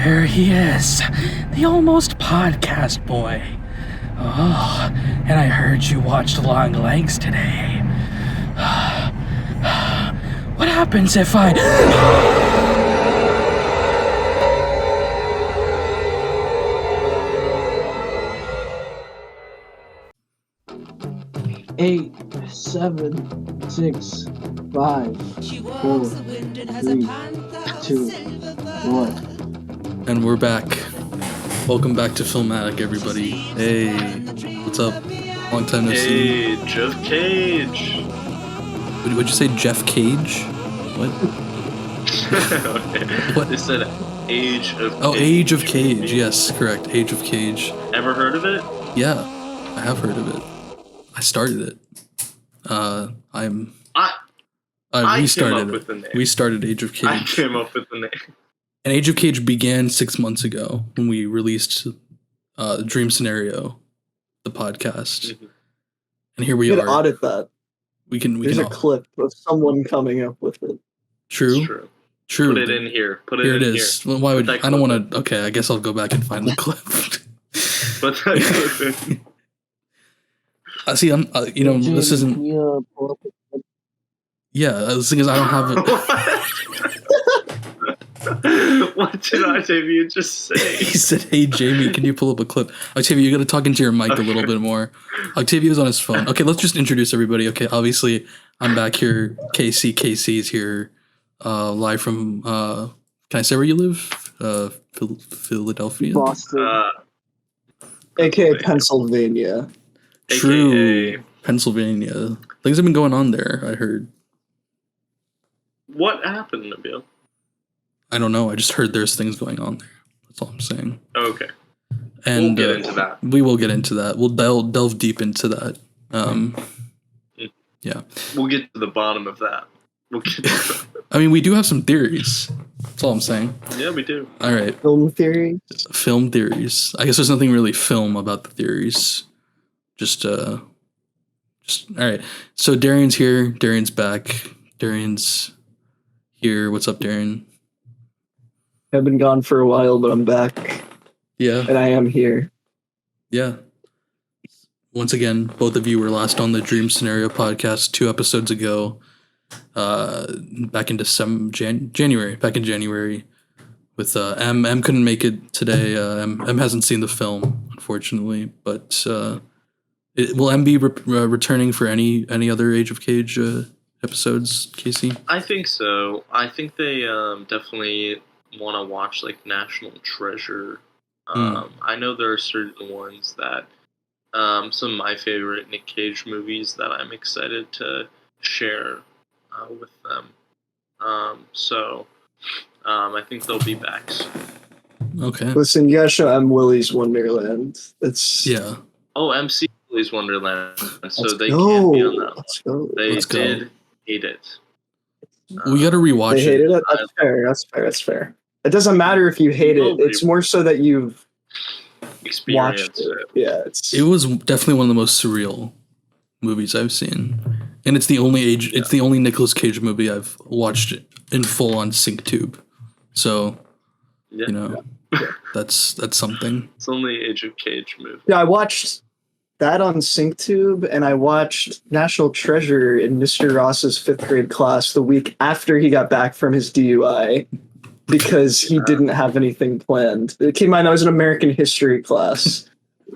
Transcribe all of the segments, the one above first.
There he is, the almost podcast boy. Oh, and I heard you watched Long Legs today. What happens if I... 8, 7, 6, 5, 4, 3, 2, 1. And we're back. Welcome back to Filmatic, everybody. Hey, what's up? Long time no see. Hey, Jeff Cage. What'd you say, Jeff Cage? What? What? They said Age of Cage. Oh, Age of Cage. Yes, correct. Age of Cage. Ever heard of it? Yeah, I have heard of it. I started it. We started with the name. We started Age of Cage. I came up with the name. And Age of Cage began 6 months ago when we released Dream Scenario, the podcast. Mm-hmm. And here we are. Can audit that. There's a clip of someone coming up with it. True. Put it in here. Here it is. Well, why would I don't want to? Okay, I guess I'll go back and find the clip. But that clip in. See, I'm. This isn't. Yeah, the thing is, I don't have it. What did Octavia just say? He said, "Hey Jamie, can you pull up a clip?" Octavia, you got to talk into your mic a little bit more. Octavia's on his phone. Okay, let's just introduce everybody. Okay, obviously, I'm back here. KC's here, live from. Can I say where you live? Philadelphia, Boston, aka Pennsylvania. True, AKA. Pennsylvania. Things have been going on there, I heard. What happened, Nabeel? I don't know. I just heard there's things going on there. That's all I'm saying. Okay. And we'll get into that. We will get into that. We'll delve deep into that. Yeah. We'll get to the bottom of that. I mean, we do have some theories. That's all I'm saying. Yeah, we do. All right. Film theories? Film theories. I guess there's nothing really film about the theories. Just all right. So Darian's here. Darian's back. Darian's here. What's up, Darian? I've been gone for a while, but I'm back. Yeah. And I am here. Yeah. Once again, both of you were last on the Dream Scenario podcast 2 episodes ago. Back in January. Back in January. With M. M couldn't make it today. M hasn't seen the film, unfortunately, but will M be returning for any other Age of Cage episodes, Casey? I think so. I think they definitely want to watch like National Treasure. I know there are certain ones that some of my favorite Nick Cage movies that I'm excited to share with them. So I think they'll be back soon. Okay. Listen, you gotta show M. Willie's Wonderland. It's Oh, MC Willie's Wonderland. So Let's they go. can't be on that. Let's go. They Let's did go. hate it. We got to rewatch they hated it. That's fair. It doesn't matter if you hate it. It's more so that you've Experience watched it. Yeah, It was definitely one of the most surreal movies I've seen, and it's the only It's the only Nicolas Cage movie I've watched in full on SyncTube. So, that's something. It's only Age of Cage movie. Yeah, I watched that on SyncTube, and I watched National Treasure in Mr. Ross's 5th grade class the week after he got back from his DUI because he didn't have anything planned. Keep in mind, I was in American history class.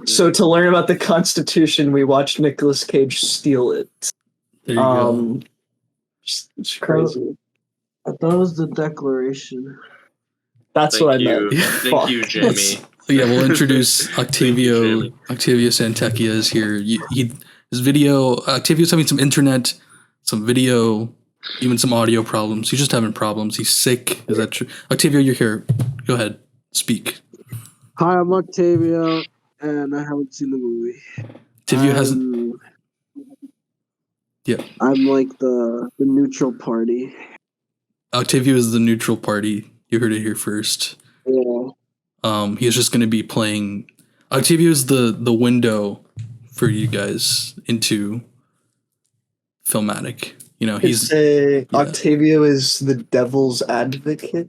So to learn about the Constitution, we watched Nicolas Cage steal it. There you go. It's crazy. I thought it was the Declaration. That's what I meant. Thank you, Jamie. Yeah, we'll introduce Octavio. Octavio Santecchia is here. His video. Octavio's having some internet, some video, even some audio problems. He's just having problems. He's sick. Is that true? Octavio, you're here. Go ahead. Speak. Hi, I'm Octavio, and I haven't seen the movie. Octavio hasn't. Yeah. I'm like the neutral party. Octavio is the neutral party. You heard it here first. Yeah. He's just going to be playing. Octavio is the window for you guys into Filmatic. He's Octavio is the devil's advocate.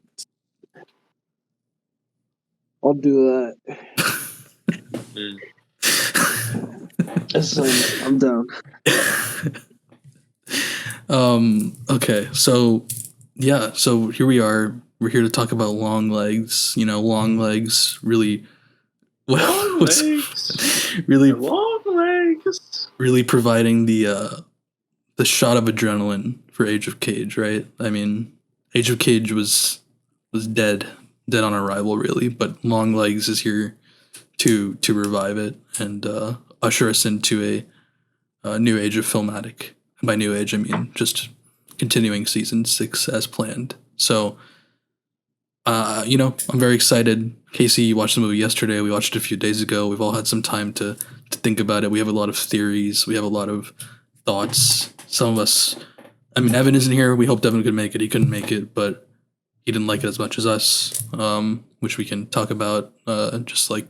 I'll do that. Mm. I'm down. Okay, so yeah, so here we are. We're here to talk about Longlegs. You know, Longlegs really, Long what's legs. really, Long legs. really providing the shot of adrenaline for Age of Cage, right? I mean, Age of Cage was dead on arrival, really, but Longlegs is here to revive it and usher us into a new age of Filmatic. And by new age, I mean just continuing season 6 as planned. So, you know, I'm very excited. Casey, you watched the movie yesterday. We watched it a few days ago. We've all had some time to think about it. We have a lot of theories. We have a lot of thoughts. Some of us, I mean, Evan isn't here. We hoped Evan could make it. He couldn't make it, but he didn't like it as much as us, which we can talk about. Just like,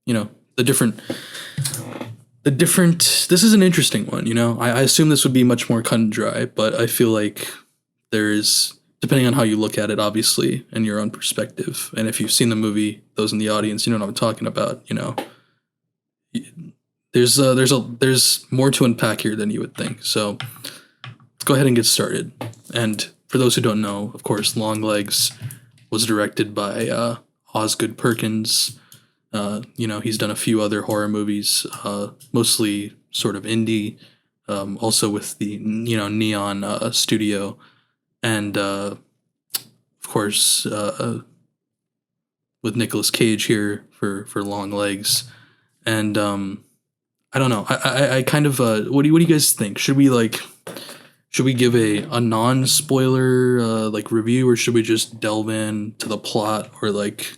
you know, the different. This is an interesting one, you know. I assume this would be much more cut and dry, but I feel like there is, depending on how you look at it, obviously, and your own perspective. And if you've seen the movie, those in the audience, you know what I'm talking about. You know, there's more to unpack here than you would think. So let's go ahead and get started. And for those who don't know, of course, Longlegs was directed by Osgood Perkins. You know, he's done a few other horror movies, mostly sort of indie, also with the, you know, Neon Studio, and of course with Nicolas Cage here for Longlegs. And I don't know, I kind of what do you guys think? Should we give a non-spoiler like review, or should we just delve into the plot, or like,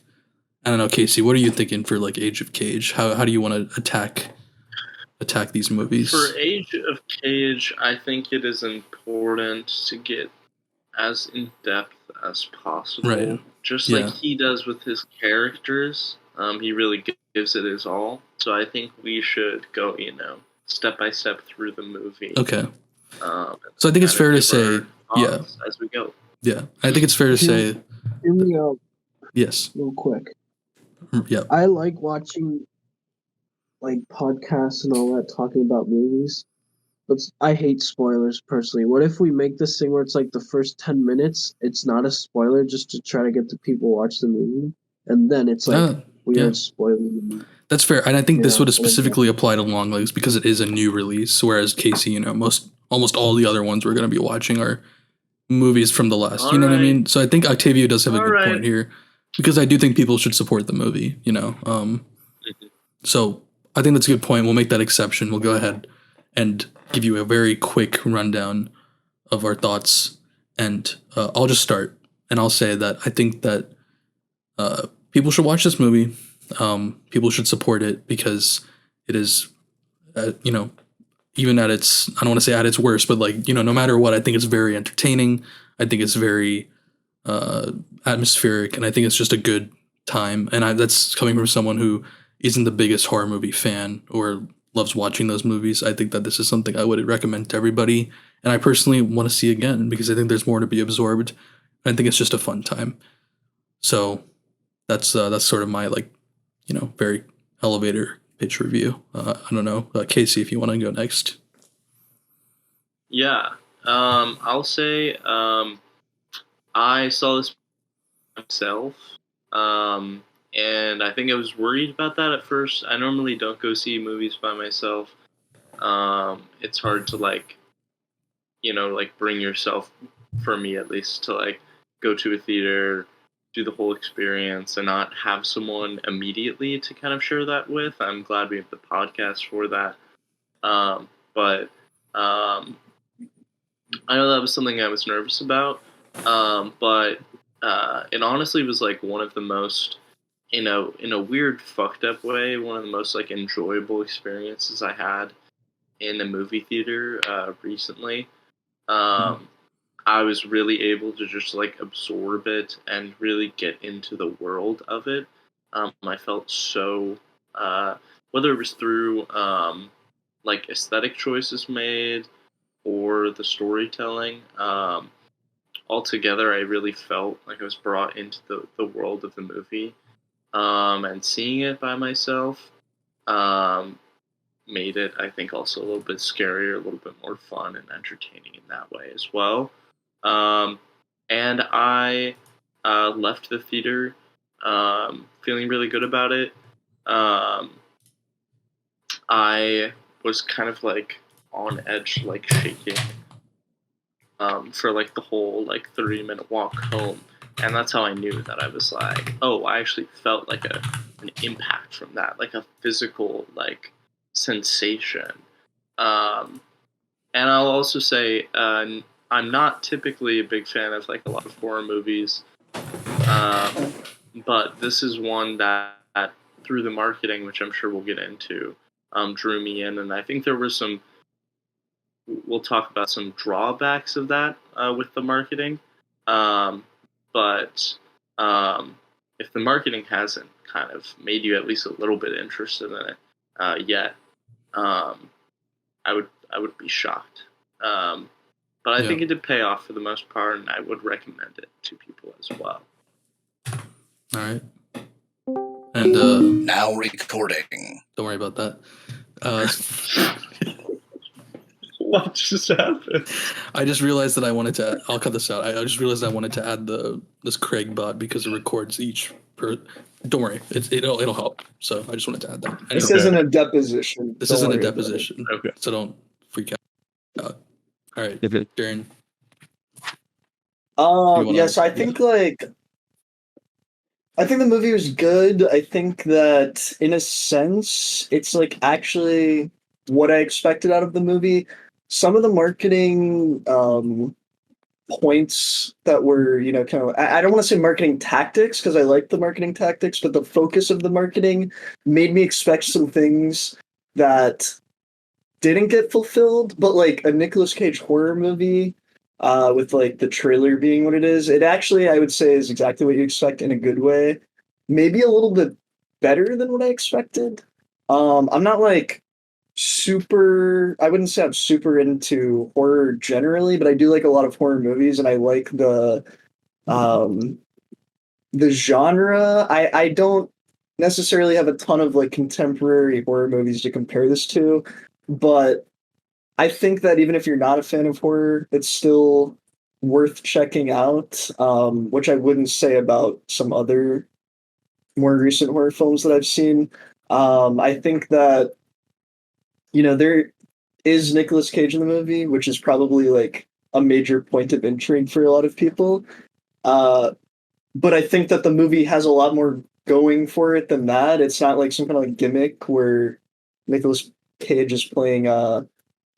I don't know, Casey, what are you thinking for like Age of Cage? How do you want to attack these movies? For Age of Cage, I think it is important to get as in depth as possible, Right. Just Yeah. like he does with his characters. He really gives it his all. So I think we should go, you know, step by step through the movie. Okay. So I think it's fair to say, yeah, as we go. yeah, I think it's fair to say, Hear me out yes, real quick. yeah, I like watching like podcasts and all that talking about movies, but I hate spoilers personally. What if we make this thing where it's like the first 10 minutes, it's not a spoiler, just to try to get the people watch the movie, and then it's like we yeah. aren't spoiling the movie. That's fair, and I think this Yeah, would specifically apply to Longlegs because it is a new release. Whereas Casey, you know, almost all the other ones we're going to be watching are movies from the last. All you know what I right. mean? So I think Octavio does have a All good right. point here, because I do think people should support the movie. You know, so I think that's a good point. We'll make that exception. We'll go ahead and give you a very quick rundown of our thoughts, and I'll just start, and I'll say that I think that people should watch this movie. People should support it because it is, you know, even at its, I don't want to say at its worst, but like, you know, no matter what, I think it's very entertaining. I think it's very atmospheric, and I think it's just a good time. And that's coming from someone who isn't the biggest horror movie fan or loves watching those movies. I think that this is something I would recommend to everybody, and I personally want to see again because I think there's more to be absorbed. I think it's just a fun time. So that's sort of my, like, you know, very elevator pitch review. I don't know, Casey, if you want to go next. Yeah, I'll say I saw this myself, and I think I was worried about that at first. I normally don't go see movies by myself. It's hard to, like, you know, like, bring yourself, for me at least, to like go to a theater, do the whole experience, and not have someone immediately to kind of share that with. I'm glad we have the podcast for that. But I know that was something I was nervous about. But it honestly was like one of the most, in a weird fucked up way, one of the most like enjoyable experiences I had in a movie theater recently. I was really able to just like absorb it and really get into the world of it. I felt so, whether it was through like aesthetic choices made or the storytelling, altogether I really felt like I was brought into the world of the movie. and seeing it by myself made it, I think, also a little bit scarier, a little bit more fun and entertaining in that way as well. And I left the theater feeling really good about it. I was kind of like on edge, like shaking for like the whole like 30-minute walk home. And that's how I knew that I was like, oh, I actually felt like an impact from that, like a physical like sensation. And I'll also say I'm not typically a big fan of like a lot of horror movies, but this is one that through the marketing, which I'm sure we'll get into, drew me in, and I think there were some. We'll talk about some drawbacks of that with the marketing, but if the marketing hasn't kind of made you at least a little bit interested in it yet, I would be shocked. But I think it did pay off for the most part, and I would recommend it to people as well. All right. And now recording. Don't worry about that. What just happened? I just realized that I wanted to. I'll cut this out. I just realized I wanted to add this Craig bot because it records each per. Don't worry, it'll help. So I just wanted to add that. Anyway, This isn't a deposition. This Don't isn't a worry about deposition. Okay. So don't freak out. All right, Darren. Yes, I think the movie was good. I think that in a sense, it's like actually what I expected out of the movie. Some of the marketing points that were, kind of, I don't want to say marketing tactics because I like the marketing tactics, but the focus of the marketing made me expect some things that didn't get fulfilled. But like a Nicolas Cage horror movie, with like the trailer being what it is, it actually, I would say, is exactly what you expect in a good way. Maybe a little bit better than what I expected. I'm not like I wouldn't say I'm super into horror generally, but I do like a lot of horror movies, and I like the genre. I don't necessarily have a ton of like contemporary horror movies to compare this to, but I think that even if you're not a fan of horror, it's still worth checking out, which I wouldn't say about some other more recent horror films that I've seen. I think that, there is Nicolas Cage in the movie, which is probably like a major point of intrigue for a lot of people. But I think that the movie has a lot more going for it than that. It's not like some kind of like gimmick where Nicolas Cage is playing a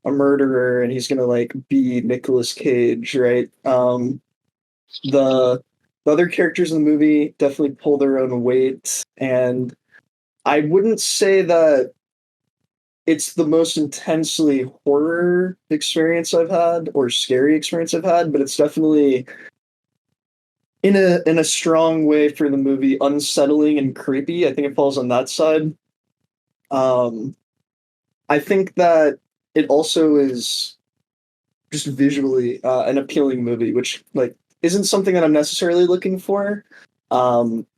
murderer and he's gonna like be Nicolas Cage, right? The other characters in the movie definitely pull their own weight, and I wouldn't say that it's the most intensely horror experience I've had or scary experience I've had, but it's definitely in a strong way for the movie unsettling and creepy. I think it falls on that side. I think that it also is just visually an appealing movie, which like isn't something that I'm necessarily looking for.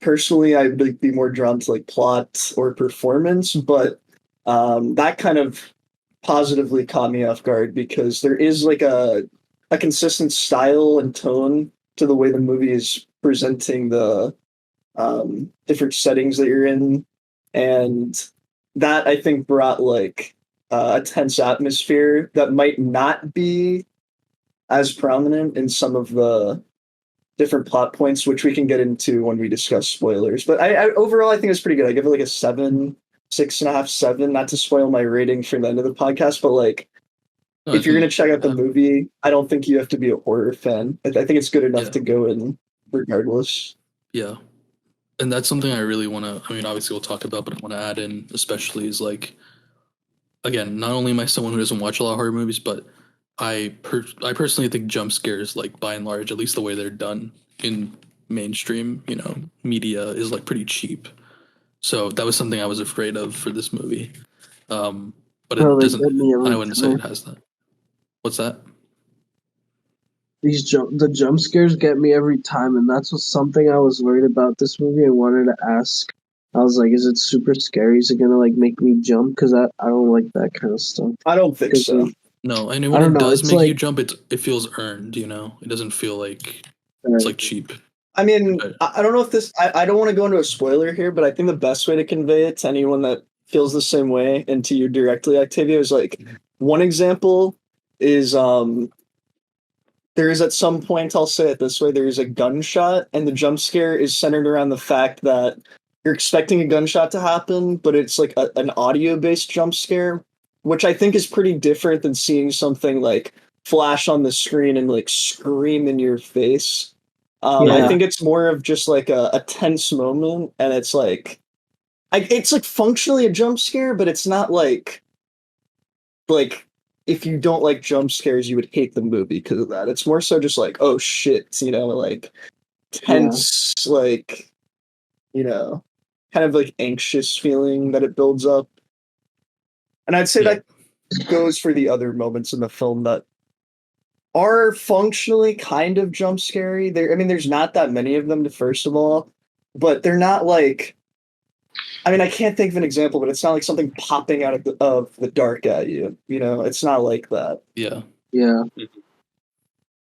Personally, I'd like, be more drawn to like plot or performance, but that kind of positively caught me off guard because there is like a consistent style and tone to the way the movie is presenting the different settings that you're in, and that I think brought like a tense atmosphere that might not be as prominent in some of the different plot points, which we can get into when we discuss spoilers. But I overall, I think it's pretty good. I give it like a 7, 6.5, 7. Not to spoil my rating for the end of the podcast, but like, if you're gonna check out the movie, I don't think you have to be a horror fan. I think it's good enough to go in regardless. Yeah. And that's something I really want to, I mean, obviously we'll talk about, but I want to add in especially is like, again, not only am I someone who doesn't watch a lot of horror movies, but I personally think jump scares, like by and large, at least the way they're done in mainstream, media is like pretty cheap. So that was something I was afraid of for this movie. But it doesn't, I wouldn't say it has that. What's that? The jump scares get me every time, and that's something I was worried about this movie. I wanted to ask I was like, is it super scary? Is it gonna like make me jump? Because I don't like that kind of stuff. I don't think 'Cause, so. like, No, and I when don't it know, does it's make you like- jump, it feels earned. You know, it doesn't feel like it's like cheap. I mean, Right. I don't know if this. I don't want to go into a spoiler here, but I think the best way to convey it to anyone that feels the same way and to you directly, Octavia, is like one example is there is at some point, I'll say it this way, there is a gunshot, and the jump scare is centered around the fact that you're expecting a gunshot to happen, but it's like an audio based jump scare, which I think is pretty different than seeing something like flash on the screen and like scream in your face. I Yeah. think it's more of just like a tense moment, and it's like, it's like functionally a jump scare, but it's not like if you don't like jump scares, you would hate the movie because of that. It's more so just like, oh shit, like tense, like, kind of like anxious feeling that it builds up. And I'd say that goes for the other moments in the film that are functionally kind of jump scary. There's not that many of them, first of all, but they're not like, I can't think of an example, but it's not like something popping out of the dark at you. It's not like that. Yeah, Yeah.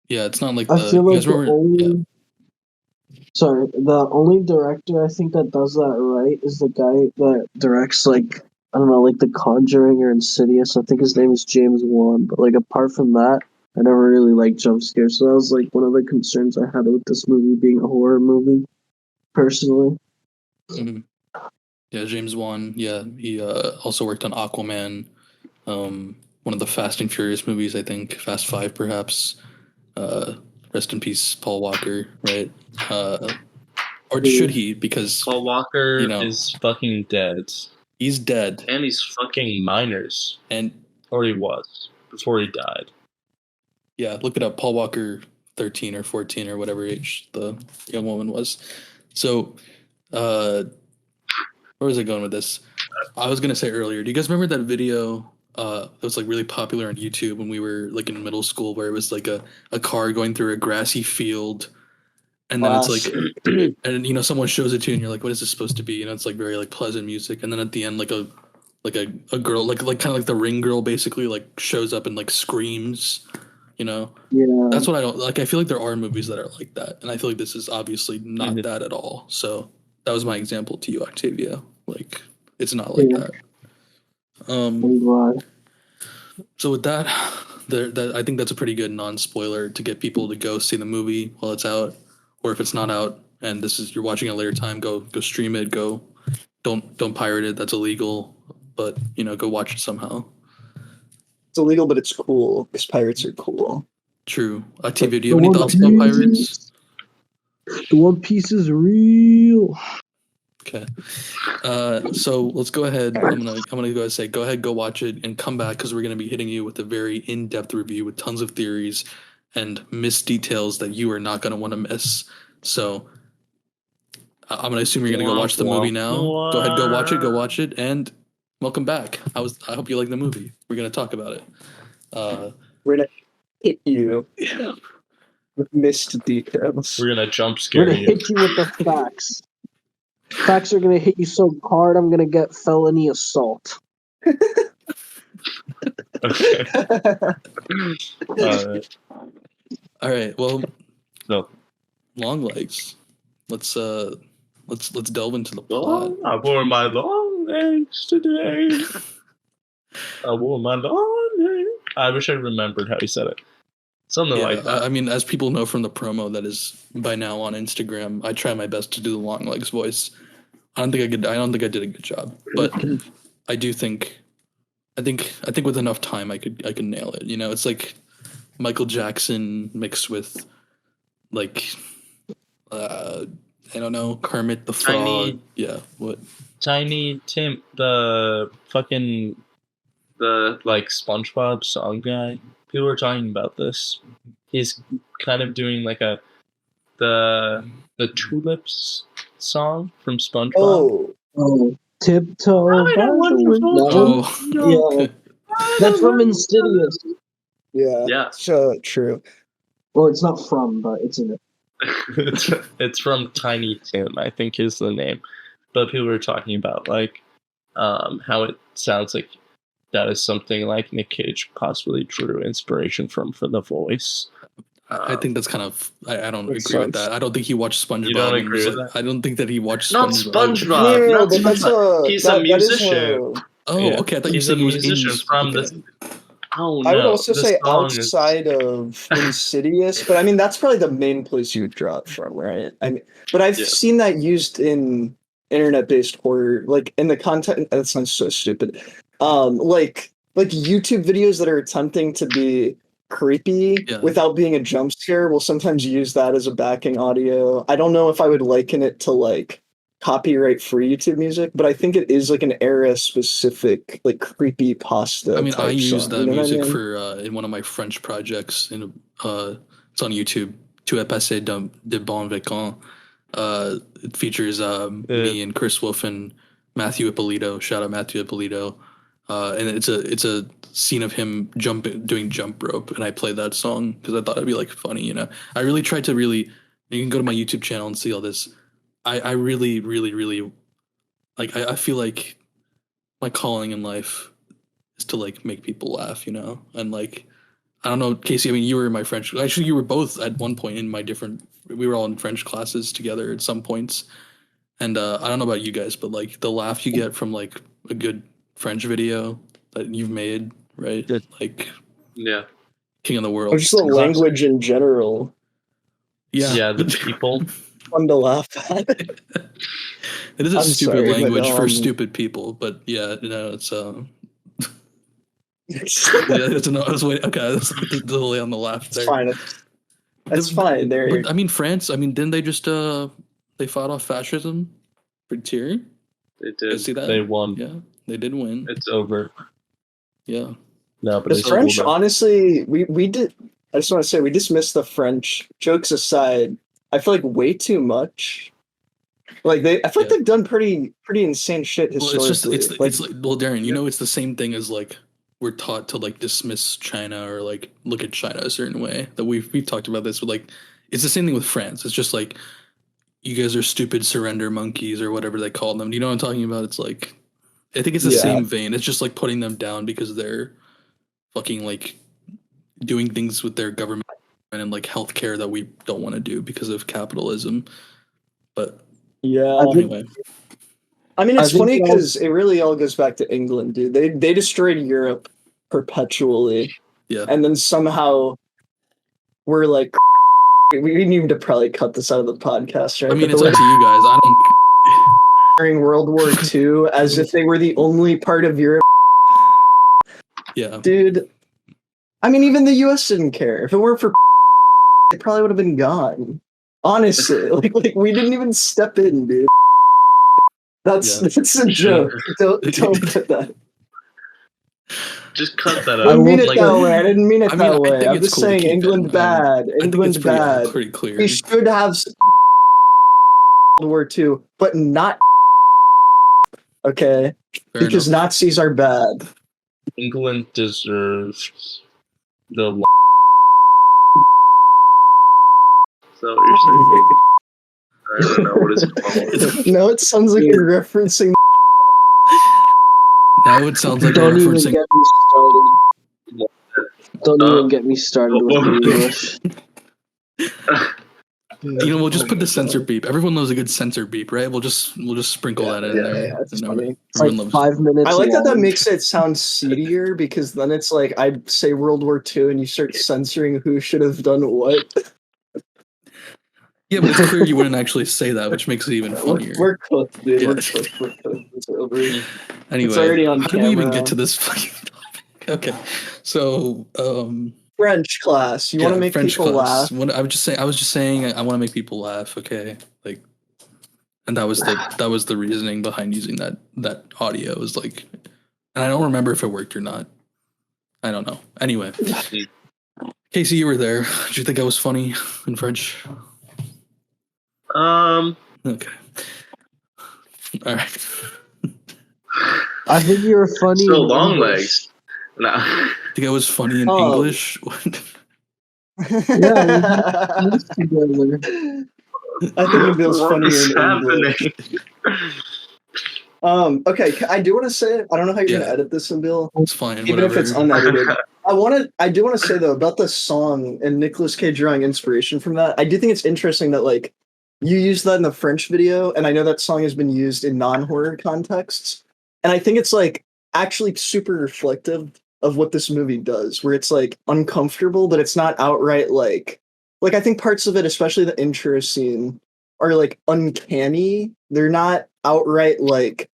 yeah. It's not like I the. feel You like guys the remember? only Yeah. the only director I think that does that right is the guy that directs like I don't know, like The Conjuring or Insidious. I think his name is James Wan. But like apart from that, I never really liked jump scares. So that was like one of the concerns I had with this movie being a horror movie, personally. Mhm. Yeah, James Wan. Yeah, he also worked on Aquaman, one of the Fast and Furious movies. I think Fast Five, perhaps. Rest in peace, Paul Walker. Right? Or should he? Because Paul Walker You know. is fucking dead. he's dead, And he's fucking minors. and Or he was. Before he died. yeah, look it up. Paul Walker, 13 or 14 or whatever age the young woman was. So, where was I going with this? I was gonna say earlier. Do you guys remember that video? That was like really popular on YouTube when we were like in middle school, where it was like a car going through a grassy field, and then it's like, Classic. and someone shows it to you, and you're like, what is this supposed to be? It's like very like pleasant music, and then at the end, like a girl, like kind of like the Ring girl, basically like shows up and like screams. Yeah. That's what I don't like. I feel like there are movies that are like that, and I feel like this is obviously not Mhm. that at all. So that was my example to you, Octavia. Like it's not like Yeah. that. I'm glad. So with that, I think that's a pretty good non-spoiler to get people to go see the movie while it's out, or if it's not out and you're watching it later time, go stream it. Don't pirate it. That's illegal. But go watch it somehow. It's illegal, but it's cool because pirates are cool. True. Octavia, do you have any thoughts about pirates? The One Piece is real. Okay. So let's go ahead. I'm gonna go ahead and say, go ahead, go watch it, and come back because we're gonna be hitting you with a very in-depth review with tons of theories and missed details that you are not gonna want to miss. So I'm gonna assume you're gonna go watch the movie now. Go ahead, go watch it, and welcome back. I hope you like the movie. We're gonna talk about it. We're gonna hit you with missed details. We're gonna jump We're scare gonna you. hit you with the facts. Facts are gonna hit you so hard, I'm gonna get felony assault. Okay. All right. Well, No. long legs. Let's delve into the plot. I wore my long legs today. I wore my long legs. I wish I remembered how he said it. Something like that. I mean, as people know from the promo that is by now on Instagram, I try my best to do the long legs voice. I don't think I did a good job, but I do think, I think with enough time I could nail it. It's like Michael Jackson mixed with like, I don't know, Kermit the Frog. Tiny- Yeah. What? Tiny Tim, the like SpongeBob song guy. People were talking about this. He's kind of doing like the Tulips song from SpongeBob. Oh, tiptoe. I know by the wonderful. window. Yeah, that's from Insidious. Yeah. So true. Well, it's not from, but it's in it. It's from Tiny Tim, I think is the name. but people were talking about like how it sounds like that is something like Nick Cage possibly drew inspiration from for the voice. I think that's kind of. I don't Makes agree with sense. that. I don't think he watched SpongeBob. You don't and agree was with like- I don't think that he watched Not SpongeBob. SpongeBob. No, not but that's SpongeBob. a He's that, a that is musician. Oh, Yeah. okay. I thought you He's said a he was in. musician from okay. the. Oh no! I would also the say song is- outside of Insidious, but I mean that's probably the main place you would draw it from, right? I mean, but I've Yeah. seen that used in internet-based horror, like in the content. That sounds so stupid. Like YouTube videos that are attempting to be creepy Yeah. without being a jump scare will sometimes use that as a backing audio. I don't know if I would liken it to like copyright-free YouTube music, but I think it is like an era-specific, like creepy pasta. I mean, I type use song, that you know what I music mean? for in one of my French projects. It's on YouTube. Tu as passé de bon vacances. It features me and Chris Wolf and Matthew Ippolito. Shout out Matthew Ippolito. And it's a scene of him doing jump rope, and I played that song because I thought it'd be like funny, you know. I really tried to really. You can go to my YouTube channel and see all this. I really, really, really like. I feel like my calling in life is to like make people laugh, you know, and like I don't know, Casey. I mean, you were in my French. Actually, you were both at one point in my different. We were all in French classes together at some points, and I don't know about you guys, but like the laugh you get from like a good French video that you've made, right? Good. Like Yeah. King of the Or World. just the language in general. Yeah, the people. Fun to laugh at. It is a I'm stupid sorry, but, language for stupid people, but yeah, you know, it's yeah, it's okay, that's totally on the laugh It's there. fine. That's fine. There. But I mean, France. I mean, didn't they just they fought off fascism? Pretty teary. They You did. see that? They won. Yeah, they did win. It's over. Yeah. No, but The it's French, over. honestly, we did. I just want to say we dismissed the French. Jokes aside, I feel like way too much. Like I feel like Yeah. they've done pretty insane shit Well, historically. it's like well, Darren, you know, it's the same thing as like we're taught to like dismiss China or like look at China a certain way. That we've talked about this, but like it's the same thing with France. It's just like you guys are stupid surrender monkeys or whatever they call them. You know what I'm talking about? It's like I think it's the Yeah. same vein. It's just like putting them down because they're fucking like doing things with their government and like healthcare that we don't want to do because of capitalism. But yeah. anyway, I mean, I it's think funny that- because it really all goes back to England, dude. They destroyed Europe perpetually, yeah. and then somehow we're like, we need to probably cut this out of the podcast, right? I mean, But it's the up to you guys. I don't. during World War II as if they were the only part of Europe, Yeah. dude. I mean, even the U.S. didn't care. If it weren't for, it probably would have been gone. Honestly, like we didn't even step in, dude. That's a joke. Don't put that. Just cut that I out. didn't mean it Like, that way. I didn't mean it I mean, that I way. think I'm it's just cool to saying keep it. England bad. I think England's it's bad. pretty clear. We should have World War II, but not okay, Fair because enough. Nazis are bad. England deserves the. so what you're saying? I don't know what is wrong. No, it sounds like you're referencing. Now it sounds like Don't we're even referencing. get me started. Don't even get me started with the English. You know, we'll just put the censor beep. Everyone loves a good censor beep, right? We'll just sprinkle that in there. Yeah, that's You know, funny. It's like everyone loves. 5 minutes. I like that long. makes it sound seedier because then it's like I say World War II and you start censoring who should have done what. Yeah, but it's clear you wouldn't actually say that, which makes it even funnier. We're cooked, dude. Yeah. We're cooked. We're cooked. It's over. Anyway, already on how did we even camera. get to this fucking topic? Okay, so French class. You want to make French people class. laugh. What I was just saying I want to make people laugh. Okay, like, and that was the reasoning behind using that audio. Is like, and I don't remember if it worked or not. I don't know. Anyway, Casey, you were there. Did you think I was funny in French? Okay. All right. I think you were funny. So in long English. legs. No. Think I was funny in Oh. English? Yeah, we used together. I think Nabeel's What funnier is in English. happening? Okay, I do want to say, I don't know how you're Yeah. gonna edit this, Nabeel, It's fine. even Whatever. if it's unedited. I do want to say though about the song and Nicolas Cage drawing inspiration from that. I do think it's interesting that like you used that in the French video, and I know that song has been used in non-horror contexts, and I think it's like actually super reflective of what this movie does, where it's like uncomfortable, but it's not outright like I think parts of it, especially the intro scene, are like uncanny. They're not outright like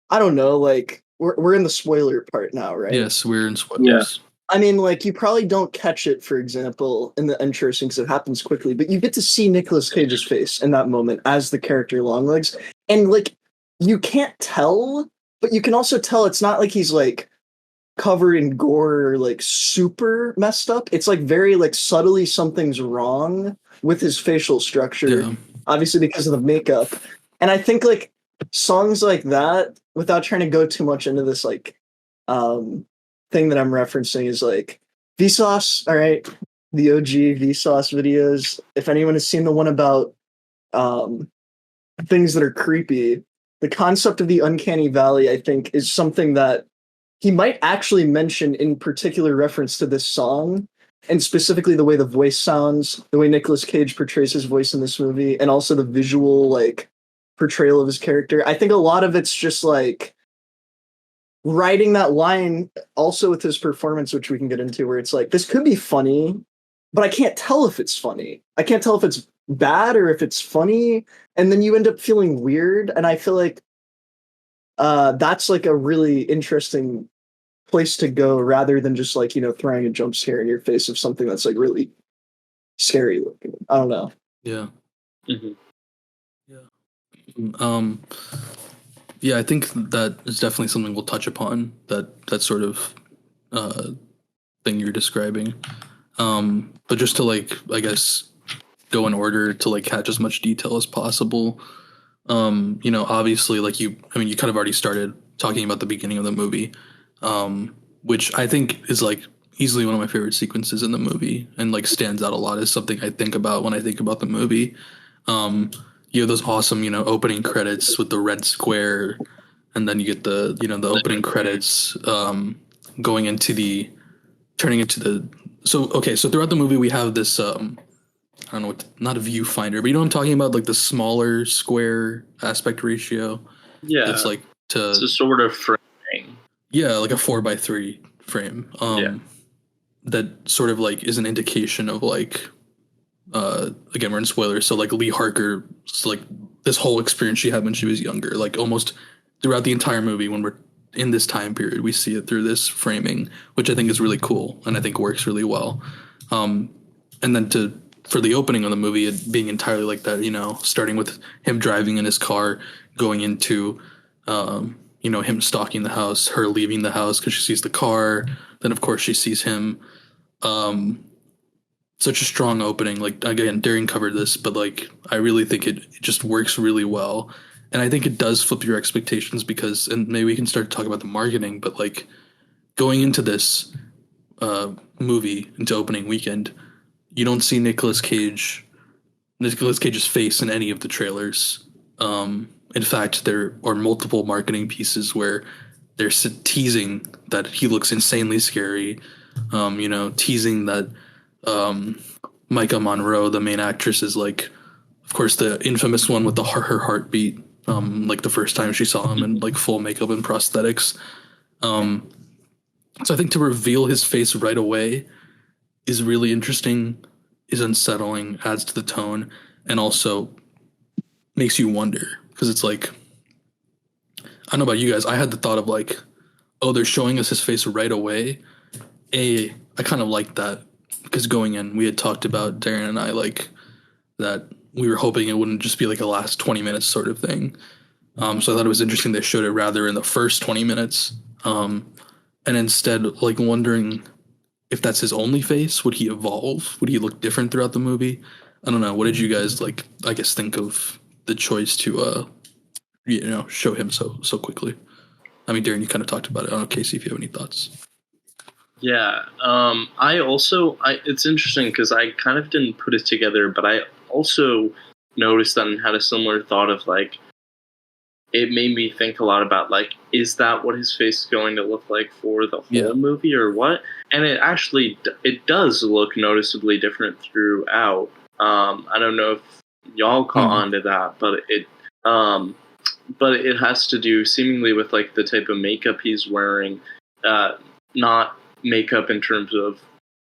I don't know, like we're in the spoiler part now, right? Yes, we're in spoilers. I mean, like you probably don't catch it, for example, in the intro scene because it happens quickly, but you get to see Nicolas Cage's face in that moment as the character Longlegs, and like you can't tell, but you can also tell it's not like he's like covered in gore or like super messed up. It's like very like subtly something's wrong with his facial structure, Yeah. obviously because of the makeup. And I think like songs like that, without trying to go too much into this like thing that I'm referencing, is like Vsauce, all right, the OG Vsauce videos. If anyone has seen the one about things that are creepy, the concept of the uncanny valley, I think, is something that he might actually mention in particular reference to this song, and specifically the way the voice sounds, the way Nicolas Cage portrays his voice in this movie, and also the visual like portrayal of his character. I think a lot of it's just like writing that line also with his performance, which we can get into, where it's like, this could be funny, but I can't tell if it's funny. I can't tell if it's bad or if it's funny. And then you end up feeling weird. And I feel like that's like a really interesting place to go rather than just like, throwing a jump scare in your face of something that's like really scary looking. I don't know. Yeah. Mm-hmm. Yeah, I think that is definitely something we'll touch upon, that sort of thing you're describing. But just to like, I guess, go in order to like catch as much detail as possible. Obviously, like you kind of already started talking about the beginning of the movie, which I think is like easily one of my favorite sequences in the movie and like stands out a lot as something I think about when I think about the movie. You have those awesome, opening credits with the red square, and then you get the opening credits turning into the. So throughout the movie we have this I don't know not a viewfinder, but you know what I'm talking about, like the smaller square aspect ratio. Yeah, It's like it's a sort of framing. Yeah, like a 4:3 frame. That sort of like is an indication of like. Again, we're in spoilers, so like Lee Harker's like this whole experience she had when she was younger, like almost throughout the entire movie when we're in this time period, we see it through this framing, which I think is really cool and I think works really well. And then for the opening of the movie, it being entirely like that, starting with him driving in his car, going into him stalking the house, her leaving the house because she sees the car, then of course she sees him. Such a strong opening. Like again, Darian covered this, but like I really think it just works really well, and I think it does flip your expectations because, and maybe we can start to talk about the marketing, but like going into this movie into opening weekend, you don't see Nicolas Cage's face in any of the trailers. In fact, there are multiple marketing pieces where they're teasing that he looks insanely scary. Teasing that. Micah Monroe, the main actress, is like, of course, the infamous one with her heartbeat. Like the first time she saw him in like full makeup and prosthetics. So I think to reveal his face right away is really interesting, is unsettling, adds to the tone, and also makes you wonder because it's like, I don't know about you guys. I had the thought of like, oh, they're showing us his face right away. I kind of like that. Because going in, we had talked about, Darren and I, like, that we were hoping it wouldn't just be like a last 20 minutes sort of thing. So I thought it was interesting they showed it rather in the first 20 minutes. And instead, like, wondering if that's his only face. Would he evolve? Would he look different throughout the movie? I don't know. What did you guys, like, I guess, think of the choice to, show him so quickly? I mean, Darren, you kind of talked about it. I don't know, Casey, if you have any thoughts. Yeah, it's interesting because I kind of didn't put it together, but I also noticed that and had a similar thought of like, it made me think a lot about, like, is that what his face is going to look like for the whole movie or what? And it actually, it does look noticeably different throughout. I don't know if y'all caught on to that, but it has to do seemingly with, like, the type of makeup he's wearing, not makeup in terms of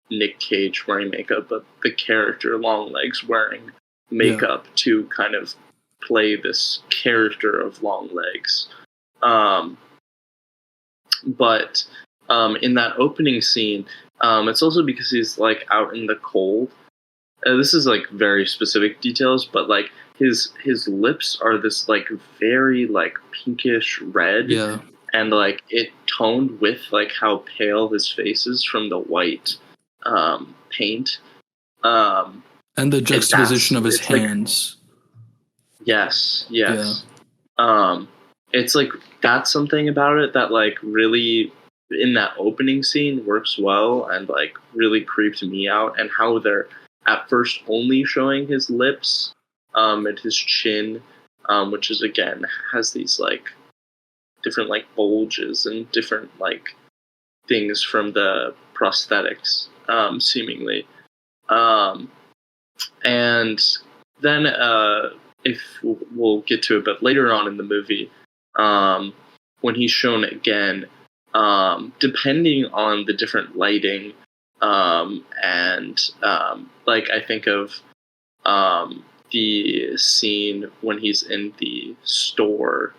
Nick Cage wearing makeup, but the character Longlegs wearing makeup to kind of play this character of Longlegs. But in that opening scene, it's also because he's, like, out in the cold. This is, like, very specific details, but, like, his lips are this, like, very, like, pinkish red. Yeah. And, like, it toned with, like, how pale his face is from the white paint. And the juxtaposition of his hands. Like, yes. Yeah. It's, like, that's something about it that, like, really, in that opening scene, works well and, like, really creeped me out. And how they're at first only showing his lips and his chin, which is, again, has these, like, different, like, bulges and different, like, things from the prosthetics, seemingly. And then, if we'll get to it, but later on in the movie, when he's shown again, depending on the different lighting, and like, I think of the scene when he's in the store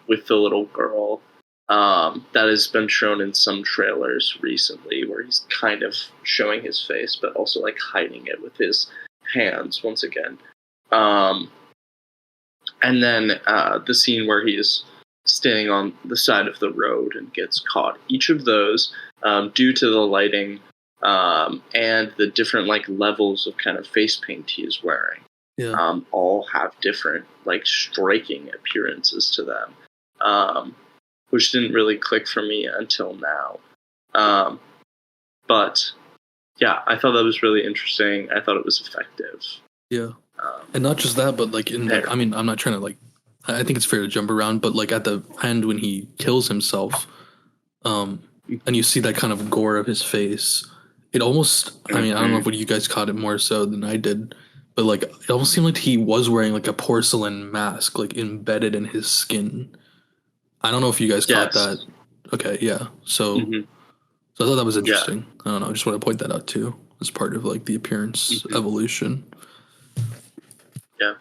with the little girl, that has been shown in some trailers recently, where he's kind of showing his face but also, like, hiding it with his hands once again. And then the scene where he is standing on the side of the road and gets caught. Each of those, due to the lighting and the different, like, levels of kind of face paint he is wearing, all have different, like, striking appearances to them, which didn't really click for me until now. But yeah, I thought that was really interesting. I thought it was effective. Yeah. And not just that, but, like, in the, I mean, I'm not trying to, like, I think it's fair to jump around, but, like, at the end when he kills himself, and you see that kind of gore of his face, it almost, I mean, I don't know if you guys caught it more so than I did, but, like, it almost seemed like he was wearing, like, a porcelain mask, like, embedded in his skin. I don't know if you guys caught that. Okay, yeah. So, so I thought that was interesting. I don't know. I just want to point that out too, as part of, like, the appearance evolution. Yeah.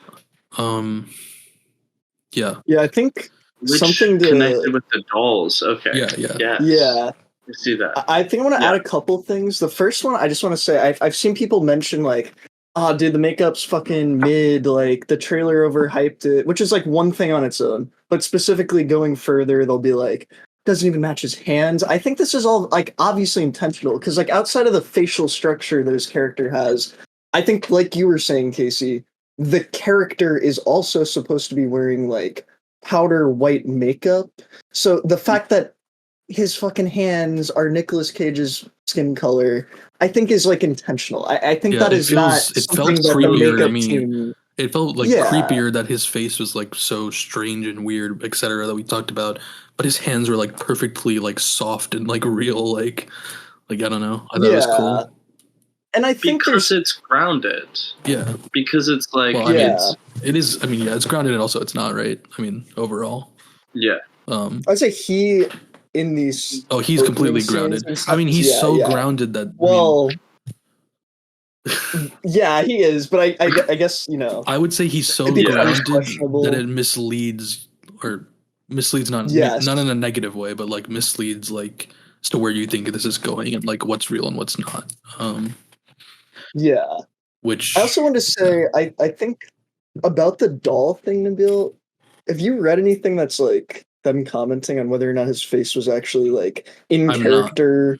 Yeah. Yeah, I think Which something to connected with the dolls. Okay. Yeah. Yeah. I see that. I think I want to add a couple things. The first one, I just want to say, I've seen people mention, like, oh, dude, the makeup's fucking mid, like, the trailer overhyped it, which is, like, one thing on its own. But specifically going further, they'll be like, doesn't even match his hands. I think this is all, like, obviously intentional, because, like, outside of the facial structure that his character has, I think, like you were saying, Casey, the character is also supposed to be wearing, like, powder white makeup. So the fact that his fucking hands are Nicolas Cage's skin color, I think, is, like, intentional. I think that is not something that the makeup team... It felt, like, creepier that his face was, like, so strange and weird, etc., that we talked about, but his hands were, like, perfectly, like, soft and, like, real, like, I don't know. I thought it was cool. And I think because it's grounded. Yeah. Because it's, like... Well, I mean, it is, I mean, yeah, it's grounded, and also it's not, right? I mean, overall. Yeah. I'd say he... in these... Oh, he's completely grounded. I mean, he's so grounded that... Well... yeah, he is, but I guess, you know... I would say he's so grounded that it misleads, or misleads not in a negative way, but, like, misleads, like, as to where you think this is going and, like, what's real and what's not. Yeah. Which... I also want to say, I think about the doll thing, Nabeel, have you read anything that's, like, them commenting on whether or not his face was actually, like, in character...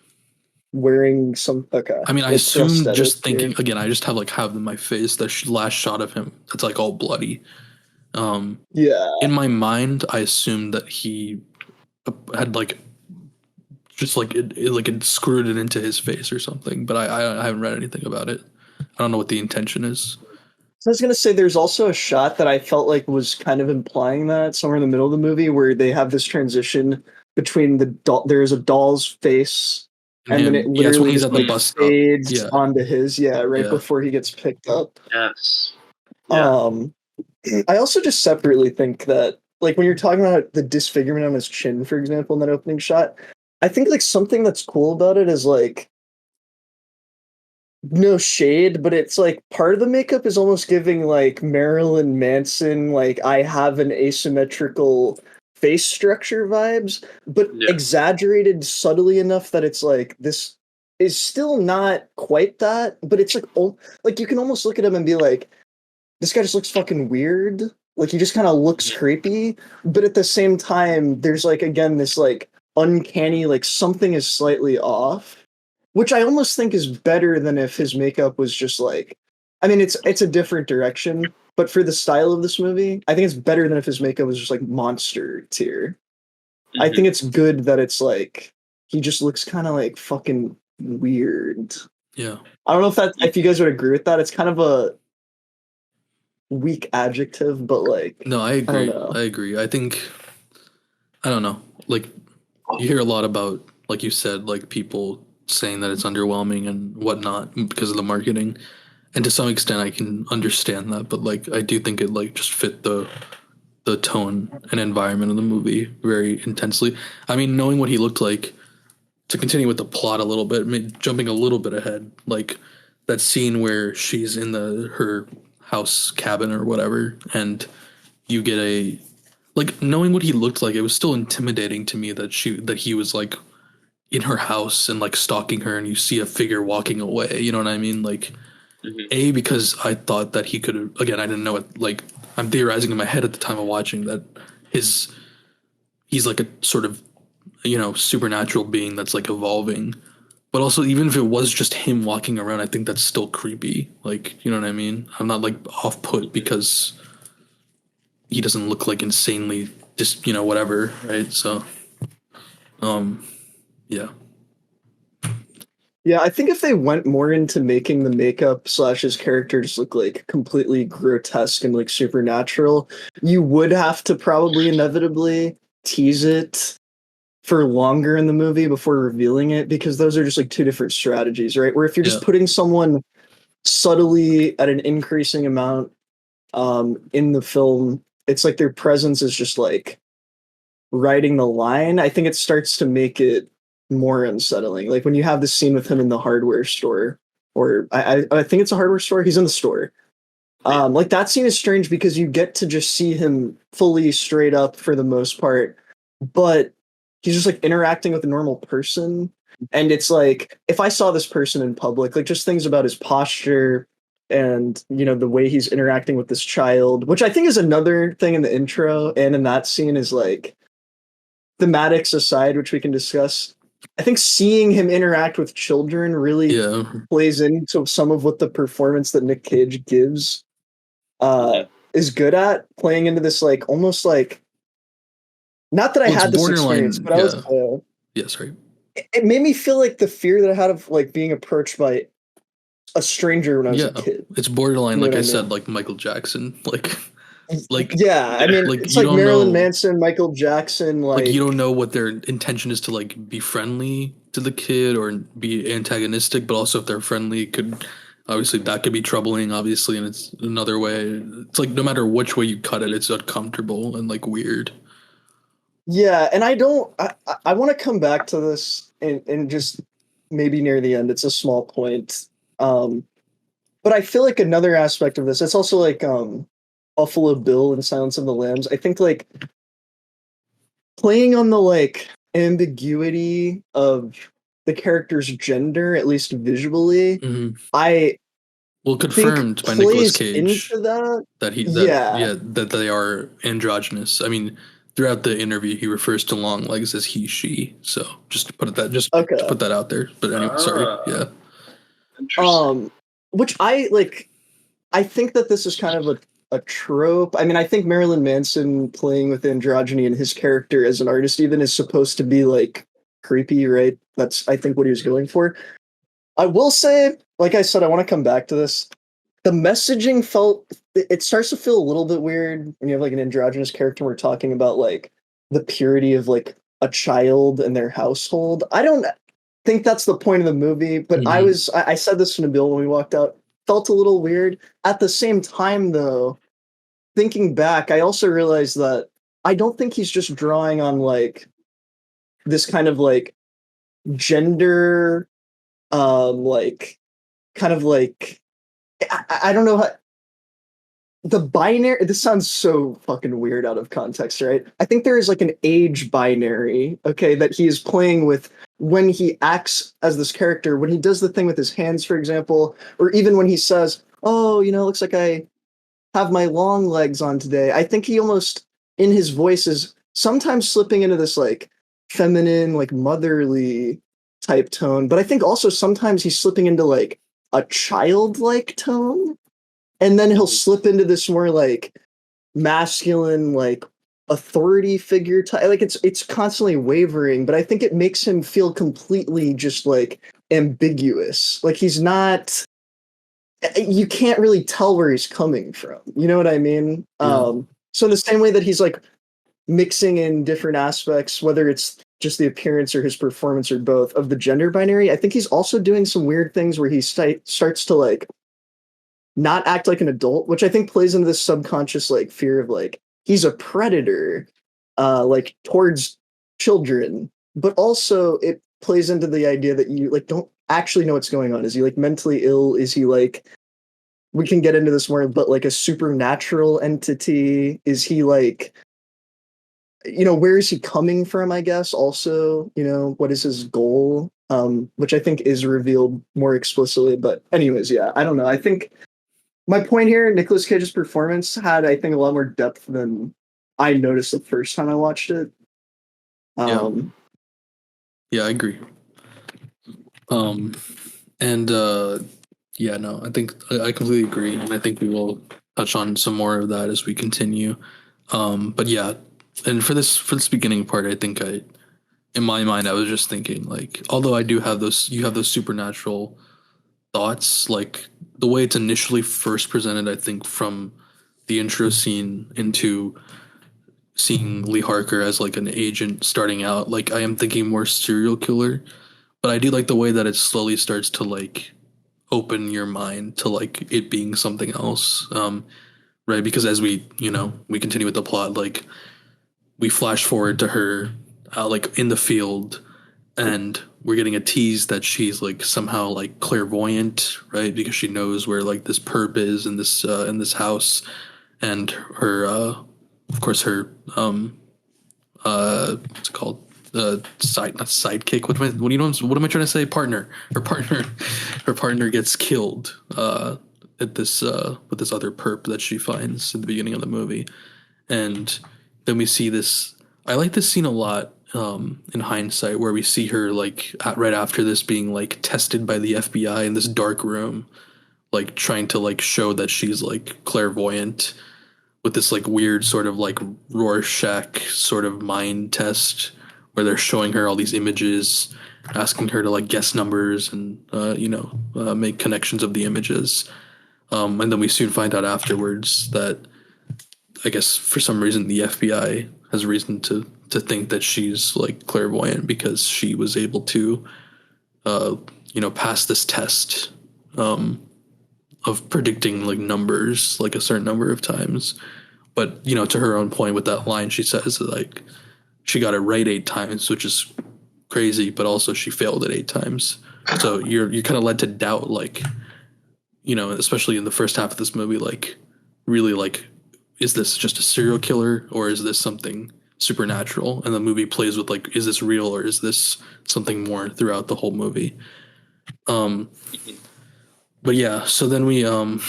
wearing some... Okay. I mean, I assume, just thinking... Again, I just have my face, the last shot of him, that's, like, all bloody. In my mind, I assumed that he had, like... just, like, it screwed it into his face or something. But I haven't read anything about it. I don't know what the intention is. So I was gonna say there's also a shot that I felt like was kind of implying that somewhere in the middle of the movie where they have this transition between the doll. There is a doll's face, and then it Yeah, it's when literally he's just at the like bus stop. fades Yeah. onto his right Yeah. before he gets picked up. Yes. Yeah. I also just separately think that like when you're talking about the disfigurement on his chin, for example, in that opening shot, I think like something that's cool about it is like no shade, but it's like part of the makeup is almost giving like Marilyn Manson, like I have an asymmetrical face structure vibes, but Yeah. exaggerated subtly enough that it's like this is still not quite that, but it's like you can almost look at him and be like, this guy just looks fucking weird. Like he just kind of looks creepy, but at the same time, there's like again this like uncanny, like something is slightly off, which I almost think is better than if his makeup was just like. I mean, it's a different direction, but for the style of this movie, I think it's better than if his makeup was just like monster tier. I think it's good that it's like he just looks kind of like fucking weird. Yeah. I don't know if you guys would agree with that. It's kind of a weak adjective, but like No, I agree. know. I agree. I think I don't know. Like you hear a lot about, like you said, like people saying that it's underwhelming and whatnot because of the marketing. And to some extent I can understand that, but like I do think it like just fit the tone and environment of the movie very intensely. I mean, knowing what he looked like, to continue with the plot a little bit, jumping a little bit ahead, like that scene where she's in her house cabin or whatever, and you get a like knowing what he looked like, it was still intimidating to me that he was like in her house and like stalking her, and you see a figure walking away. You know what I mean? Like, A, because I thought that he could have, again, I didn't know it. Like, I'm theorizing in my head at the time of watching that he's like a sort of, supernatural being that's like evolving. But also, even if it was just him walking around, I think that's still creepy. Like, you know what I mean? I'm not like off put because he doesn't look like insanely just, whatever, right? So, yeah. Yeah, I think if they went more into making the makeup / his characters look like completely grotesque and like supernatural, you would have to probably inevitably tease it for longer in the movie before revealing it, because those are just like two different strategies, right? Where if you're just putting someone subtly at an increasing amount in the film, it's like their presence is just like riding the line. I think it starts to make it more unsettling. Like when you have this scene with him in the hardware store, or I think it's a hardware store. He's in the store. Like that scene is strange because you get to just see him fully straight up for the most part, but he's just like interacting with a normal person. And it's like, if I saw this person in public, like just things about his posture and, the way he's interacting with this child, which I think is another thing in the intro and in that scene is like, thematics aside, which we can discuss, I think seeing him interact with children really plays into some of what the performance that Nick Cage gives is good at, playing into this like almost like, not that I had this experience, but I was Sorry. It made me feel like the fear that I had of like being approached by a stranger when I was a kid. It's borderline, like I said, like Michael Jackson, like I mean, like it's you like don't Marilyn know, Manson, Michael Jackson, like you don't know what their intention is to like be friendly to the kid or be antagonistic, but also if they're friendly, obviously that could be troubling, obviously, and it's another way. It's like no matter which way you cut it, it's uncomfortable and like weird. Yeah, and I want to come back to this and just maybe near the end. It's a small point. But I feel like another aspect of this, it's also like Buffalo Bill and Silence of the Lambs. I think like playing on the like ambiguity of the character's gender, at least visually, I confirmed by Nicolas Cage into that that they are androgynous. I mean, throughout the interview, he refers to Longlegs as he, she. So just to put that out there. But anyway, sorry. Yeah. Which I think that this is kind of a trope. I mean, I think Marilyn Manson playing with androgyny and his character as an artist even is supposed to be like creepy, right? That's I think what he was going for. I will say, like I said, I want to come back to this. the messaging felt it starts to feel a little bit weird when you have like an androgynous character. We're talking about like the purity of like a child and their household. I don't think that's the point of the movie, but I said this to Nabeel when we walked out. Felt a little weird. At the same time, though, thinking back, I also realized that I don't think he's just drawing on like this kind of like gender, like kind of like I don't know how the binary. This sounds so fucking weird out of context, right? I think there is like an age binary, okay, that he is playing with when he acts as this character, when he does the thing with his hands, for example, or even when he says, "Oh, you know, it looks like I have my long legs on today." I think he almost in his voice is sometimes slipping into this like feminine, like motherly type tone, but I think also sometimes he's slipping into like a childlike tone, and then he'll slip into this more like masculine, like authority figure type. Like it's constantly wavering, but I think it makes him feel completely just like ambiguous. Like he's not. You can't really tell where he's coming from. You know what I mean? Yeah. So in the same way that he's like mixing in different aspects, whether it's just the appearance or his performance or both of the gender binary, I think he's also doing some weird things where he starts to like not act like an adult, which I think plays into this subconscious like fear of like he's a predator, like towards children, but also it plays into the idea that you like don't actually know what's going on. Is he like mentally ill? Is he like, we can get into this more, but like a supernatural entity? Is he like, you know, where is he coming from? I guess also, you know, what is his goal? Which I think is revealed more explicitly. But anyways, yeah, I don't know. I think my point here, Nicolas Cage's performance had, I think, a lot more depth than I noticed the first time I watched it. Yeah, I agree. Yeah, no, I think I completely agree, and I think we will touch on some more of that as we continue. But yeah, and for this beginning part, I think in my mind, I was just thinking like, although I do have you have those supernatural thoughts, like the way it's initially first presented, I think from the intro scene into seeing Lee Harker as like an agent starting out, like I am thinking more serial killer, but I do like the way that it slowly starts to like open your mind to like it being something else, right? Because as we we continue with the plot, like we flash forward to her like in the field, and we're getting a tease that she's like somehow like clairvoyant, right? Because she knows where like this perp is in this house, and her of course her what's it called, not sidekick, what am I trying to say, her partner gets killed at this with this other perp that she finds at the beginning of the movie. And then we see this, I like this scene a lot in hindsight, where we see her like right after this being like tested by the FBI in this dark room, like trying to like show that she's like clairvoyant with this like weird sort of like Rorschach sort of mind test, where they're showing her all these images, asking her to like guess numbers and make connections of the images. And then we soon find out afterwards that I guess for some reason the FBI has reason to think that she's like clairvoyant, because she was able to pass this test of predicting like numbers like a certain number of times. But to her own point with that line, she says that, like, she got it right 8 times, which is crazy, but also she failed it 8 times. So you're kind of led to doubt, like, especially in the first half of this movie, like, really, like, is this just a serial killer, or is this something supernatural? And the movie plays with, like, is this real, or is this something more throughout the whole movie? But yeah, so then we and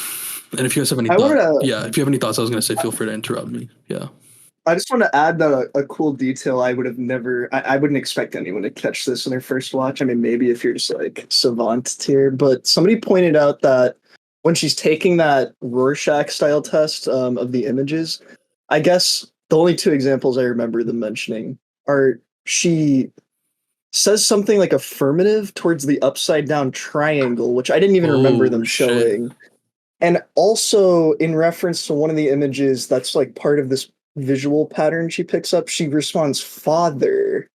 if you guys have any if you have any thoughts, I was going to say, feel free to interrupt me. Yeah. I just want to add that a cool detail I would have never, I wouldn't expect anyone to catch this in their first watch. I mean, maybe if you're just like savant tier, but somebody pointed out that when she's taking that Rorschach style test of the images, I guess the only 2 examples I remember them mentioning are she says something like affirmative towards the upside down triangle, which I didn't even remember them showing. And also in reference to one of the images that's like part of this visual pattern she picks up, she responds father,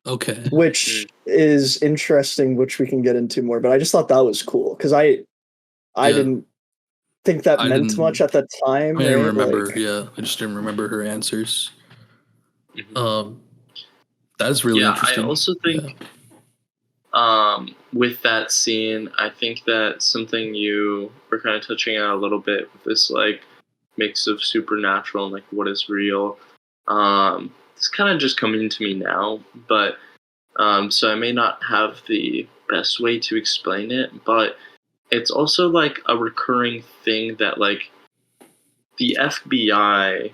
Okay. which is interesting, which we can get into more. But I just thought that was cool because I Yeah. didn't think that I meant didn't- much at the time. I didn't right? remember. Like, Yeah, I just didn't remember her answers. Mhm. That's really Yeah, interesting. I also think with that scene, I think that something you were kind of touching on a little bit with this like mix of supernatural and like what is real. It's kind of just coming to me now, but so I may not have the best way to explain it, but it's also like a recurring thing that like the FBI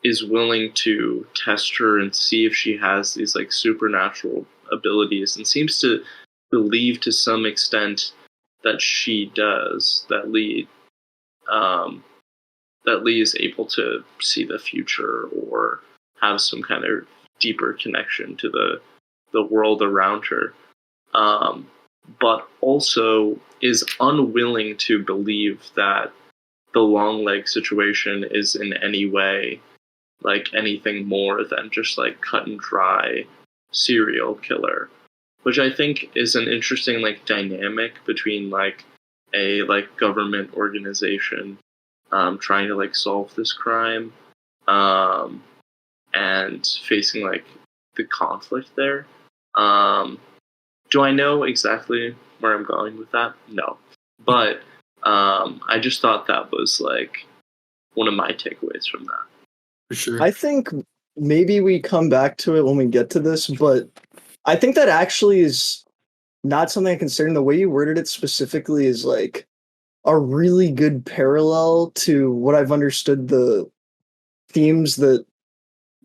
is willing to test her and see if she has these like supernatural abilities, and seems to believe to some extent that she does, that Lee is able to see the future or have some kind of deeper connection to the world around her, but also is unwilling to believe that the long leg situation is in any way like anything more than just like cut and dry serial killer, which I think is an interesting like dynamic between like a like government organization trying to like solve this crime and facing like the conflict there. Do I know exactly where I'm going with that? No, but I just thought that was like one of my takeaways from that. For sure. I think maybe we come back to it when we get to this, but I think that actually is not something I consider. And the way you worded it specifically is like a really good parallel to what I've understood the themes that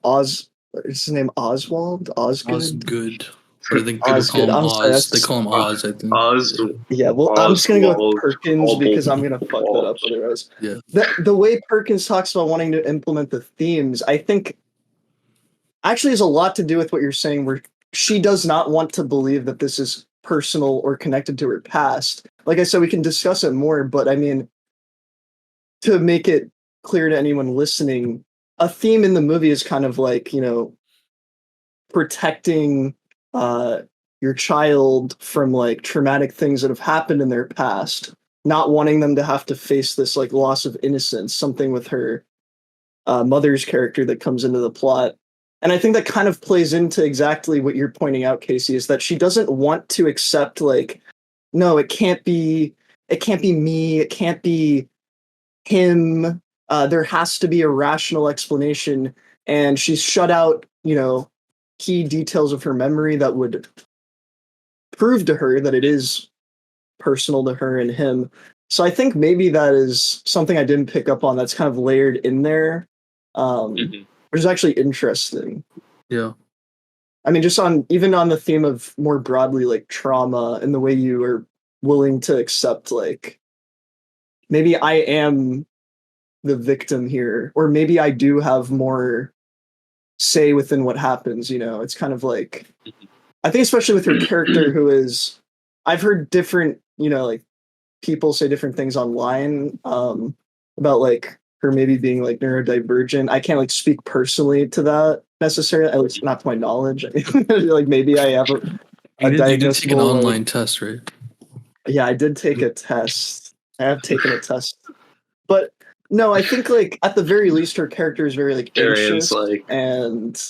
is his name Oswald? Osgood? Osgood. But I think people Osgood. call him I'm sorry, Oz. They call him Oz, I think. Oz. Yeah, well, I'm just gonna go with Oswald Perkins because I'm gonna fuck that up Cobblepot. otherwise. Yeah. The way Perkins talks about wanting to implement the themes, I think actually has a lot to do with what you're saying, where she does not want to believe that this is personal or connected to her past. Like I said, we can discuss it more, but I mean, to make it clear to anyone listening, a theme in the movie is kind of like, protecting your child from like traumatic things that have happened in their past, not wanting them to have to face this like loss of innocence, something with her mother's character that comes into the plot. And I think that kind of plays into exactly what you're pointing out, Casey, is that she doesn't want to accept like, no, it can't be me, it can't be him. There has to be a rational explanation. And she's shut out, key details of her memory that would prove to her that it is personal to her and him. So I think maybe that is something I didn't pick up on that's kind of layered in there, which is actually interesting. Yeah. I mean, just even on the theme of more broadly like trauma and the way you are willing to accept like maybe I am the victim here, or maybe I do have more say within what happens. It's kind of like, I think especially with her character who is, I've heard different, like people say different things online about like her maybe being like neurodivergent. I can't like speak personally to that necessarily, at least not to my knowledge. Like maybe I have a You did take an diagnosable, online test, right? Yeah, I did take a test. I have taken a test. But no, I think like at the very least her character is very like Darian's anxious like and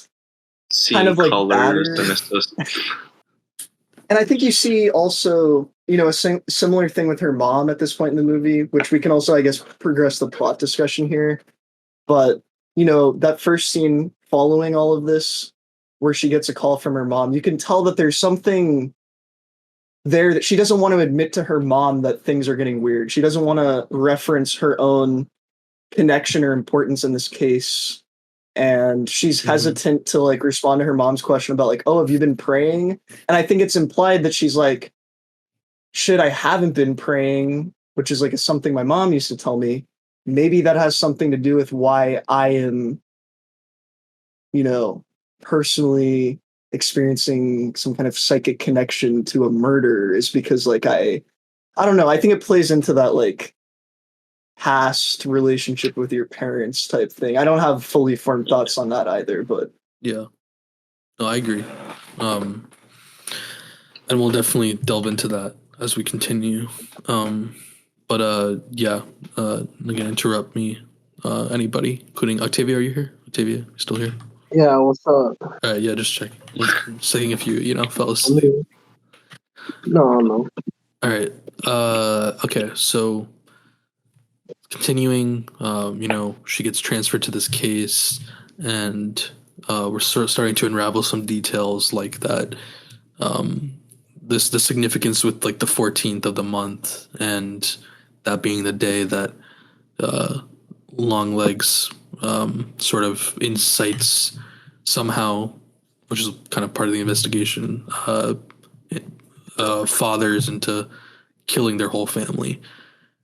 seeing kind of like colors battered. and it's just And I think you see also, a similar thing with her mom at this point in the movie, which we can also, I guess, progress the plot discussion here. But, that first scene following all of this, where she gets a call from her mom, you can tell that there's something there that she doesn't want to admit to her mom that things are getting weird. She doesn't want to reference her own connection or importance in this case. And she's hesitant to like respond to her mom's question about like, oh, have you been praying? And I think it's implied that she's like, shit, I haven't been praying, which is like something my mom used to tell me. Maybe that has something to do with why I am, personally experiencing some kind of psychic connection to a murder, is because like I don't know. I think it plays into that like past relationship with your parents type thing. I don't have fully formed thoughts on that either, but Yeah. No, I agree. And we'll definitely delve into that as we continue. Yeah. Again, interrupt me. Anybody, including Octavia, are you here? Octavia, you still here? Yeah, what's up? All right, yeah, just checking. Saying if you fell I'm asleep. here. No. All right. Okay, so continuing, she gets transferred to this case, and we're starting to unravel some details like that. The significance with like the 14th of the month, and that being the day that Longlegs sort of incites somehow, which is kind of part of the investigation, fathers into killing their whole family.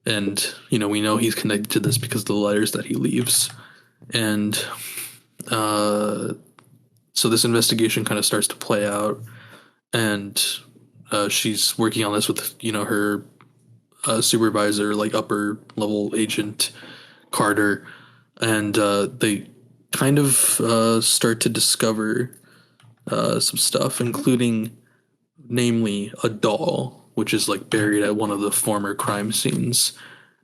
And, we know he's connected to this because of the letters that he leaves. And so this investigation kind of starts to play out. And she's working on this with, her supervisor, like upper level agent Carter. And they kind of start to discover some stuff, including, namely, a doll, which is like buried at one of the former crime scenes.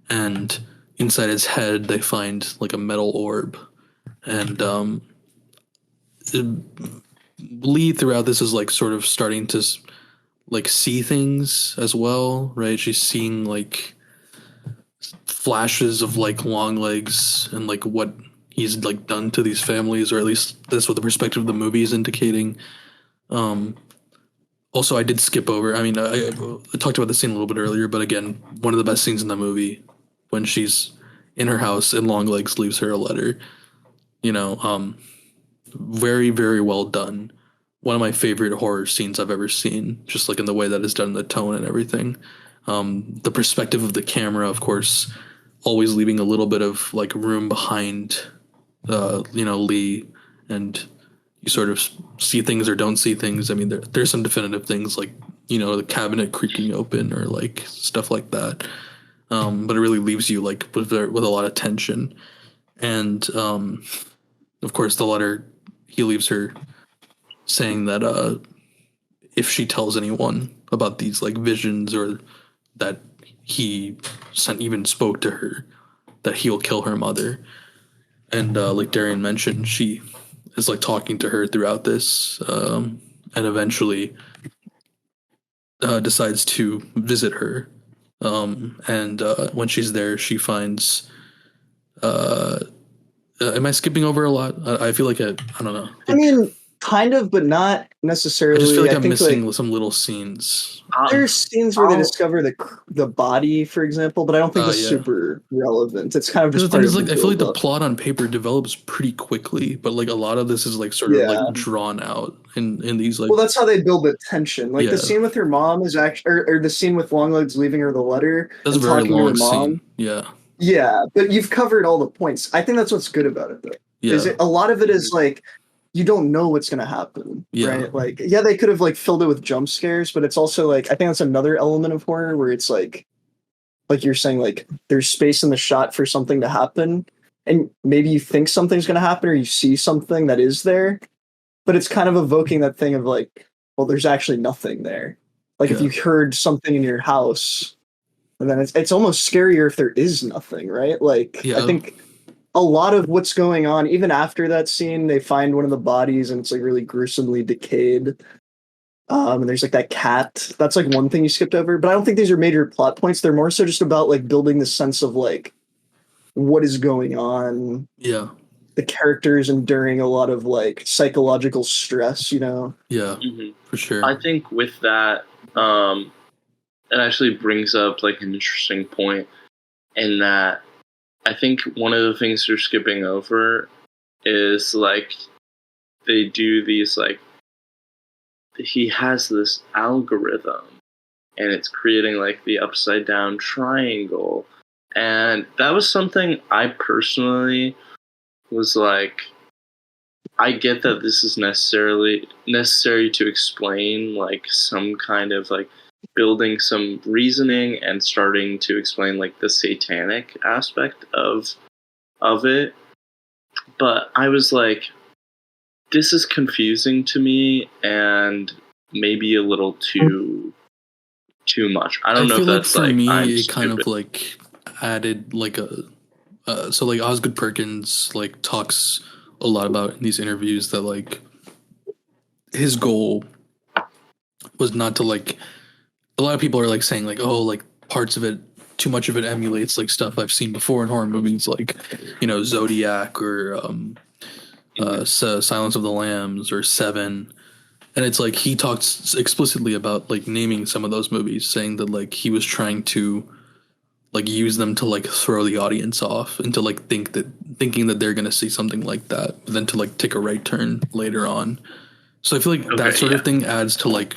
And inside his head, they find like a metal orb. And Lee throughout this is like sort of starting to like see things as well, right? She's seeing like flashes of like Longlegs and like what he's like done to these families, or at least that's what the perspective of the movie is indicating. Also, I did skip over. I mean, I talked about the scene a little bit earlier, but again, one of the best scenes in the movie when she's in her house and Longlegs leaves her a letter. Very, very well done. One of my favorite horror scenes I've ever seen, just like in the way that it's done, the tone and everything. The perspective of the camera, of course, always leaving a little bit of like room behind, Lee, and you sort of see things or don't see things. I mean, there's some definitive things like, the cabinet creaking open or like stuff like that. But it really leaves you like with a lot of tension. And of course, the letter he leaves her saying that if she tells anyone about these like visions or that he even spoke to her, that he'll kill her mother. And like Darian mentioned, she is like talking to her throughout this, and eventually decides to visit her. And when she's there, she finds. Am I skipping over a lot? I feel like I don't know. I mean, kind of, but not necessarily. I just feel like I'm think missing like some little scenes. there's scenes where they discover the body, for example, but I don't think it's super relevant. It's kind of just the thing part is, of like, the I feel like the build-up. plot on paper develops pretty quickly, but like a lot of this is like sort of like drawn out in these like. Well, that's how they build the tension. Like the scene with her mom is actually, or the scene with Longlegs leaving her the letter That's a and very talking to her long mom. scene. Yeah. Yeah, but you've covered all the points. I think that's what's good about it, though. Yeah. A lot of it is like you don't know what's gonna happen, right? Like, yeah, they could have like filled it with jump scares, but it's also like I think that's another element of horror where it's like you're saying, like there's space in the shot for something to happen, and maybe you think something's gonna happen or you see something that is there, but it's kind of evoking that thing of like, well, there's actually nothing there. Like if you heard something in your house. And then it's almost scarier if there is nothing, right? Like, I think a lot of what's going on, even after that scene, they find one of the bodies and it's like really gruesomely decayed. And there's like that cat. That's like one thing you skipped over. But I don't think these are major plot points. They're more so just about like building the sense of like what is going on. Yeah. The characters enduring a lot of like psychological stress, Yeah, for sure. I think with that, it actually brings up like an interesting point in that I think one of the things they're skipping over is like they do these like he has this algorithm and it's creating like the upside down triangle, and that was something I personally was like, I get that this is necessary to explain like some kind of like building some reasoning and starting to explain like the satanic aspect of it. But I was like, this is confusing to me and maybe a little too much. I don't know feel if like that's for like me, I'm it kind stupid. of like added like so like Osgood Perkins like talks a lot about in these interviews that like his goal was not to like, a lot of people are like saying like, oh, like parts of it, too much of it emulates like stuff I've seen before in horror movies, like, you know, Zodiac or Silence of the Lambs or Seven. And it's like he talks explicitly about like naming some of those movies, saying that like he was trying to like use them to like throw the audience off and to like thinking that they're gonna see something like that, but then to like take a right turn later on. So I feel like that Okay, sort of yeah. thing adds to like,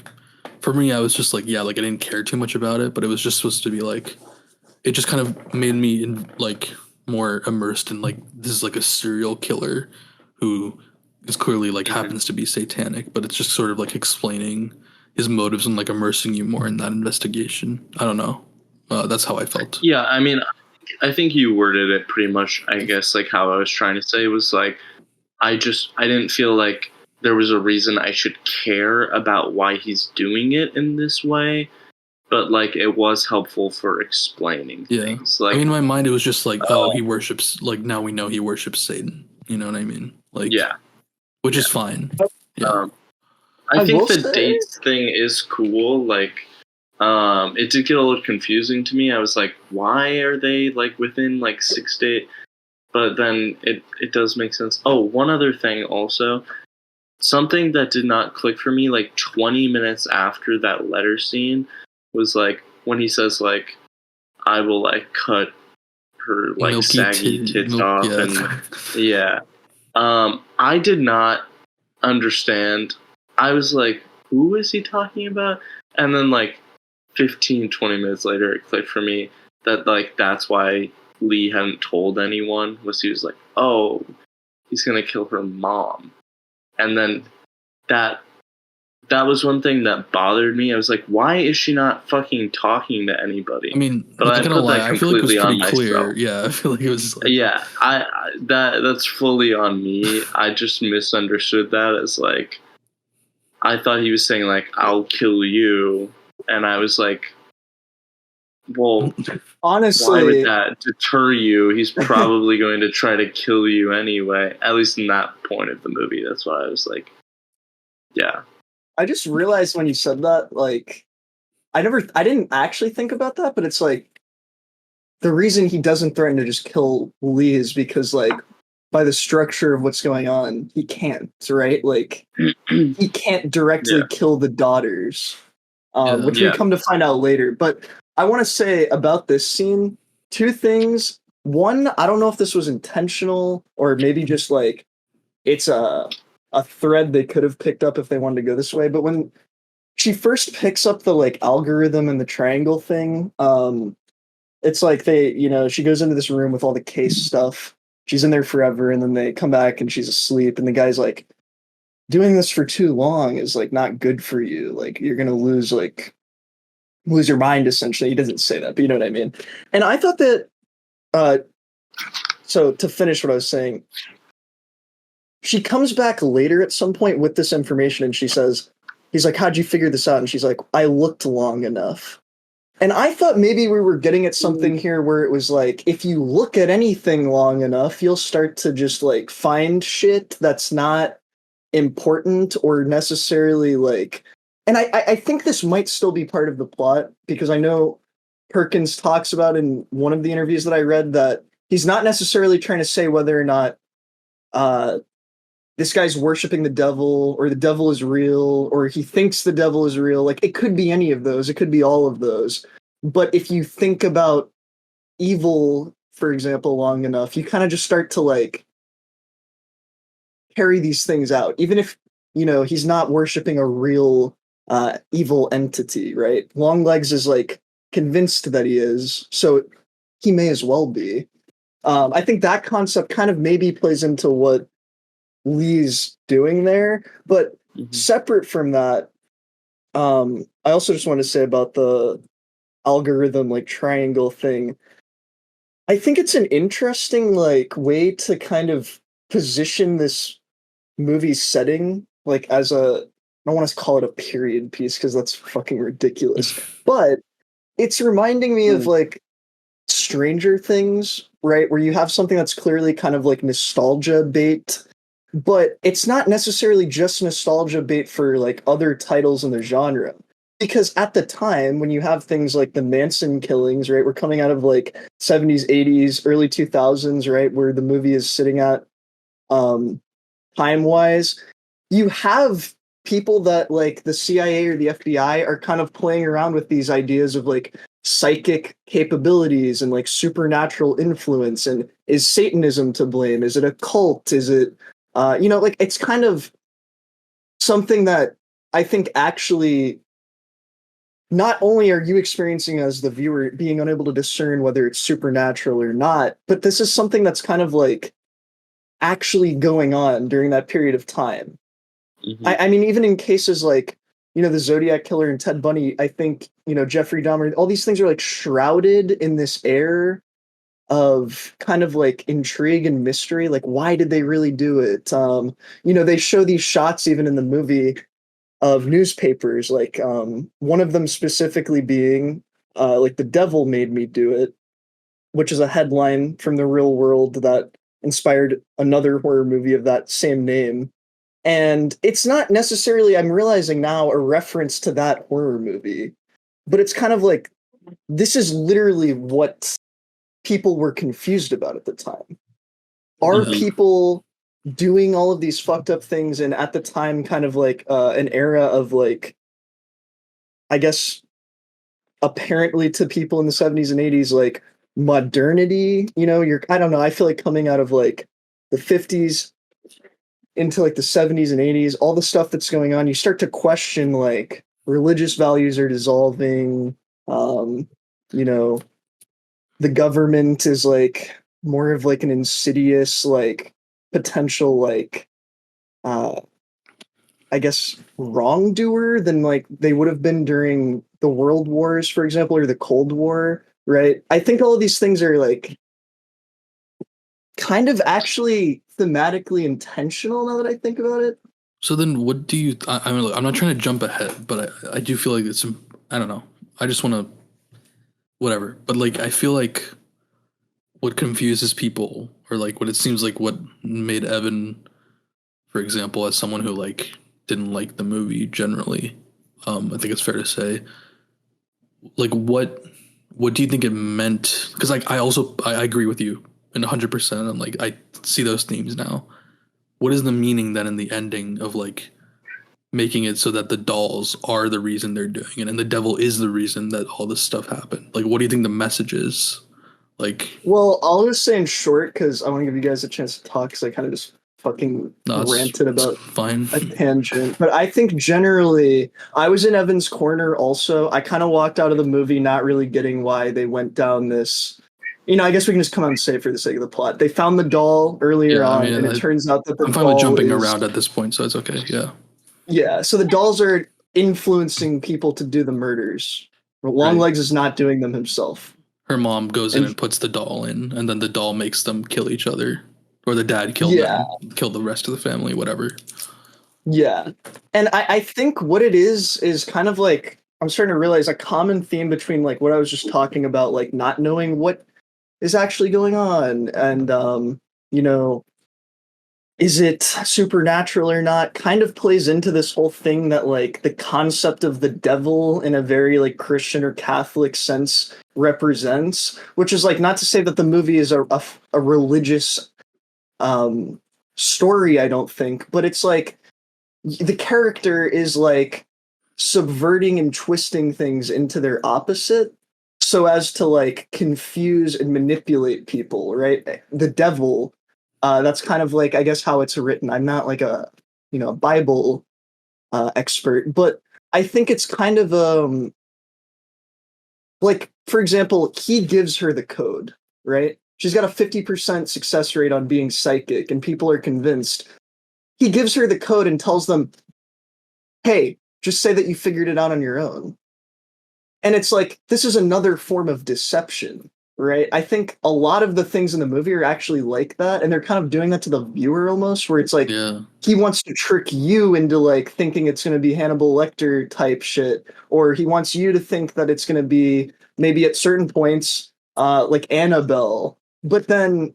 for me, I was just like, yeah, like I didn't care too much about it, but it was just supposed to be like, it just kind of made me like more immersed in like, this is like a serial killer who is clearly like happens to be satanic, but it's just sort of like explaining his motives and like immersing you more in that investigation. I don't know. That's how I felt. Yeah, I mean, I think you worded it pretty much, I guess, like how I was trying to say was like, I didn't feel like there was a reason I should care about why he's doing it in this way, but like it was helpful for explaining things. Like, I mean, in my mind, it was just like, oh, he worships, like now we know he worships Satan. You know what I mean? Like, yeah. which is fine. Yeah. I I think will the say- dates thing is cool. Like, it did get a little confusing to me. I was like, why are they like within like 6 days? But then it does make sense. Oh, one other thing also. Something that did not click for me, like 20 minutes after that letter scene, was like when he says like, I will like cut her like Milky saggy tits off, yeah. and yeah. I did not understand. I was like, who is he talking about? And then like 15, 20 minutes later, it clicked for me that like that's why Lee hadn't told anyone. Was he was like, oh, he's gonna kill her mom, and then that was one thing that bothered me. I was like, why is she not fucking talking to anybody? I mean, But not I gonna put lie, that I feel like it was completely pretty on clear. myself. Yeah, I feel like it was like, Yeah, that's fully on me. I just misunderstood that as like, I thought he was saying like, I'll kill you, and I was like, well, why Honestly, would that deter you? He's probably going to try to kill you anyway. At least in that point of the movie, that's why I was like, yeah. I just realized when you said that, like, I didn't actually think about that, but it's like, the reason he doesn't threaten to just kill Lee is because, like, by the structure of what's going on, he can't, right? Like, he can't directly Yeah. kill the daughters, which we Yeah. come to find out later. But I want to say about this scene, two things. One, I don't know if this was intentional or maybe just like it's a thread they could have picked up if they wanted to go this way. But when she first picks up the like algorithm and the triangle thing, it's like she goes into this room with all the case stuff. She's in there forever, and then they come back and she's asleep, and the guy's like, doing this for too long is like not good for you. Like you're gonna lose your mind essentially. He doesn't say that, but you know what I mean. And I thought that so to finish what I was saying, she comes back later at some point with this information and she says, he's like, how'd you figure this out? And she's like, I looked long enough. And I thought maybe we were getting at something here where it was like, if you look at anything long enough, you'll start to just like find shit that's not important or necessarily like, and I think this might still be part of the plot because I know Perkins talks about in one of the interviews that I read that he's not necessarily trying to say whether or not this guy's worshiping the devil or the devil is real or he thinks the devil is real. Like it could be any of those. It could be all of those. But if you think about evil, for example, long enough, you kind of just start to like carry these things out, even if he's not worshiping a real evil entity, right? Longlegs is like convinced that he is, so he may as well be. I think that concept kind of maybe plays into what Lee's doing there, but separate from that, I also just want to say about the algorithm like triangle thing. I think it's an interesting like way to kind of position this movie setting like as a I don't want to call it a period piece because that's fucking ridiculous. But it's reminding me of like Stranger Things, right? Where you have something that's clearly kind of like nostalgia bait, but it's not necessarily just nostalgia bait for like other titles in the genre. Because at the time, when you have things like the Manson killings, right? We're coming out of like 70s, 80s, early 2000s, right? Where the movie is sitting at time wise, you have people that like the CIA or the FBI are kind of playing around with these ideas of like psychic capabilities and like supernatural influence. And is Satanism to blame? Is it a cult? Is it, like it's kind of something that I think actually not only are you experiencing as the viewer being unable to discern whether it's supernatural or not, but this is something that's kind of like actually going on during that period of time. Mm-hmm. I mean, even in cases like, the Zodiac Killer and Ted Bundy, I think, Jeffrey Dahmer, all these things are like shrouded in this air of kind of like intrigue and mystery. Like, why did they really do it? They show these shots even in the movie of newspapers, like one of them specifically being like the devil made me do it, which is a headline from the real world that inspired another horror movie of that same name. And it's not necessarily, I'm realizing now, a reference to that horror movie, but it's kind of like, this is literally what people were confused about at the time. Are people doing all of these fucked up things and at the time kind of like an era of like, I guess, apparently to people in the 70s and 80s, like modernity, I don't know, I feel like coming out of like the 50s into like the 70s and 80s, all the stuff that's going on, you start to question like religious values are dissolving. The government is like more of like an insidious like potential like I guess wrongdoer than like they would have been during the World Wars, for example, or the Cold War, right? I think all of these things are like kind of actually thematically intentional now that I think about it. So then what do you, I mean, look, I'm not trying to jump ahead, but I do feel like it's, I don't know. I just want to, whatever. But like, I feel like what confuses people or like what it seems like what made Evan, for example, as someone who like didn't like the movie generally, I think it's fair to say, like what do you think it meant? Because like I agree with you and 100%. I'm like I see those themes now. What is the meaning then in the ending of like making it so that the dolls are the reason they're doing it and the devil is the reason that all this stuff happened? Like, what do you think the message is? Like, well, I'll just say in short because I want to give you guys a chance to talk because I kind of just fucking ranted about fine a tangent. But I think generally, I was in Evan's corner also. I kind of walked out of the movie not really getting why they went down this. I guess we can just come out and say it for the sake of the plot. They found the doll earlier on, and it turns out that the I'm fine doll with jumping is, around at this point, so it's okay. Yeah. Yeah, so the dolls are influencing people to do the murders. Longlegs is not doing them himself. Her mom goes in and puts the doll in, and then the doll makes them kill each other. Or the dad killed them, killed the rest of the family, whatever. Yeah. And I think what it is kind of like, I'm starting to realize a common theme between like what I was just talking about, like not knowing what is actually going on and, is it supernatural or not, kind of plays into this whole thing that like the concept of the devil in a very like Christian or Catholic sense represents, which is like not to say that the movie is a religious story, I don't think, but it's like the character is like subverting and twisting things into their opposite so as to like confuse and manipulate people, right? The devil, that's kind of like, I guess, how it's written. I'm not like a Bible expert, but I think it's kind of like, for example, he gives her the code, right? She's got a 50% success rate on being psychic, and people are convinced. He gives her the code and tells them, hey, Just say that you figured it out on your own. And it's like, this is another form of deception, right? I think a lot of the things in the movie are actually like that, and they're kind of doing that to the viewer almost, where it's like, he wants to trick you into like thinking it's going to be Hannibal Lecter type shit, or he wants you to think that it's going to be maybe at certain points like Annabelle. But then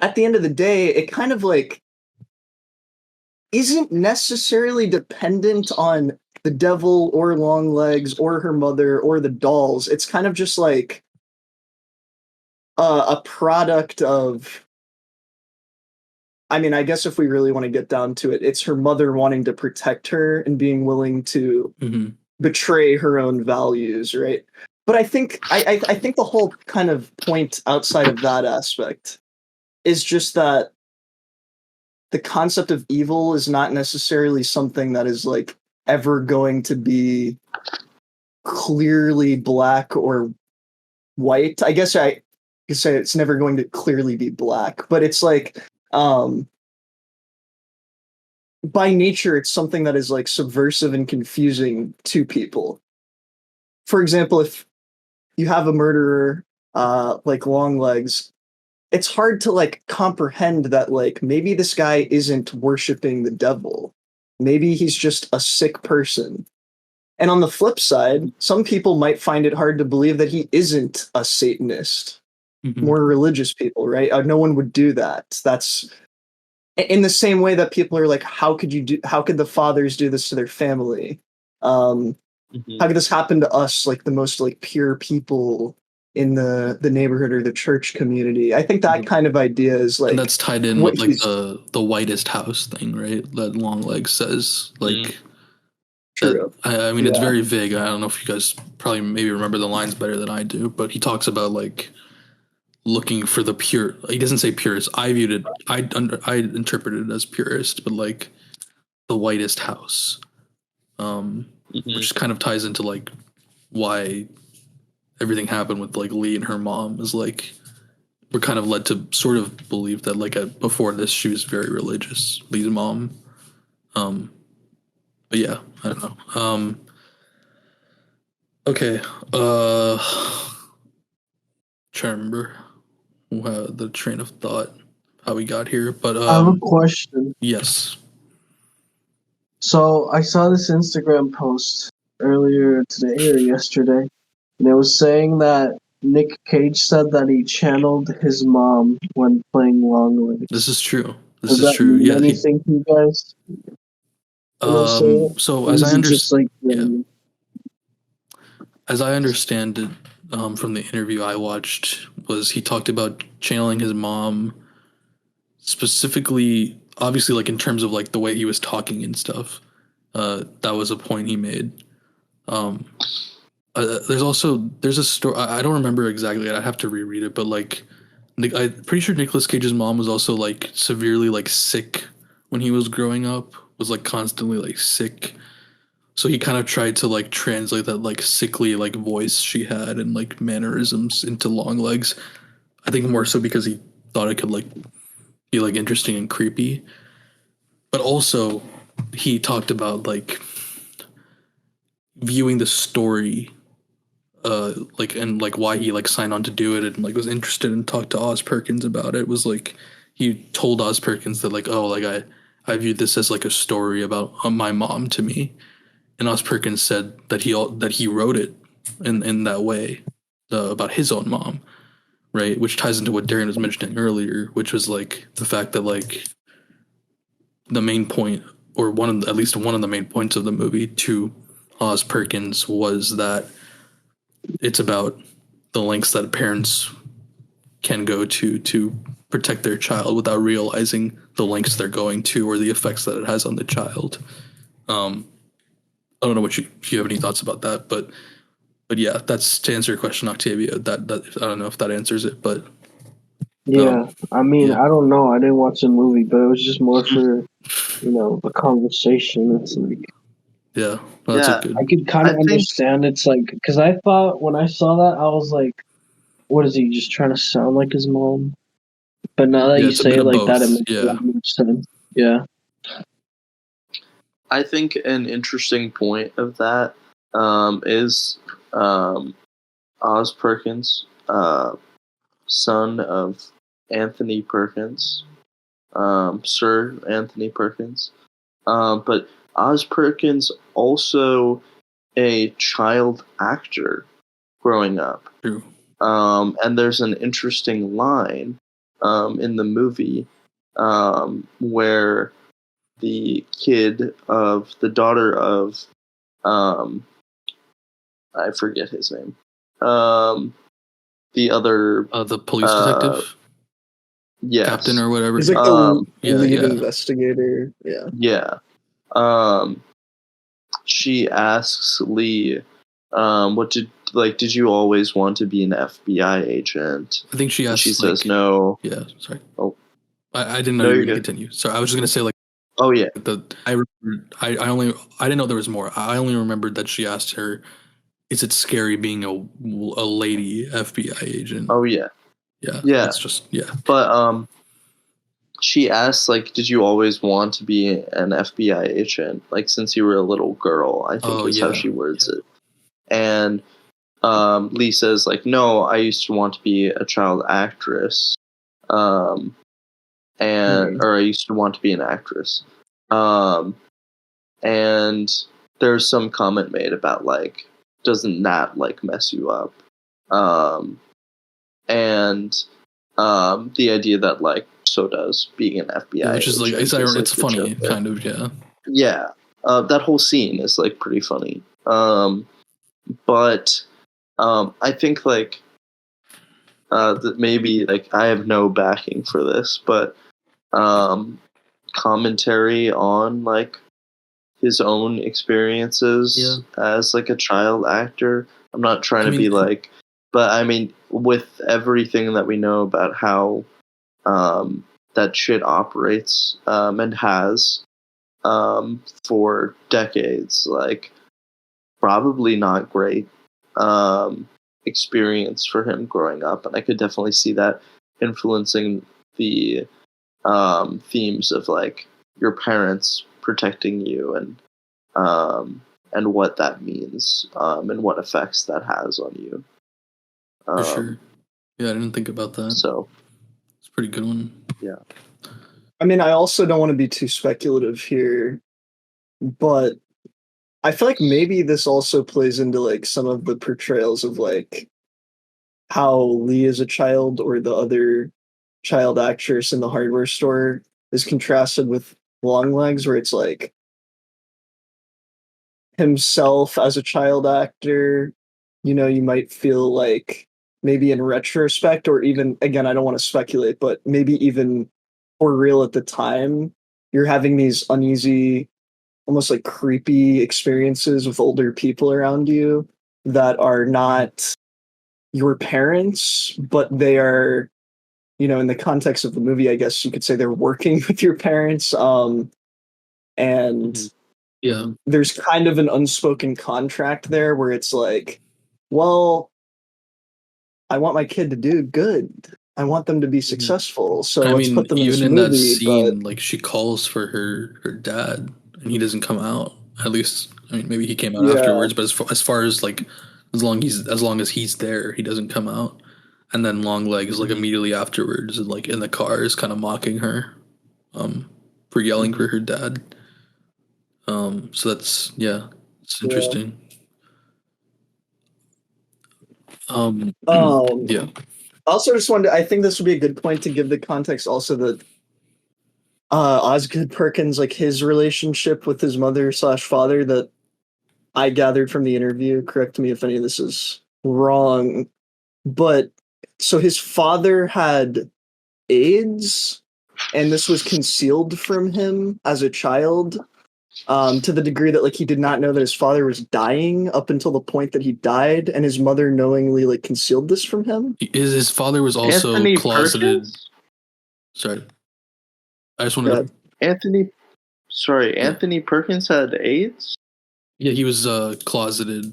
at the end of the day, it kind of like isn't necessarily dependent on the devil or Longlegs or her mother or the dolls. It's kind of just like a product of, I mean, I guess if we really want to get down to it, it's her mother wanting to protect her and being willing to betray her own values, right? But I think I think the whole kind of point outside of that aspect is just that the concept of evil is not necessarily something that is like ever going to be clearly black or white. I guess I could say it's never going to clearly be black, but it's like by nature it's something that is like subversive and confusing to people. For example, if you have a murderer like Longlegs, it's hard to like comprehend that like maybe this guy isn't worshiping the devil. Maybe he's just a sick person. And on the flip side, some people might find it hard to believe that he isn't a Satanist. More religious people, right? No one would do that. That's in the same way that people are like, how could the fathers do this to their family? How could this happen to us, like the most like pure people in the neighborhood or the church community? I think that kind of idea is like, and that's tied in with like the whitest house thing, right? That Longlegs says, like, true. I mean, it's very vague. I don't know if you guys probably maybe remember the lines better than I do, but he talks about like looking for the pure. He doesn't say purest. I interpreted it as purest, but like the whitest house, which kind of ties into like why everything happened with like Lee and her mom is like we're kind of led to sort of believe that like before this she was very religious, Lee's mom. But yeah, I don't know. Okay. Trying to remember the train of thought how we got here, but I have a question. Yes. So I saw this Instagram post earlier today or yesterday, and it was saying that Nick Cage said that he channeled his mom when playing Longlegs. This is true. Does that mean anything to you guys? So as I understand, as I understand it, from the interview I watched, was he talked about channeling his mom specifically, obviously, like in terms of like the way he was talking and stuff. That was a point he made. There's a story. I don't remember exactly. I have to reread it, but like, I'm pretty sure Nicolas Cage's mom was also like severely like sick when he was growing up. Was like constantly like sick. So he kind of tried to like translate that like sickly like voice she had and like mannerisms into Longlegs. I think more so because he thought it could like be like interesting and creepy. But also he talked about like viewing the story like and like why he like signed on to do it and like was interested and talked to Oz Perkins about it. Was like he told Oz Perkins that like, oh, like I viewed this as like a story about my mom to me. And Oz Perkins said that he wrote it in that way about his own mom, right? Which ties into what Darian was mentioning earlier, which was like the fact that like the main point, or at least one of the main points of the movie to Oz Perkins was that it's about the lengths that parents can go to protect their child without realizing the lengths they're going to or the effects that it has on the child. I don't know if you have any thoughts about that, but yeah, that's to answer your question, Octavia. That I don't know if that answers it, but yeah, I mean, I don't know. I didn't watch the movie, but it was just more for a conversation. It's like that's a good. I could kind of understand. It's like because I thought when I saw that I was like, what is he just trying to sound like his mom? But now that you say it like that, it makes sense. Yeah. I think an interesting point of that is Oz Perkins, son of Anthony Perkins, Sir Anthony Perkins. But Oz Perkins also a child actor growing up. True. And there's an interesting line in the movie where the daughter of I forget his name. The other The police detective, yes. captain or whatever. He's like the yeah, lead yeah. investigator. Yeah. Yeah. She asks Lee, did you always want to be an FBI agent? I think she And asked. she says no. Yeah, sorry. Oh. I didn't know No, you were you're going to good. continue. Sorry, I was just going to say like. Oh yeah. I didn't know there was more. I only remembered that she asked her, "Is it scary being a lady FBI agent?" Oh yeah. Yeah. Yeah. That's just But she asks did you always want to be an FBI agent since you were a little girl? I think is how she words it. And Lee says no, I used to want to be a child actress. Or I used to want to be an actress. And there's some comment made about doesn't that mess you up? And the idea that so does being an FBI which is agent. it's funny, kind of, yeah. Yeah. That whole scene is pretty funny. But I think that maybe I have no backing for this, but commentary on his own experiences as a child actor. I'm not trying to be but I mean with everything that we know about how that shit operates and has for decades, probably not great experience for him growing up, and I could definitely see that influencing the themes of your parents protecting you and what that means and what effects that has on you. For sure. Yeah, I didn't think about that. So it's a pretty good one. Yeah. I mean, I also don't want to be too speculative here, but I feel maybe this also plays into some of the portrayals of how Lee as a child or the other child actress in the hardware store is contrasted with Longlegs, where it's himself as a child actor. You might feel maybe in retrospect, or even again, I don't want to speculate, but maybe even for real at the time, you're having these uneasy, almost creepy experiences with older people around you that are not your parents, but they are, in the context of the movie, I guess you could say they're working with your parents. And yeah, there's kind of an unspoken contract there where it's well, I want my kid to do good. I want them to be successful. So let's put them in this even movie. In that scene, she calls for her dad, and he doesn't come out. At least, I mean, maybe he came out afterwards. But as far as as long as he's there, he doesn't come out. And then Longlegs immediately afterwards, in the car, is kind of mocking her, for yelling for her dad. So that's it's interesting. Yeah. Also, just wanted I think this would be a good point to give the context also that Osgood Perkins, his relationship with his mother/father that I gathered from the interview, correct me if any of this is wrong, but so his father had AIDS and this was concealed from him as a child, to the degree that he did not know that his father was dying up until the point that he died, and his mother knowingly concealed this from him. His father was also Anthony closeted. Perkins? Sorry, I just wanted to... Anthony Perkins had AIDS? Yeah, he was closeted.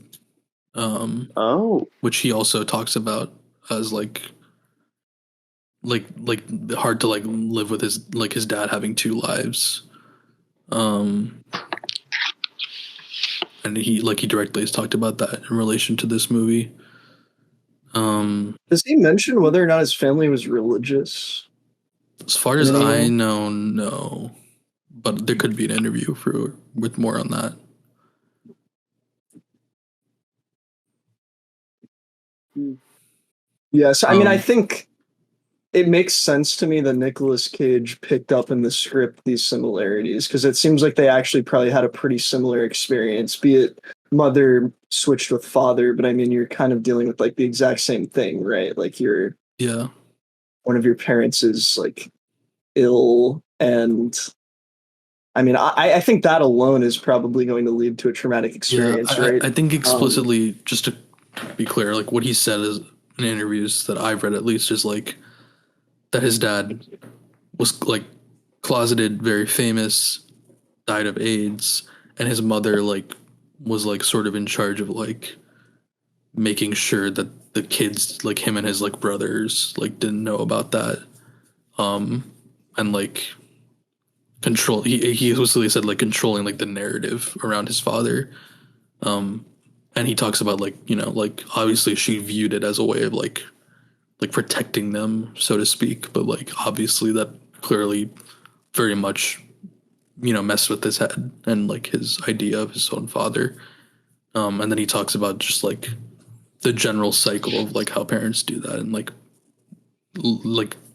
Which he also talks about as hard to live with his dad having two lives. and he directly has talked about that in relation to this movie. Does he mention whether or not his family was religious? As far as I know, no. But there could be an interview with more on that. Yes, I mean, I think it makes sense to me that Nicolas Cage picked up in the script these similarities, because it seems like they actually probably had a pretty similar experience, be it mother switched with father, but I mean, you're kind of dealing with like the exact same thing, right? Like one of your parents is like ill, and I mean, I think that alone is probably going to lead to a traumatic experience, right? I think explicitly, just to be clear, like what he said is in interviews that I've read, at least, is like that his dad was like closeted, very famous, died of AIDS, and his mother like was like sort of in charge of like making sure that the kids, like him and his like brothers, like didn't know about that, and like control. He explicitly said like controlling like the narrative around his father, and he talks about like, you know, like obviously she viewed it as a way of like protecting them, so to speak, but like obviously that clearly very much, you know, messed with his head and like his idea of his own father. And then he talks about just like the general cycle of like how parents do that, and like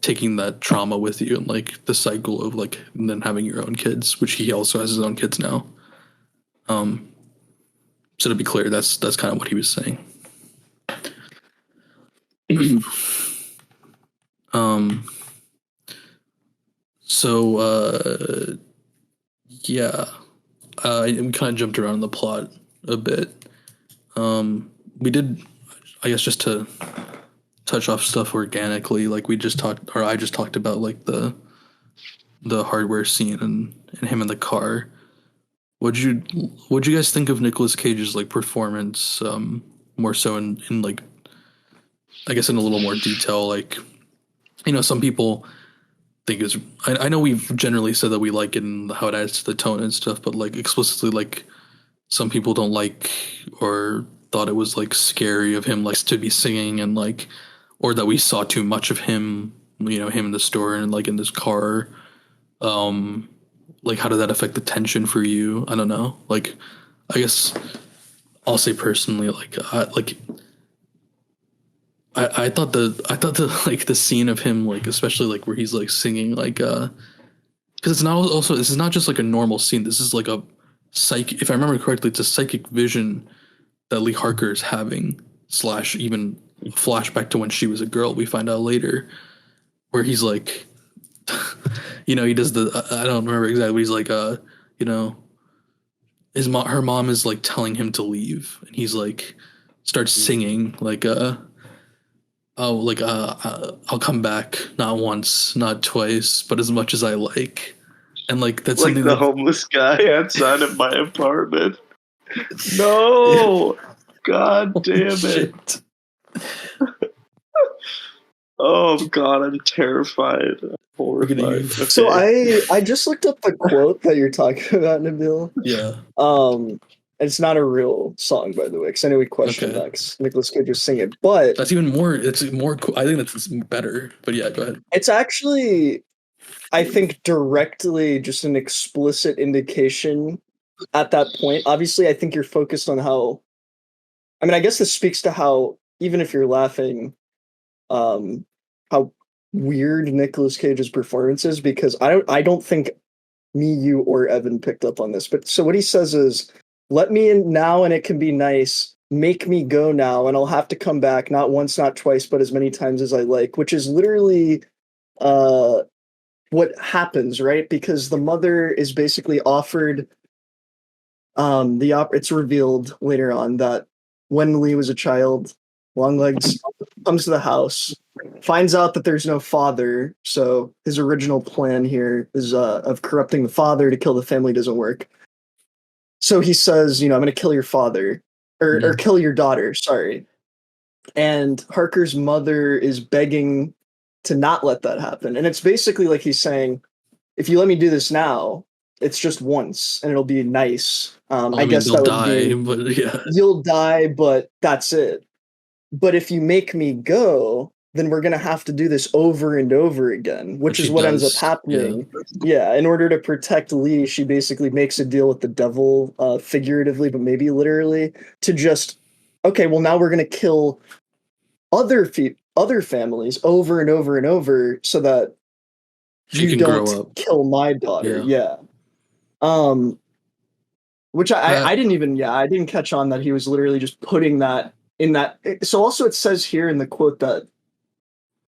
taking that trauma with you, and like the cycle of like, and then having your own kids, which he also has his own kids now. So to be clear, that's kind of what he was saying. So yeah, we kind of jumped around the plot a bit. We did, I guess, just to touch off stuff organically, like I just talked about like the hardware scene and him in the car. What'd you guys think of Nicolas Cage's like performance, more so in like, I guess, in a little more detail? Like, you know, some people think is, I know we've generally said that we like it and how it adds to the tone and stuff, but like explicitly, like some people don't like or thought it was like scary of him like to be singing, and like, or that we saw too much of him, you know, him in the store and like in this car. Like how did that affect the tension for you? I don't know. Like, I guess I'll say personally, like I thought the like the scene of him, like especially like where he's like singing, like because it's not also, this is not just like a normal scene. This is like a if I remember correctly, it's a psychic vision that Lee Harker is having, / even flashback to when she was a girl, we find out later, where he's like, you know, he does I don't remember exactly, but he's like, you know, her mom is like telling him to leave, and he's like starts singing like I'll come back, not once, not twice, but as much as I like. And like that's like the homeless guy outside of my apartment. No, god damn it. Oh god, I'm terrified. I'm horrified. Okay. So I just looked up the quote that you're talking about, Nabeel. Yeah. It's not a real song, by the way, because I know we questioned that because Nicolas Cage was singing it, but that's even more. It's more cool. I think that's better. But yeah, go ahead. It's actually, I think, directly just an explicit indication at that point. Obviously, I think you're focused on how. I mean, I guess this speaks to how, even if you're laughing, how weird Nicolas Cage's performance is, because I don't think me, you, or Evan picked up on this. But so what he says is, "Let me in now, and it can be nice. Make me go now, and I'll have to come back, not once, not twice, but as many times as I like," which is literally what happens, right? Because the mother is basically offered it's revealed later on that when Lee was a child, Longlegs comes to the house, finds out that there's no father, so his original plan here is of corrupting the father to kill the family doesn't work. So he says, you know, I'm going to kill your father, or kill your daughter, sorry. And Harker's mother is begging to not let that happen. And it's basically like he's saying, if you let me do this now, it's just once, and it'll be nice. Well, I mean, guess they'll that would die, be but yeah. you'll die, but that's it. But if you make me go, then we're gonna have to do this over and over again, which is she what ends up does, happening. Yeah, in order to protect Lee, she basically makes a deal with the devil, figuratively, but maybe literally, to just okay, well now we're gonna kill other families over and over and over so that She you can don't grow up. kill my daughter. Yeah. Which I didn't even I didn't catch on that he was literally just putting that in that. So also it says here in the quote that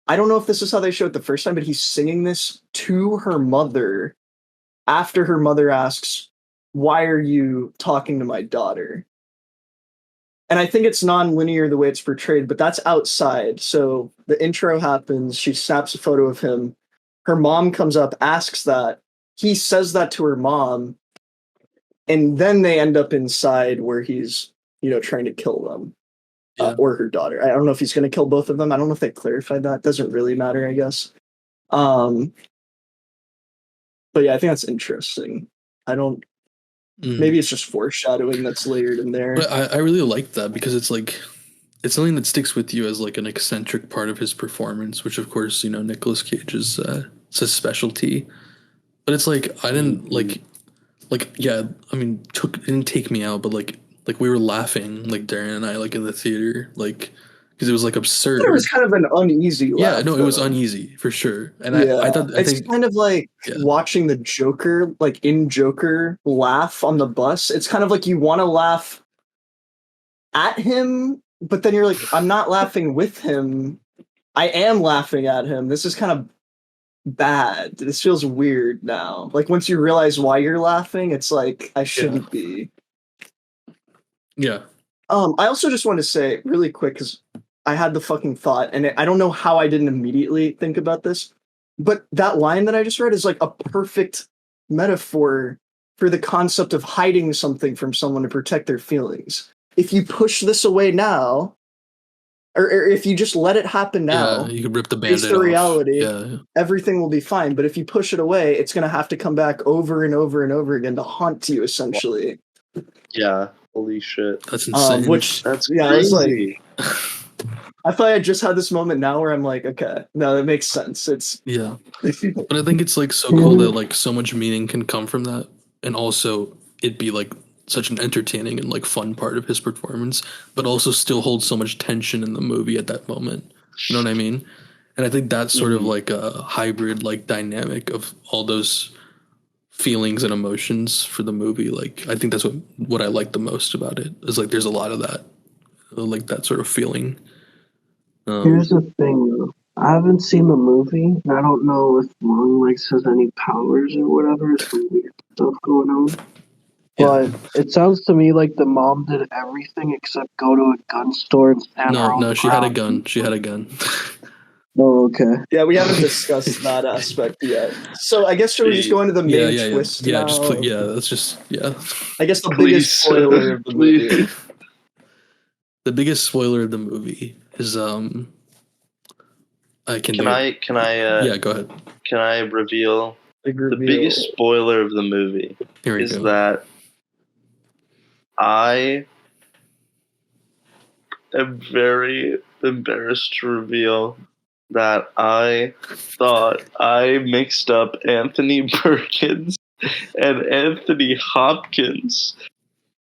I don't know if this is how they show it the first time, but he's singing this to her mother after her mother asks, "Why are you talking to my daughter?" And I think it's non-linear the way it's portrayed, but that's outside. So the intro happens, she snaps a photo of him. Her mom comes up, asks that. He says that to her mom, and then they end up inside where he's, trying to kill them. Or her daughter. I don't know if he's going to kill both of them. I don't know if they clarified that. Doesn't really matter, I guess. But yeah, I think that's interesting. Maybe it's just foreshadowing that's layered in there. But I really like that because it's like it's something that sticks with you as like an eccentric part of his performance, which of course Nicolas Cage is it's a specialty. But it's like I didn't like yeah. I mean, it didn't take me out, but like we were laughing like Darian and I like in the theater like because it was like absurd. It was kind of an uneasy laugh. Yeah, no, it was uneasy for sure. And I thought it's kind of like watching the Joker, like in Joker, laugh on the bus. It's kind of like you want to laugh at him, but then you're like, I'm not laughing with him. I am laughing at him. This is kind of bad. This feels weird now. Like once you realize why you're laughing, it's like I shouldn't be. Yeah. I also just want to say really quick because I had the fucking thought, and I don't know how I didn't immediately think about this, but that line that I just read is like a perfect metaphor for the concept of hiding something from someone to protect their feelings. If you push this away now, or if you just let it happen now, you could rip the Band-Aid face the reality, off. everything will be fine. But if you push it away, it's going to have to come back over and over and over again to haunt you, essentially. Yeah, holy shit. That's insane. That's crazy. I was like, I thought I just had this moment now where I'm like, okay, no, that makes sense. It's but I think it's like so cool that like so much meaning can come from that, and also it'd be like such an entertaining and like fun part of his performance, but also still holds so much tension in the movie at that moment. You know what I mean? And I think that's sort of like a hybrid like dynamic of all those feelings and emotions for the movie. Like I think that's what I like the most about it is like there's a lot of that, like that sort of feeling. Here's the thing, I haven't seen the movie, and I don't know if Longlegs has any powers or whatever, some weird stuff going on. But it sounds to me like the mom did everything except go to a gun store and stand her own No, she had a ground. gun. She had a gun. Oh, okay. Yeah, we haven't discussed that aspect yet. So I guess should we just go into the main twist now? That's just I guess the biggest spoiler of the movie. The biggest spoiler of the movie is Can I go ahead. Can I reveal the biggest spoiler of the movie is that I am very embarrassed to reveal that I thought I mixed up Anthony Perkins and Anthony Hopkins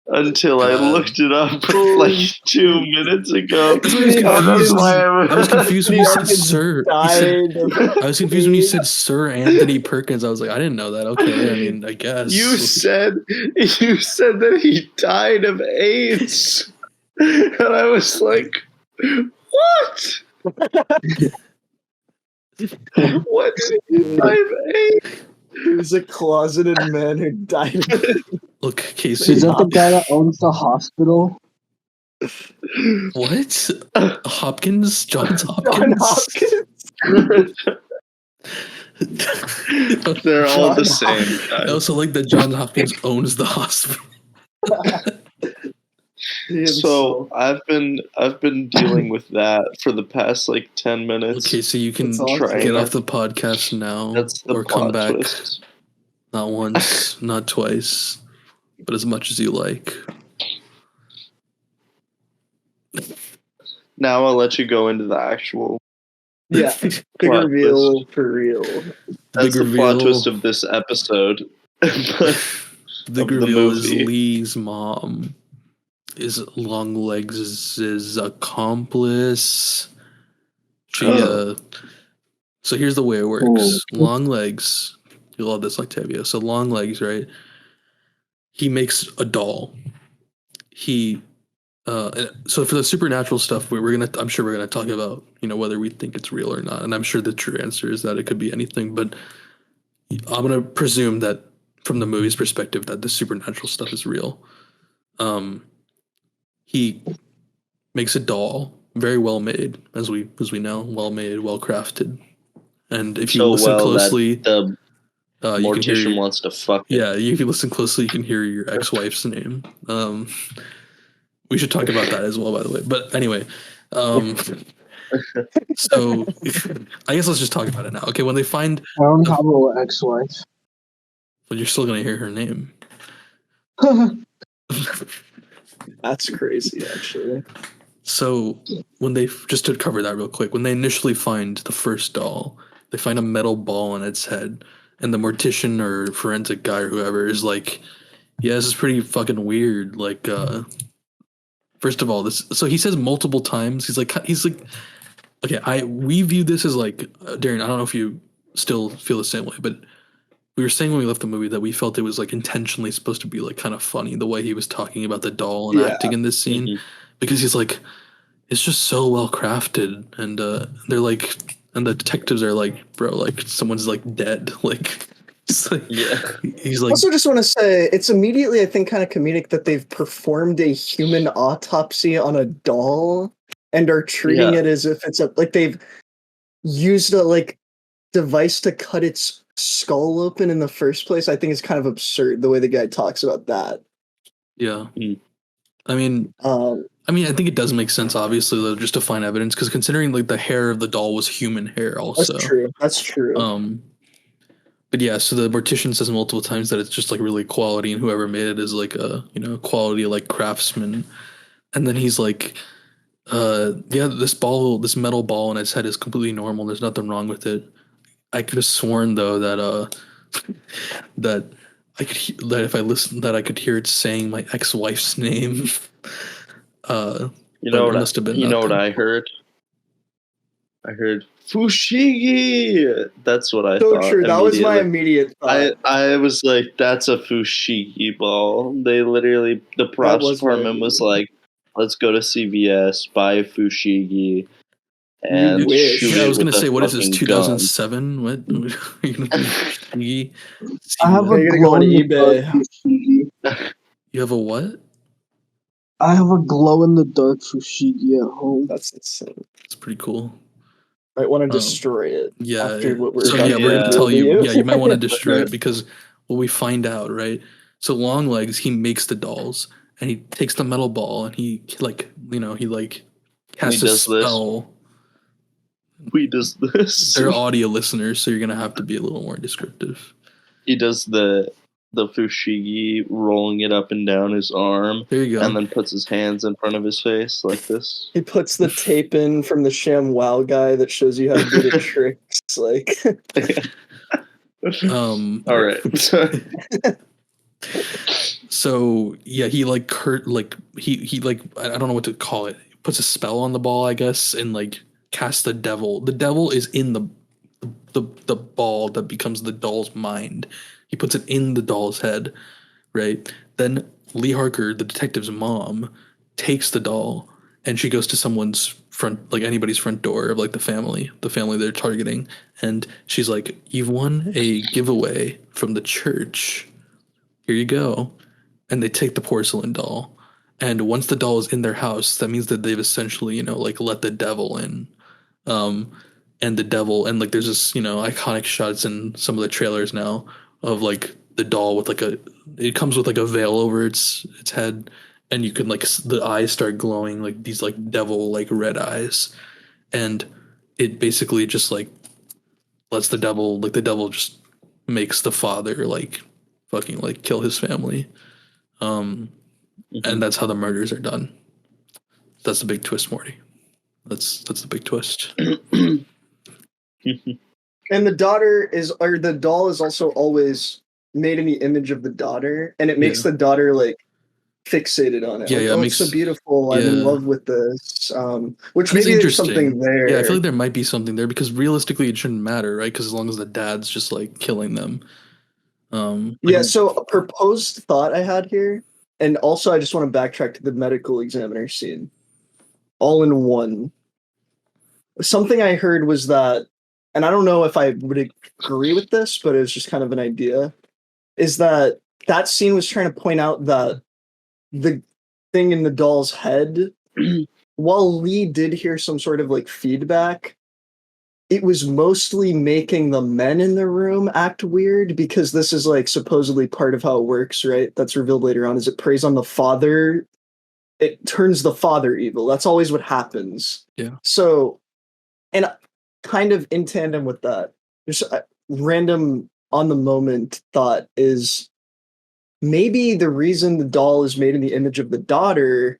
until I looked it up like 2 minutes ago. I was confused when you said Sir. I was confused when you said Sir Anthony Perkins. I was like, I didn't know that. Okay, I mean, I guess. You said that he died of AIDS. And I was like, what? What did he die of AIDS? He was a closeted man who died of AIDS. Look, Casey. Is that the guy that owns the hospital? What? Hopkins? Johns Hopkins? John Hopkins? They're all the same, guys. I also like that Johns Hopkins owns the hospital. So I've been dealing with that for the past like 10 minutes. Okay, so you can get off the podcast now or come back. Twist. Not once, not twice, but as much as you like. Now I'll let you go into the actual. Yeah, big Plot reveal for real. That's Big the plot reveal. twist of this episode. The of the reveal is movie. Lee's mom is Longlegs' accomplice. She so here's the way it works. Longlegs, you love this, Octavia. So Longlegs, right? He makes a doll. He so for the supernatural stuff, I'm sure we're gonna talk about, whether we think it's real or not. And I'm sure the true answer is that it could be anything, but I'm gonna presume that from the movie's perspective that the supernatural stuff is real. He makes a doll, very well made, as we know, well made, well crafted. And if you listen closely, that the you can mortician hear, wants to fuck it. yeah, if you listen closely, you can hear your ex-wife's name. We should talk about that as well, by the way. But anyway, so I guess let's just talk about it now. Okay, when they find, I don't have an ex-wife. well, you're still gonna hear her name. That's crazy, actually. So when they, just to cover that real quick, when they initially find the first doll, they find a metal ball on its head, and the mortician or forensic guy or whoever is like, yeah, this is pretty fucking weird. Like, first of all, so he says multiple times, he's like, okay, we view this as like, Darian, I don't know if you still feel the same way, but we were saying when we left the movie that we felt it was like intentionally supposed to be like kind of funny the way he was talking about the doll and acting in this scene, because he's like, it's just so well crafted, and they're like, and the detectives are like, bro, like someone's like dead, like, like he's like. Also, just want to say it's immediately, I think, kind of comedic that they've performed a human autopsy on a doll and are treating it as if it's like they've used a like device to cut its skull open in the first place. I think it's kind of absurd the way the guy talks about that. Yeah. I mean, I think it does make sense, obviously, though, just to find evidence, because considering like the hair of the doll was human hair, also. That's true. But yeah, so the mortician says multiple times that it's just like really quality, and whoever made it is like a quality like craftsman. And then he's like, yeah, this metal ball in its head is completely normal. There's nothing wrong with it. I could have sworn though that that if I listened, that I could hear it saying my ex-wife's name. Must have been. You know what I heard? I heard Fushigi. That's what I thought. So true. That was my immediate thought. I was like, that's a Fushigi ball. They literally, the props department was like, let's go to CVS, buy a Fushigi, and shoot I was going gonna say, what is this, 2007? What? I have a glow in the dark Fushigi. You have a what? I have a glow in the dark Fushigi at home. That's insane. It's pretty cool. Might want to destroy it. Yeah. After what we're we're gonna tell you. Yeah, you might want to destroy it, because what we find out, right? So Longlegs, he makes the dolls, and he takes the metal ball, and he casts a spell. He does this. They're audio listeners, so you're gonna have to be a little more descriptive. He does the Fushigi, rolling it up and down his arm. There you go. And then puts his hands in front of his face like this. He puts the tape in from the ShamWow guy that shows you how to do the tricks. Like, all right. So yeah, he like he I don't know what to call it. He puts a spell on the ball, I guess, and like casts the devil. The devil is in the ball that becomes the doll's mind. He puts it in the doll's head, right? Then Lee Harker, the detective's mom, takes the doll, and she goes to someone's front, like anybody's front door of like the family they're targeting, and she's like, "You've won a giveaway from the church. Here you go." And they take the porcelain doll, and once the doll is in their house, that means that they've essentially, like let the devil in. And the devil, and like there's this, iconic shots in some of the trailers now of like the doll with like it comes with like a veil over its head, and you can like the eyes start glowing like these like devil like red eyes, and it basically just like lets the devil just makes the father like fucking like kill his family. And that's how the murders are done. That's the big twist, Morty. That's the big twist. And the doll is also always made in the image of the daughter, and it makes the daughter like fixated on it. Yeah, like, yeah, it's so beautiful. I'm in love with this. Which maybe there's something there. Yeah, I feel like there might be something there because realistically it shouldn't matter, right? Because as long as the dad's just like killing them. So a proposed thought I had here, and also I just want to backtrack to the medical examiner scene. All in one. Something I heard was that, and I don't know if I would agree with this, but it was just kind of an idea, is that scene was trying to point out that the thing in the doll's head, while Lee did hear some sort of like feedback, it was mostly making the men in the room act weird, because this is like supposedly part of how it works, right? That's revealed later on, is it preys on the father. It turns the father evil. That's always what happens. Yeah. So, and kind of in tandem with that, just a random on the moment thought is maybe the reason the doll is made in the image of the daughter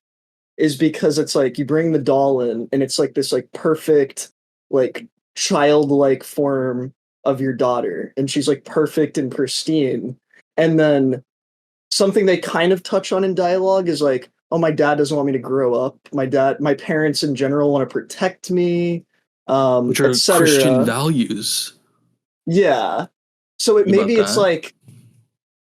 is because it's like you bring the doll in and it's like this like perfect, like childlike form of your daughter, and she's like perfect and pristine. And then something they kind of touch on in dialogue is like, oh, my dad doesn't want me to grow up. My parents in general want to protect me. Which are Christian values. Yeah. So maybe it's like,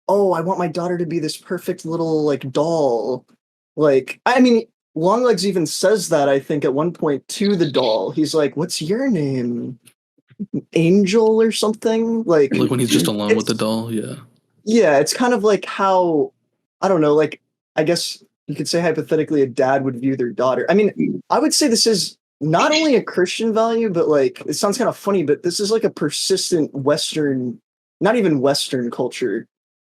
oh, I want my daughter to be this perfect little like doll. Like, I mean, Longlegs even says that, I think, at one point to the doll. He's like, what's your name? Angel or something? Like when he's just alone with the doll, yeah. Yeah, it's kind of like how, I don't know, like, I guess you could say hypothetically a dad would view their daughter. I mean, I would say this is not only a Christian value, but like, it sounds kind of funny, but this is like a persistent Western, not even Western culture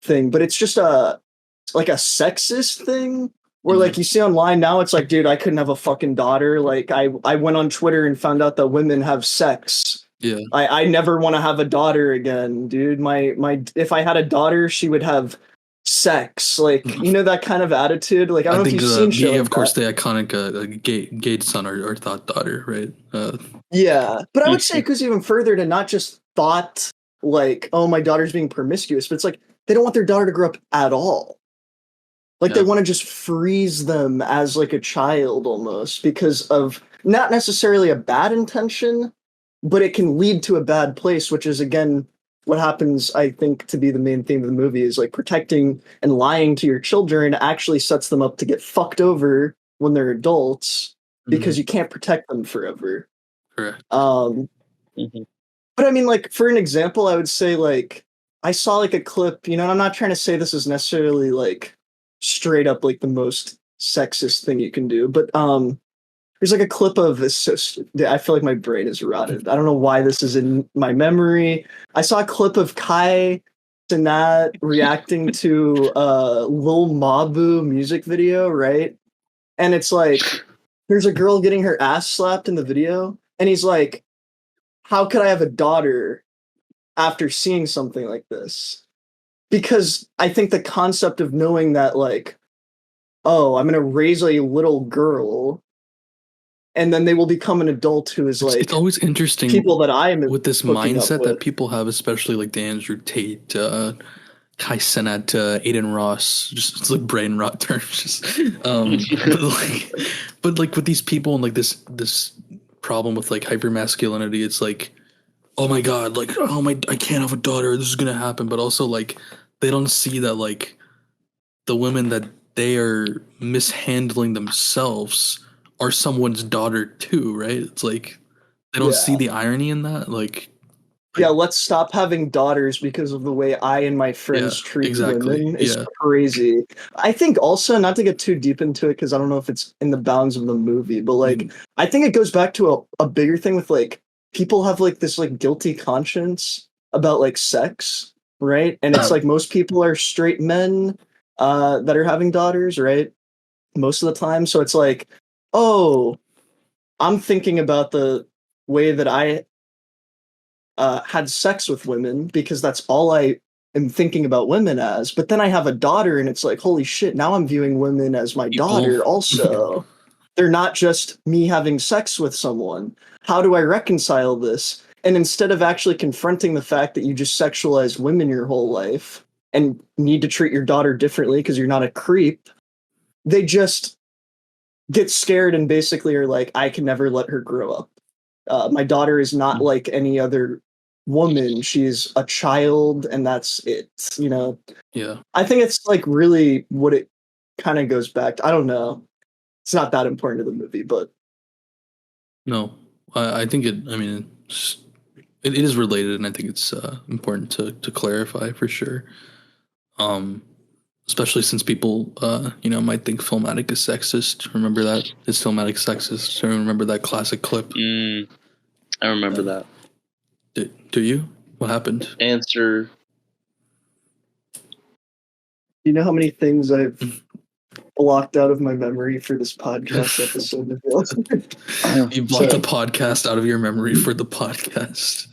thing, but it's just like a sexist thing where like you see online now, it's like, dude, I couldn't have a fucking daughter. Like I went on Twitter and found out that women have sex. Yeah. I never want to have a daughter again, dude. My if I had a daughter, she would have sex. Like, you know, that kind of attitude. Like, I don't know if you've seen shit like of course, that. the iconic gay son or thought daughter, right? Yeah, but I would say it goes even further to not just thought like, oh, my daughter's being promiscuous, but it's like they don't want their daughter to grow up at all. Like they want to just freeze them as like a child almost, because of not necessarily a bad intention, but it can lead to a bad place, which is again what happens, I think, to be the main theme of the movie, is like protecting and lying to your children actually sets them up to get fucked over when they're adults, because you can't protect them forever. Correct. But I mean, like, for an example, I would say, like, I saw like a clip, you know, and I'm not trying to say this is necessarily like straight up like the most sexist thing you can do, but there's like a clip of this. I feel like my brain is rotted. I don't know why this is in my memory. I saw a clip of Kai Cenat reacting to Lil Mabu music video, right? And it's like, there's a girl getting her ass slapped in the video, and he's like, how could I have a daughter after seeing something like this? Because I think the concept of knowing that, like, oh, I'm going to raise a little girl, and then they will become an adult who is like, it's always interesting people that I'm with this mindset that people have, especially like the Andrew Tate, Kai Cenat, Aiden Ross, just it's like brain rot terms. Just, but like with these people and like this problem with like hypermasculinity, it's like, oh my god, like I can't have a daughter. This is gonna happen. But also like they don't see that like the women that they are mishandling themselves are someone's daughter too, right? It's like they don't see the irony in that. Like, yeah, let's stop having daughters because of the way I and my friends treat women is crazy. I think also, not to get too deep into it, because I don't know if it's in the bounds of the movie, but like I think it goes back to a bigger thing with like people have like this like guilty conscience about like sex, right? And it's like most people are straight men that are having daughters, right? Most of the time. So it's like, oh, I'm thinking about the way that I had sex with women because that's all I am thinking about women as. But then I have a daughter, and it's like, holy shit! Now I'm viewing women as my daughter also. They're not just me having sex with someone. How do I reconcile this? And instead of actually confronting the fact that you just sexualized women your whole life and need to treat your daughter differently because you're not a creep, they just get scared and basically are like, I can never let her grow up. My daughter is not like any other woman. She's a child, and that's it. You know? Yeah. I think it's like really what it kind of goes back to. I don't know. It's not that important to the movie, but No, I think it. I mean, it is related, and I think it's important to clarify for sure. Especially since people, might think Filmatic is sexist. Remember that? Is Filmatic sexist? So remember that classic clip? I remember that. Do you? What happened? Answer. you know how many things I've blocked out of my memory for this podcast episode? You blocked the podcast out of your memory for the podcast.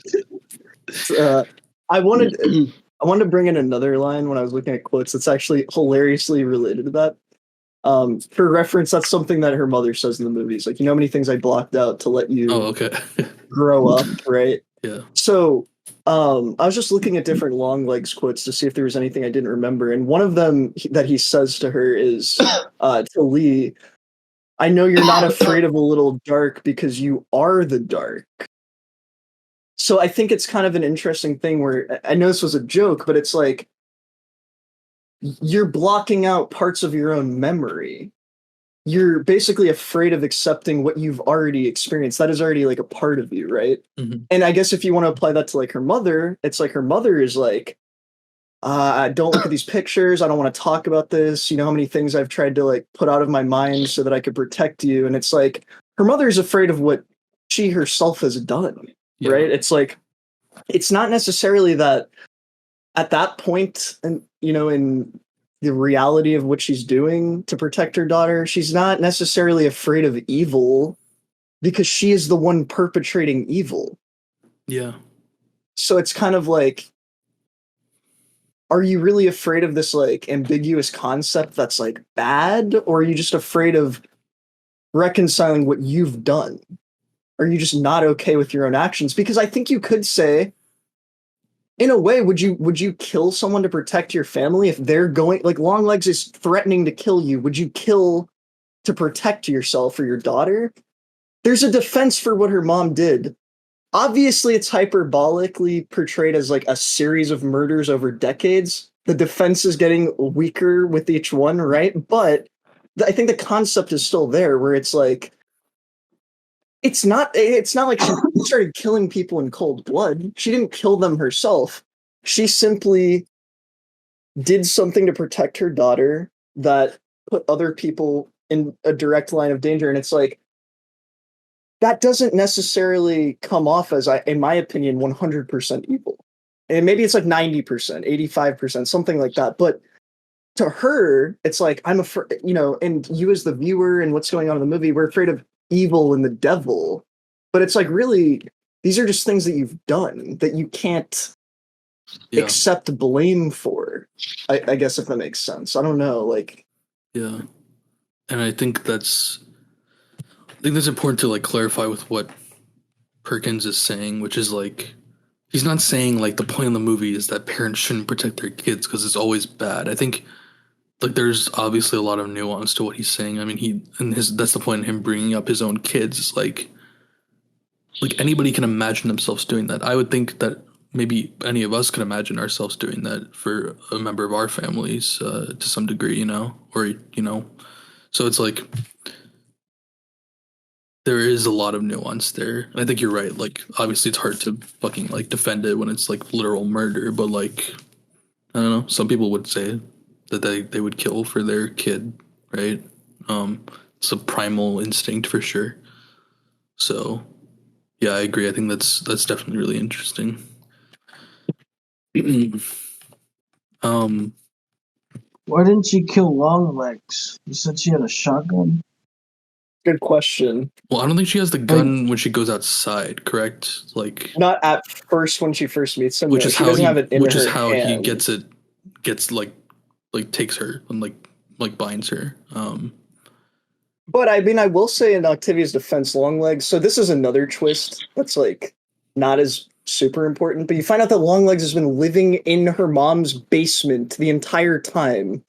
I wanted to bring in another line when I was looking at quotes that's actually hilariously related to that. For reference, that's something that her mother says in the movies. Like, you know how many things I blocked out to let you grow up, right? Yeah. So I was just looking at different Longlegs quotes to see if there was anything I didn't remember. And one of them that he says to her is to Lee, I know you're not afraid of a little dark because you are the dark. So I think it's kind of an interesting thing where I know this was a joke, but it's like you're blocking out parts of your own memory. You're basically afraid of accepting what you've already experienced. That is already like a part of you, right? Mm-hmm. And I guess if you want to apply that to like her mother, it's like her mother is like, don't look at these pictures. I don't want to talk about this. You know how many things I've tried to like put out of my mind so that I could protect you. And it's like her mother is afraid of what she herself has done. Yeah. Right? It's like, it's not necessarily that at that point, and in the reality of what she's doing to protect her daughter, she's not necessarily afraid of evil because she is the one perpetrating evil. Yeah. So it's kind of like, are you really afraid of this like ambiguous concept that's like bad, or are you just afraid of reconciling what you've done? Are you just not okay with your own actions? Because I think you could say, in a way, would you kill someone to protect your family if they're going, like Longlegs is threatening to kill you? Would you kill to protect yourself or your daughter? There's a defense for what her mom did. Obviously, it's hyperbolically portrayed as like a series of murders over decades. The defense is getting weaker with each one, right? But I think the concept is still there, where it's like, it's not like she started killing people in cold blood. She didn't kill them herself. She simply did something to protect her daughter that put other people in a direct line of danger. And it's like, that doesn't necessarily come off as, in my opinion, 100% evil. And maybe it's like 90%, 85%, something like that. But to her, it's like, I'm afraid, and you as the viewer and what's going on in the movie, we're afraid of evil and the devil. But it's like, really, these are just things that you've done that you can't accept blame for. I guess, if that makes sense. I don't know. Like, yeah. And I think that's important to like clarify with what Perkins is saying, which is like, he's not saying like the point of the movie is that parents shouldn't protect their kids because it's always bad. I think like there's obviously a lot of nuance to what he's saying. I mean, that's the point of him bringing up his own kids. It's like anybody can imagine themselves doing that. I would think that maybe any of us could imagine ourselves doing that for a member of our families to some degree, so it's like there is a lot of nuance there. And I think you're right. Like, obviously it's hard to fucking like defend it when it's like literal murder, but like, I don't know, some people would say that they would kill for their kid, right? It's a primal instinct for sure. So yeah, I agree. I think that's definitely really interesting. Why didn't she kill Longlegs? You said she had a shotgun? Good question. Well, I don't think she has the gun when she goes outside, correct? Like, Not at first when she first meets him. which No, is she how doesn't he, have it in which her is how he hand. gets like takes her and like binds her. But I mean, I will say in Octavia's defense, Longlegs. So this is another twist that's like not as super important. But you find out that Longlegs has been living in her mom's basement the entire time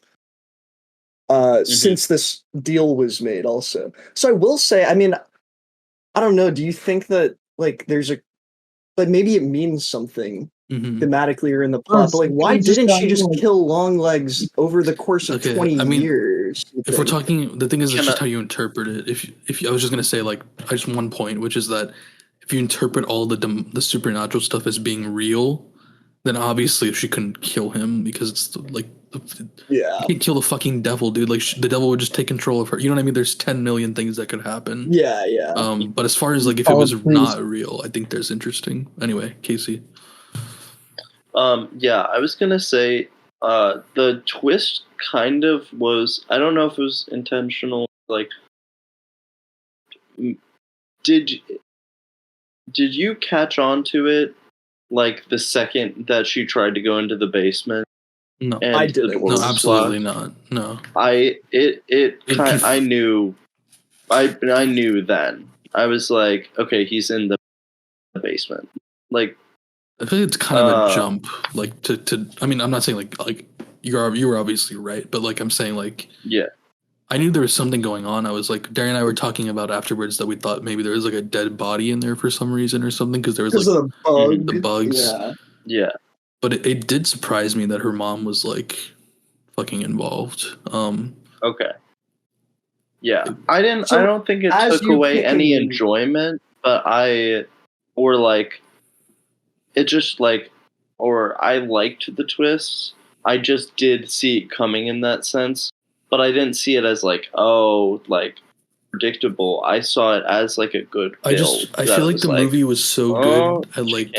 since this deal was made. Also, so I will say, I mean, I don't know. Do you think that like there's a but maybe it means something thematically or in the plot? But like, why didn't she just kill Longlegs over the course of 20 years? If we're talking, the thing is, it's just how you interpret it. If I was just gonna say like, just one point, which is that if you interpret all the supernatural stuff as being real, then obviously she couldn't kill him because it's like, you can't kill the fucking devil, dude. Like the devil would just take control of her. You know what I mean? There's 10 million things that could happen. Yeah, yeah. But as far as like if it was not real, I think there's interesting. Anyway, Casey. Yeah, I was gonna say, the twist kind of was. I don't know if it was intentional. Like, did you catch on to it? Like the second that she tried to go into the basement. No, and I didn't. No, absolutely not. No, I knew. I knew then. I was like, okay, he's in the basement. Like, I feel like it's kind of a jump. Like to. I mean, I'm not saying like you were obviously right, but like I'm saying like yeah. I knew there was something going on. I was like, Darian and I were talking about afterwards that we thought maybe there was like a dead body in there for some reason or something because there was like the bugs. Yeah. But it did surprise me that her mom was like fucking involved. Okay. Yeah, I don't think it took away any enjoyment, but I liked the twists. I just did see it coming in that sense. But I didn't see it as like, oh, like predictable. I saw it as like a good build. I feel like the movie was so good at like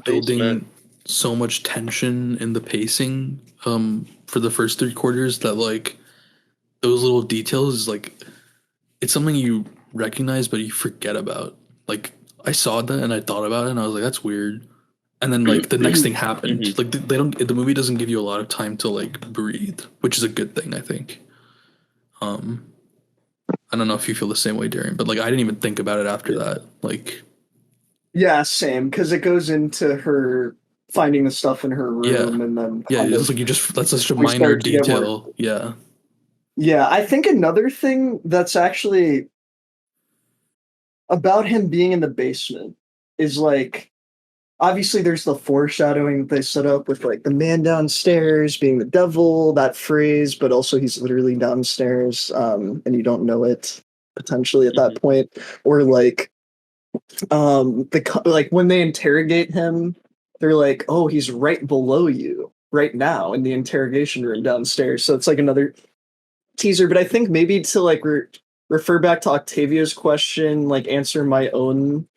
building so much tension in the pacing for the first 3 quarters that like those little details like it's something you recognize but you forget about. Like I saw that and I thought about it and I was like, that's weird. And then like the next thing happened. Like the movie doesn't give you a lot of time to like breathe, which is a good thing, I think. I don't know if you feel the same way, Darian, but like I didn't even think about it after that. Like, yeah, same because it goes into her finding the stuff in her room and then it's like that's such a minor detail. Yeah, I think another thing that's actually about him being in the basement is like. Obviously, there's the foreshadowing that they set up with like the man downstairs being the devil, that phrase, but also he's literally downstairs, and you don't know it potentially at that point. Or like, like when they interrogate him, they're like, "Oh, he's right below you right now in the interrogation room downstairs." So it's like another teaser. But I think maybe to like refer back to Octavia's question, like answer my own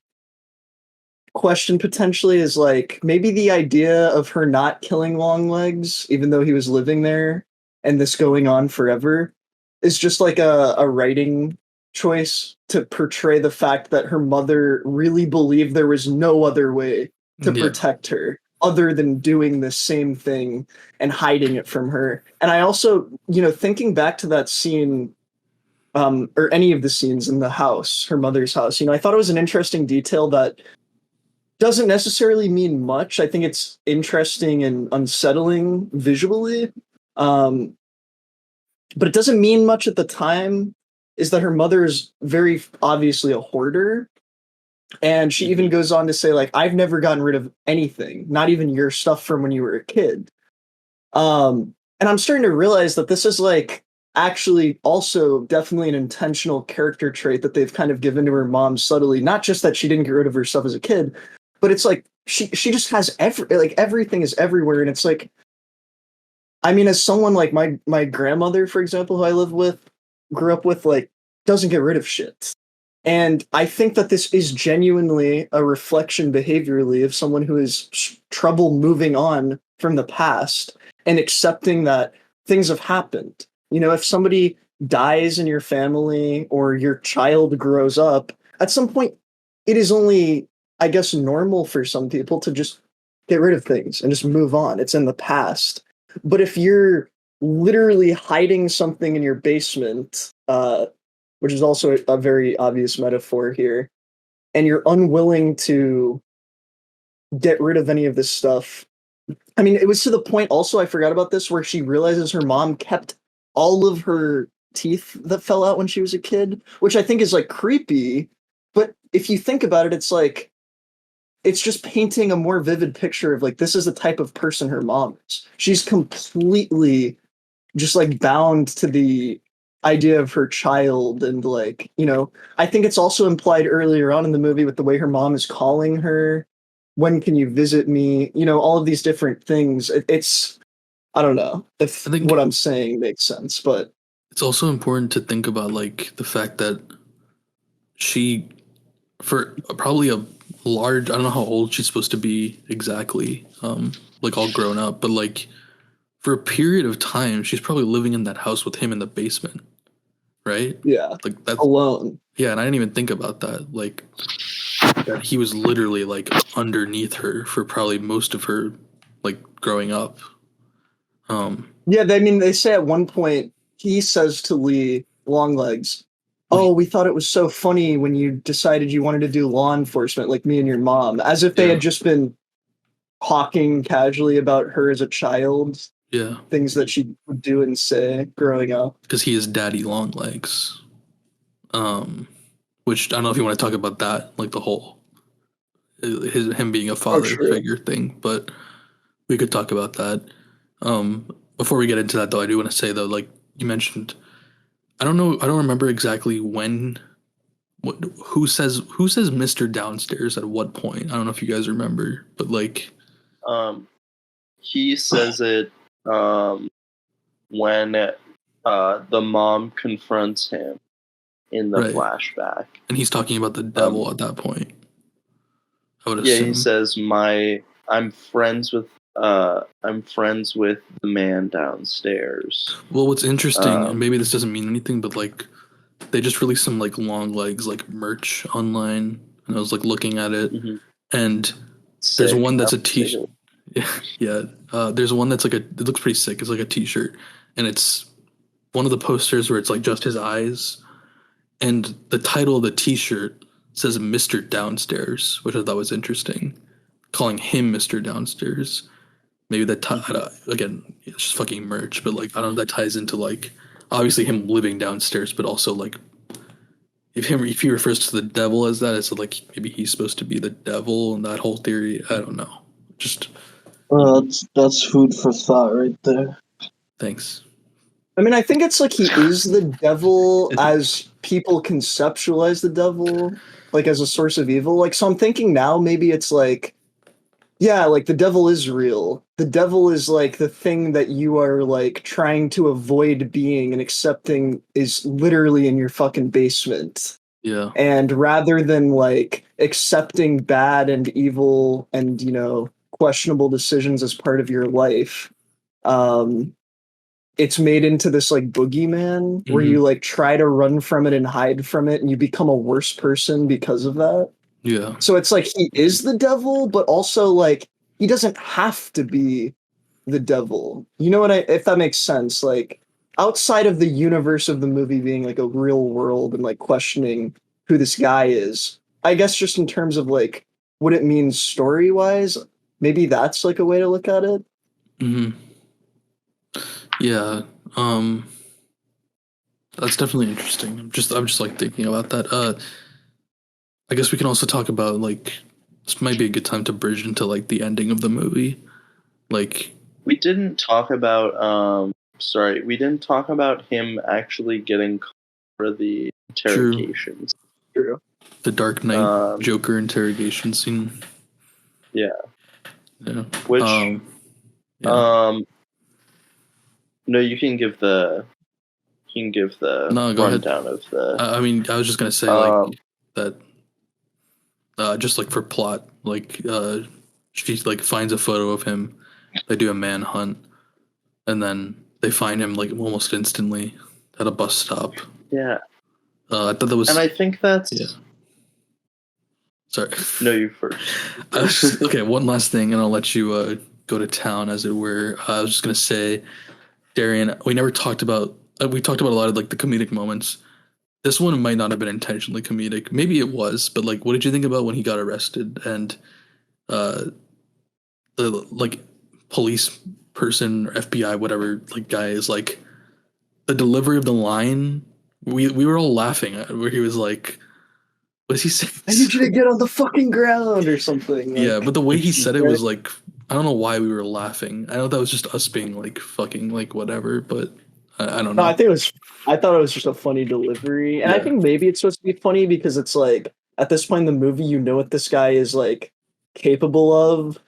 question potentially is like maybe the idea of her not killing Longlegs even though he was living there and this going on forever is just like a writing choice to portray the fact that her mother really believed there was no other way to protect her other than doing the same thing and hiding it from her. And I also, thinking back to that scene or any of the scenes in the house, her mother's house, I thought it was an interesting detail that doesn't necessarily mean much. I think it's interesting and unsettling visually. But it doesn't mean much at the time, is that her mother is very obviously a hoarder. And she even goes on to say, like, I've never gotten rid of anything, not even your stuff from when you were a kid. And I'm starting to realize that this is like actually also definitely an intentional character trait that they've kind of given to her mom subtly. Not just that she didn't get rid of her stuff as a kid, but it's like she just has everything is everywhere, and it's like, I mean, as someone like my grandmother, for example, who I grew up with, like doesn't get rid of shit, and I think that this is genuinely a reflection behaviorally of someone who has trouble moving on from the past and accepting that things have happened. If somebody dies in your family or your child grows up, at some point, it is only, I guess, normal for some people to just get rid of things and just move on. It's in the past. But if you're literally hiding something in your basement, which is also a very obvious metaphor here, and you're unwilling to get rid of any of this stuff. I mean, it was to the point also, I forgot about this, where she realizes her mom kept all of her teeth that fell out when she was a kid, which I think is like creepy. But if you think about it, it's like, it's just painting a more vivid picture of like, this is the type of person her mom is. She's completely just like bound to the idea of her child. And like, you know, I think it's also implied earlier on in the movie with the way her mom is calling her, when can you visit me, you know, all of these different things. It's, I don't know if I think what I'm saying makes sense, but it's also important to think about like the fact that she, for probably a large, I don't know how old she's supposed to be exactly, like all grown up, but like for a period of time, she's probably living in that house with him in the basement, right? yeah, Like that's alone. Yeah, and I didn't even think about that. Like that he was literally like underneath her for probably most of her like growing up. Yeah, I mean, they say at one point, he says to Lee, Longlegs, oh, we thought it was so funny when you decided you wanted to do law enforcement like me and your mom, as if they Yeah. had just been talking casually about her as a child, Yeah, things that she would do and say growing up. because he is Daddy Longlegs. Which I don't know if you want to talk about that, like the whole him being a father sure. figure thing, but we could talk about that. Before we get into that, though, I do want to say though, like you mentioned, I don't remember exactly when. Who says Mr. Downstairs at what point? I don't know if you guys remember, but like, he says it when the mom confronts him in the right. flashback, And he's talking about the devil at that point. I would yeah, assume. he says, I'm friends with the man downstairs. Well, what's interesting, and maybe this doesn't mean anything, but like they just released some like Longlegs like merch online, and I was like looking at it, and there's Sick. one that's a t-shirt. Yeah, there's one that's like it looks pretty sick. It's like a t-shirt, and it's one of the posters where it's like just his eyes, and the title of the t-shirt says Mr. Downstairs, which I thought was interesting, calling him Mr. Downstairs. Maybe that again, it's just fucking merch, but like I don't know if that ties into like obviously him living downstairs, but also like if he refers to the devil as that, it's like maybe he's supposed to be the devil and that whole theory. I don't know. Just That's food for thought right there. thanks. I mean, I think it's like he is the devil as people conceptualize the devil, like as a source of evil. Like, so I'm thinking now maybe it's like, yeah, like the devil is real. The devil is like the thing that you are like trying to avoid being and accepting is literally in your fucking basement. Yeah. And rather than like accepting bad and evil and, you know, questionable decisions as part of your life, it's made into this like boogeyman where you like try to run from it and hide from it and you become a worse person because of that. Yeah. So it's like he is the devil, but also like he doesn't have to be the devil. You know what if that makes sense? Like outside of the universe of the movie being like a real world and like questioning who this guy is, I guess just in terms of like what it means story wise, maybe that's like a way to look at it. Yeah. That's definitely interesting. I'm just like thinking about that. I guess we can also talk about like this might be a good time to bridge into like the ending of the movie. Like we didn't talk about we didn't talk about him actually getting caught for the interrogations. True. The Dark Knight Joker interrogation scene. Yeah. Yeah. Which no, you can give the rundown of the I mean, I was just gonna say like that just like for plot, like she like finds a photo of him, they do a manhunt, and then they find him like almost instantly, at a bus stop. Yeah. I thought that was, and I think that's. Yeah. Sorry. No, you first. Okay, one last thing, and I'll let you go to town, as it were. I was just gonna say, Darian, we never talked about. We talked about a lot of like the comedic moments. This one might not have been intentionally comedic. Maybe it was, but like, what did you think about when he got arrested and the like police person or FBI, whatever, like guy is like the delivery of the line? We were all laughing at where he was like, what does he say? I need you to get on the fucking ground or something. Yeah, but the way he said it was like, I don't know why we were laughing. I know that was just us being like fucking like whatever, but I don't know. No, I thought it was just a funny delivery, and I think maybe it's supposed to be funny because it's like at this point in the movie, you know what this guy is like capable of,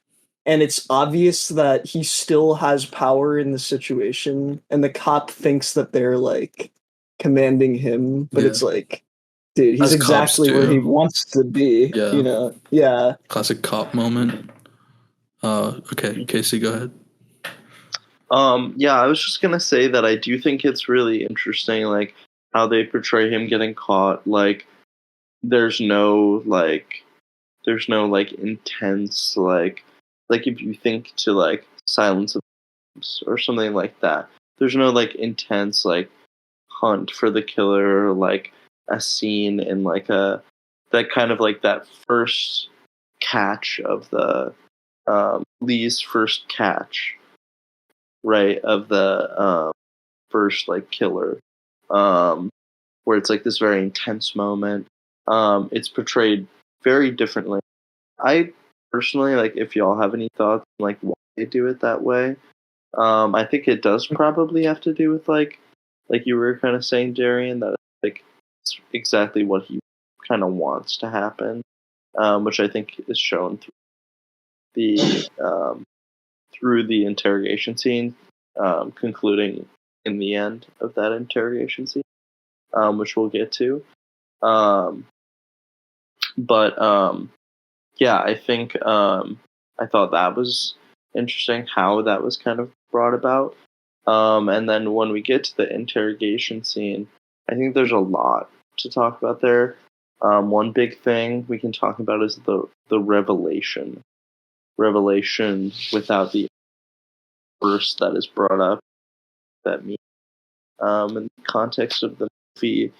and it's obvious that he still has power in the situation, and the cop thinks that they're like commanding him, but it's like, dude, he's exactly where he wants to be. Yeah. You know? Yeah. Classic cop moment. Okay, Casey, go ahead. Yeah, I was just gonna say that I do think it's really interesting, like how they portray him getting caught. Like, there's no intense like if you think to like Silence of the Lambs or something like that. There's no like intense like hunt for the killer, or like a scene in like that kind of like that first catch of the Lee's first catch. Right, of the first like killer, where it's like this very intense moment. It's portrayed very differently. I personally, like, if y'all have any thoughts on like why they do it that way, I think it does probably have to do with like you were kind of saying, Darian, that like it's exactly what he kind of wants to happen, which I think is shown through the interrogation scene, concluding in the end of that interrogation scene, which we'll get to. Yeah, I think I thought that was interesting how that was kind of brought about. And then when we get to the interrogation scene, I think there's a lot to talk about there. One big thing we can talk about is the revelation without the verse that is brought up, that means in the context of the movie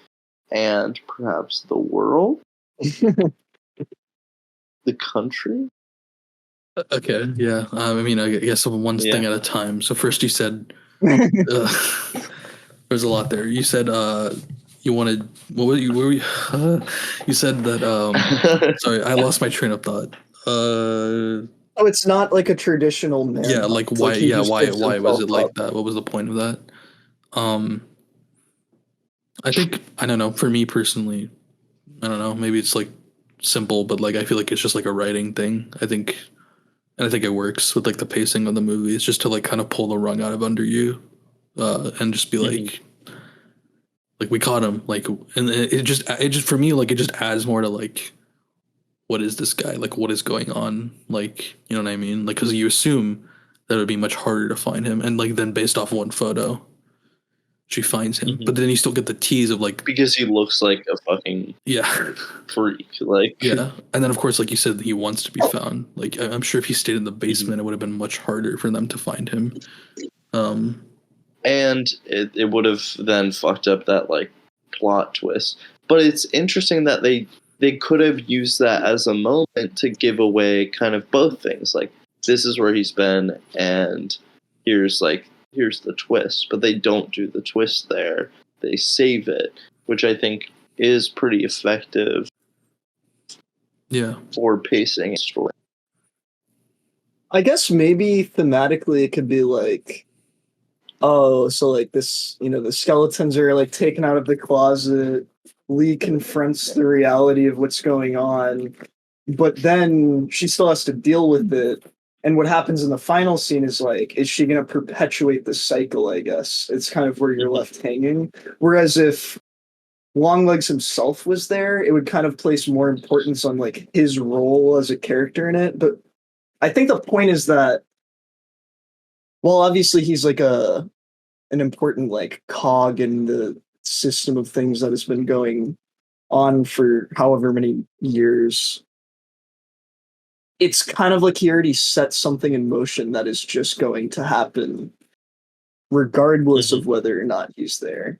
and perhaps the world, the country. Okay, yeah. I mean, I guess one thing at a time. So first, you said there's a lot there. You said you wanted what were you? You said that. Sorry, I lost my train of thought. Oh, it's not like a traditional man. Yeah, like why? Like yeah, why was it like that? What was the point of that? I think, I don't know. For me personally, I don't know. Maybe it's like simple, but like I feel like it's just like a writing thing. I think it works with like the pacing of the movie. It's just to like kind of pull the rug out of under you, and just be like we caught him. Like, and it just for me, like it just adds more to like, what is this guy? Like, what is going on? Like, you know what I mean? Like, because you assume that it would be much harder to find him, and like then based off one photo, she finds him. But then you still get the tease of like, because he looks like a fucking freak, like and then of course, like you said, he wants to be found. Like, I'm sure if he stayed in the basement, it would have been much harder for them to find him. And it would have then fucked up that like plot twist. But it's interesting that they could have used that as a moment to give away kind of both things. Like, this is where he's been, and here's the twist. But they don't do the twist there. They save it, which I think is pretty effective. Yeah. For pacing a story. I guess maybe thematically it could be like, oh, so like this, you know, the skeletons are like taken out of the closet. Lee confronts the reality of what's going on, but then she still has to deal with it. And what happens in the final scene is like, is she going to perpetuate the cycle? I guess it's kind of where you're left hanging. Whereas if Longlegs himself was there, it would kind of place more importance on like his role as a character in it. But I think the point is that, well, obviously he's like a an important like cog in the system of things that has been going on for however many years. It's kind of like he already set something in motion that is just going to happen regardless of whether or not he's there.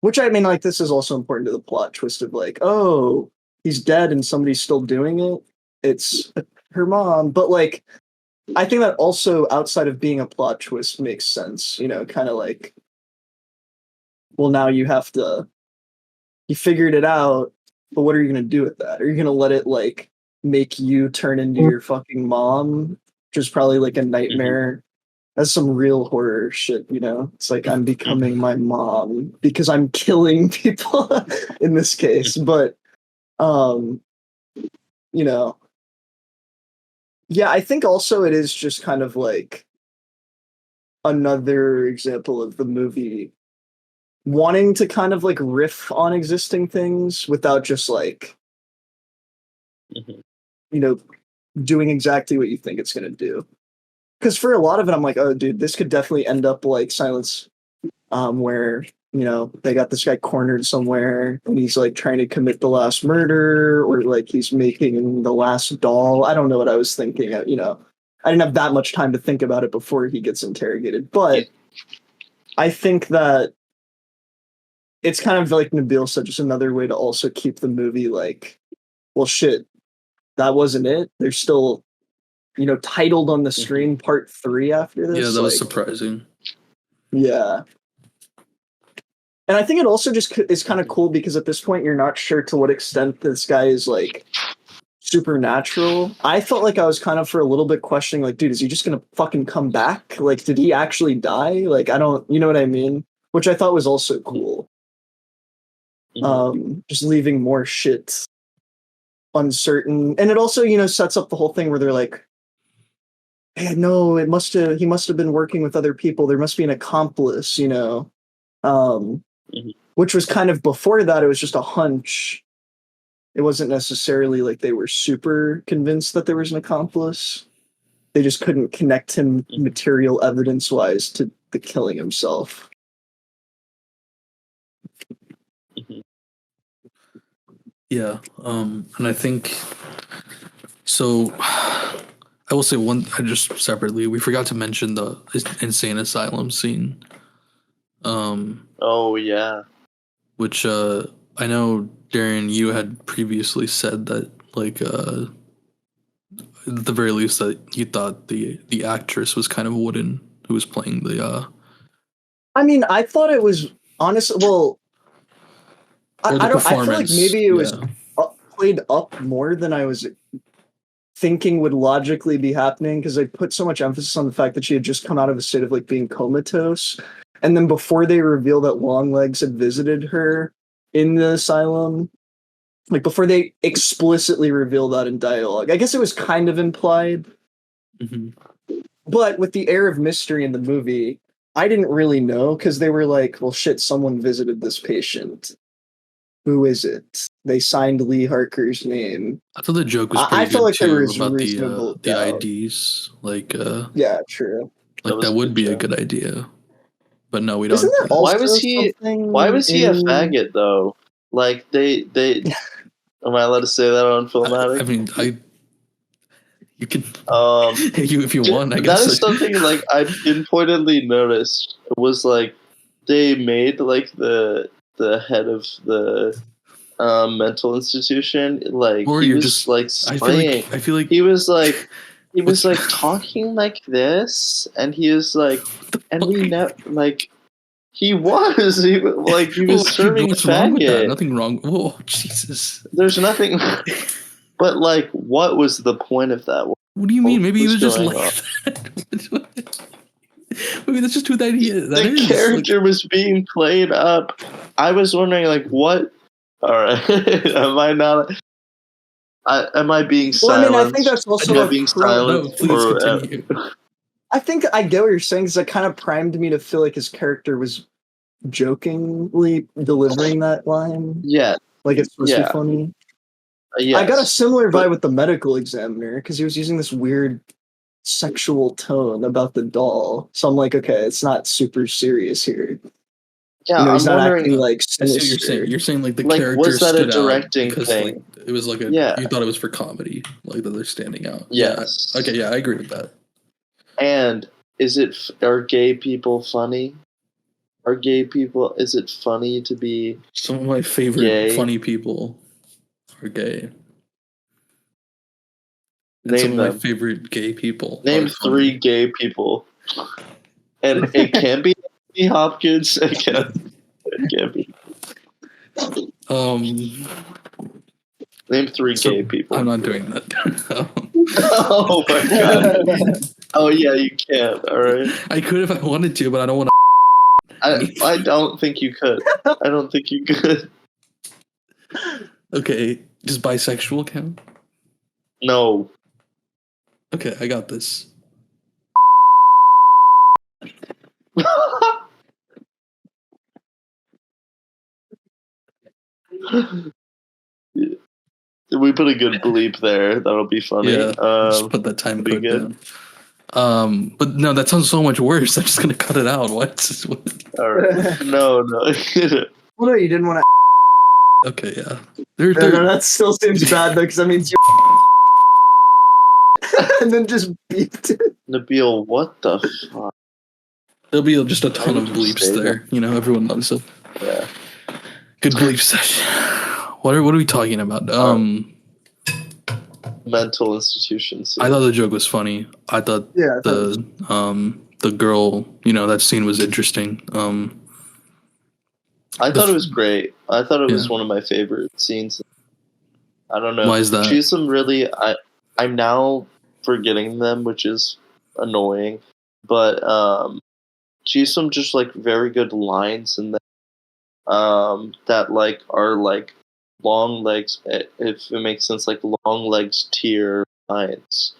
Which I mean, like, this is also important to the plot twist of like, oh, he's dead and somebody's still doing it. It's her mom. But like, I think that also outside of being a plot twist makes sense, you know, kind of like, well, now you figured it out, but what are you going to do with that? Are you going to let it like make you turn into your fucking mom? Which is probably like a nightmare. That's some real horror shit, you know? It's like I'm becoming my mom because I'm killing people in this case. But, you know, yeah, I think also it is just kind of like another example of the movie wanting to kind of like riff on existing things without just like, you know, doing exactly what you think it's going to do. Because for a lot of it, I'm like, oh, dude, this could definitely end up like Silence, where, you know, they got this guy cornered somewhere and he's like trying to commit the last murder or like he's making the last doll. I don't know what I was thinking. You know, I didn't have that much time to think about it before he gets interrogated. But I think that it's kind of like Nabeel said, just another way to also keep the movie like, well, shit, that wasn't it. There's still, you know, titled on the screen part 3 after this. Yeah, that was like, surprising. Yeah. And I think it also just is kind of cool because at this point you're not sure to what extent this guy is like supernatural. I felt like I was kind of for a little bit questioning like, dude, is he just going to fucking come back? Like, did he actually die? Like, I don't, you know what I mean? Which I thought was also cool. Just leaving more shit uncertain. And it also, you know, sets up the whole thing where they're like, hey, no, he must have been working with other people. There must be an accomplice, you know. Which was kind of before that, it was just a hunch. It wasn't necessarily like they were super convinced that there was an accomplice. They just couldn't connect him material evidence wise to the killing himself. Yeah, and I think so. I will say just separately, we forgot to mention the insane asylum scene. Oh yeah. Which I know, Darian, you had previously said that, like, at the very least, that you thought the actress was kind of wooden who was playing the. I mean, I thought it was honestly. Well, I don't. I feel like maybe it was played up more than I was thinking would logically be happening because they put so much emphasis on the fact that she had just come out of a state of like being comatose. And then before they reveal that Longlegs had visited her in the asylum, like before they explicitly reveal that in dialogue, I guess it was kind of implied. But with the air of mystery in the movie, I didn't really know because they were like, well, shit, someone visited this patient. Who is it? They signed Lee Harker's name. I thought the joke was pretty good like too about the IDs. Like, yeah, true. Like that would be a good idea. But no, we don't. Isn't there also why was he a faggot though? Like they am I allowed to say that on Filmatic? I mean, you can if you want, I guess. That is something like I pointedly noticed was like they made like the head of the mental institution like or he you're was just like swaying. I feel like he was like talking like this, and he was like, and we know like he was serving what's faggot. Wrong with that? Nothing wrong. Oh Jesus! There's nothing. But like, what was the point of that? What do you mean? Maybe he was just like that. Maybe that's just who that is. The character was being played up. I was wondering, like, what? All right, am I not? Am I being silent? I mean, I think that's also being silent. No, please continue. I think I get what you're saying because it kind of primed me to feel like his character was jokingly delivering that line. Yeah, like it's supposed to be funny. Yes. I got a similar vibe with the medical examiner because he was using this weird sexual tone about the doll. So I'm like, okay, it's not super serious here. Yeah, You know, I'm he's not wondering. acting like I see what you're sinister. saying. You're saying like the Like, character was that a stood out directing because thing? like it was like a Yeah. you thought it was for comedy, like that they're standing out. Yes. Yeah. Okay. Yeah, I agree with that. And are gay people funny? Are gay people? Is it funny to be? Some of my favorite Gay? funny people are gay. And Name some of my them. favorite gay people. Name are funny. 3 gay people. And it can't be Anthony Hopkins. It can't be. Name 3 So gay people. I'm not doing that. Oh my god. Oh yeah, you can. All right. I could if I wanted to, but I don't want to. I don't think you could. I don't think you could. Okay, does bisexual count? No. Okay, I got this. We put a good bleep there. That'll be funny. Yeah, just put that time be code good. down. But no, that sounds so much worse. I'm just gonna cut it out. What? All right. No. Well, no, you didn't want to. Okay, yeah. No, that still seems bad though, because that means you. And then just beeped it. Nabeel, what the fuck? There'll be just a ton Why of would you bleeps say there. You know, everyone loves it. Yeah. Good bleep session. What are we talking about? Mental institutions. I thought the joke was funny. I thought Yeah. the girl, you know, that scene was interesting. I thought it was great. I thought it was Yeah. one of my favorite scenes. I don't know. Why is that? She has some really. I'm now forgetting them, which is annoying. But she has some just like very good lines in there. That like are like long legs. If it makes sense, like long legs tier lines,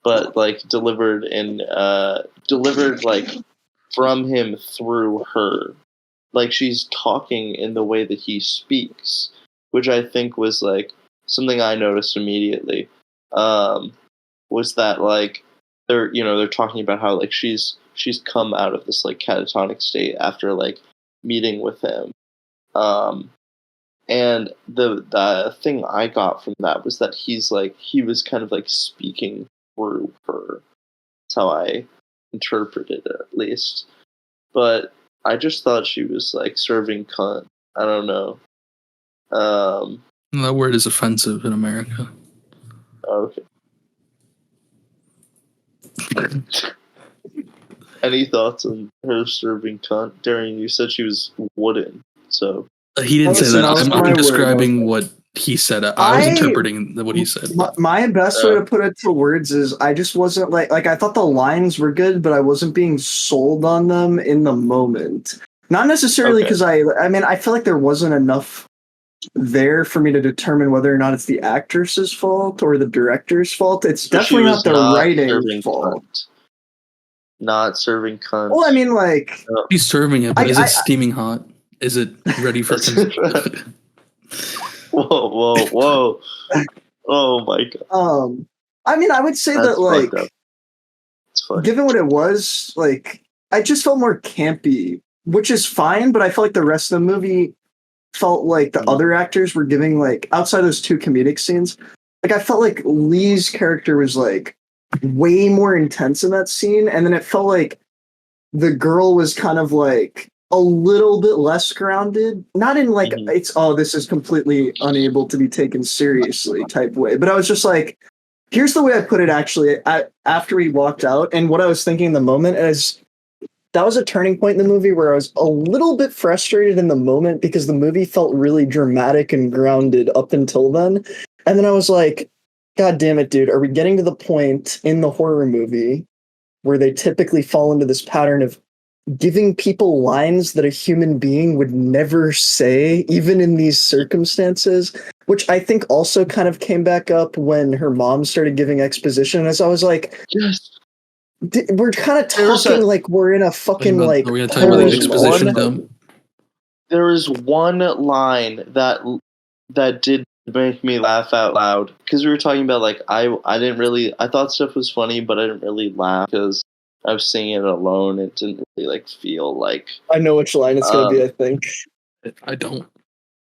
but like delivered like from him through her. Like she's talking in the way that he speaks, which I think was like something I noticed immediately. Was that like they're talking about how like she's come out of this like catatonic state after like meeting with him. And the thing I got from that was that he was kind of like speaking through her. That's how I interpreted it, at least. But I just thought she was like serving cunt. I don't know. That word is offensive in America. Okay. Any thoughts on her serving cunt? Darian, you said she was wooden, so He didn't say that. was I'm my describing word. what he said. I was interpreting what he said. My best way to put it to words is I just wasn't like I thought the lines were good, but I wasn't being sold on them in the moment. Not necessarily because I mean I feel like there wasn't enough there for me to determine whether or not it's the actress's fault or the director's fault. It's so definitely not the writing fault. Cunt. Not serving cunt. Well, I mean, like He's serving it, but is it steaming hot? Is it ready for consumption? Whoa! Oh my god. I mean, I would say That's that like, given what it was, like, I just felt more campy, which is fine. But I felt like the rest of the movie felt like the other actors were giving like outside those 2 comedic scenes. Like I felt like Lee's character was like way more intense in that scene, and then it felt like the girl was kind of like a little bit less grounded, not in like this is completely unable to be taken seriously type way, but I was just like, here's the way I put it actually. After we walked out, and what I was thinking in the moment is that was a turning point in the movie where I was a little bit frustrated in the moment because the movie felt really dramatic and grounded up until then, and then I was like, God damn it, dude, are we getting to the point in the horror movie where they typically fall into this pattern of giving people lines that a human being would never say, even in these circumstances, which I think also kind of came back up when her mom started giving exposition. As I was like, we're kind of talking like we're in a fucking like. Are we gonna talk about the exposition dump? There is one line that did to make me laugh out loud. Because we were talking about, like, I thought stuff was funny, but I didn't really laugh because I was seeing it alone. It didn't really, like, feel like... I know which line it's going to be, I think. I don't.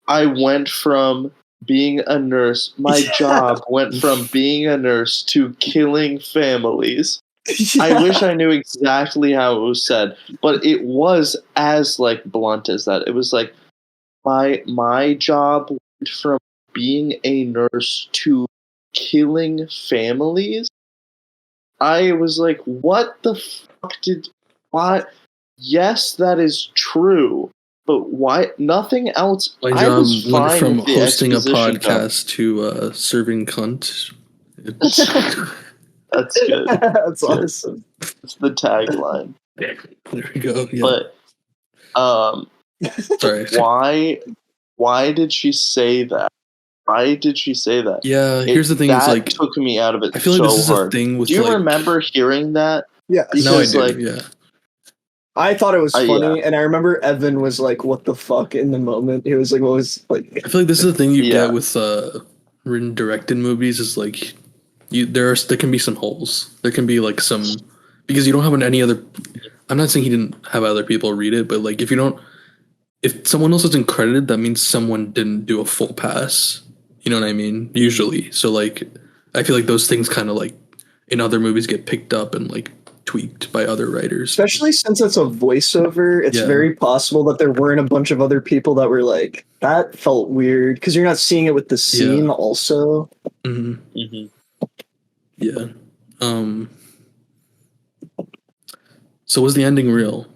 I went from being a nurse. My job went from being a nurse to killing families. I wish I knew exactly how it was said, but it was as, like, blunt as that. It was like, my job went from being a nurse to killing families. I was like, what the fuck what? Yes, that is true. But why? Nothing else. My I job was went fine from with the hosting a exposition podcast to serving cunt. That's good. That's awesome. It's the tagline. There we go. Yeah. But sorry. Why did she say that? Why did she say that? Yeah. Here's the thing: that is like took me out of it. I feel like so this is hard. a thing with. Do you like, remember hearing that? Yeah. No, I Because, do. like, Yeah. I thought it was funny, yeah. and I remember Evan was like, "What the fuck?" in the moment. He was like, "What was like?" I feel like this is the thing you Yeah. get with written directed movies is like there can be some holes. There can be like some because you don't have any other. I'm not saying he didn't have other people read it, but like if someone else isn't credited, that means someone didn't do a full pass. You know what I mean? Usually, so like I feel like those things kind of like in other movies get picked up and like tweaked by other writers. Especially since it's a voiceover, it's Yeah. very possible that there weren't a bunch of other people that were like, that felt weird because you're not seeing it with the scene also. Mm-hmm. Mm-hmm. Yeah. So was the ending real?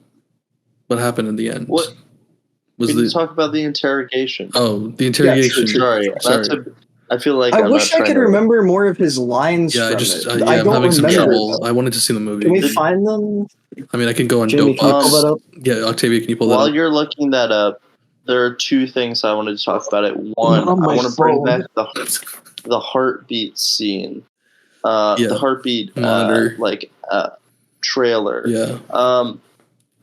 What happened in the end? What? Was We didn't talk about the interrogation. Oh, the interrogation. Sorry. I feel like I I'm wish not I could trying to- remember more of his lines Yeah, from I just it. yeah, I I'm don't having some remember. trouble. I wanted to see the movie. Can we find them? I mean, I can go on Jamie, can you pull that up? Yeah, Octavia, can you pull While that up? you're looking that up, there are two things I wanted to talk about. It one, On my I want to bring phone. back the heartbeat scene, Yeah. the heartbeat Monitor. trailer. Yeah.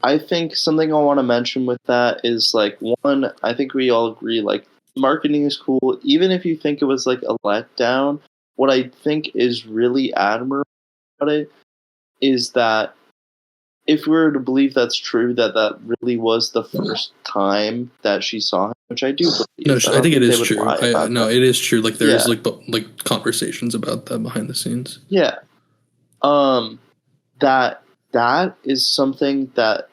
I think something I want to mention with that is like one. I think we all agree like marketing is cool, even if you think it was like a letdown. What I think is really admirable about it is that if we were to believe that's true, that really was the first time that she saw him, which I do believe. No, I think it is they would true. lie about No, that. it is true. Like there's Yeah. like conversations about that behind the scenes. Yeah. That is something that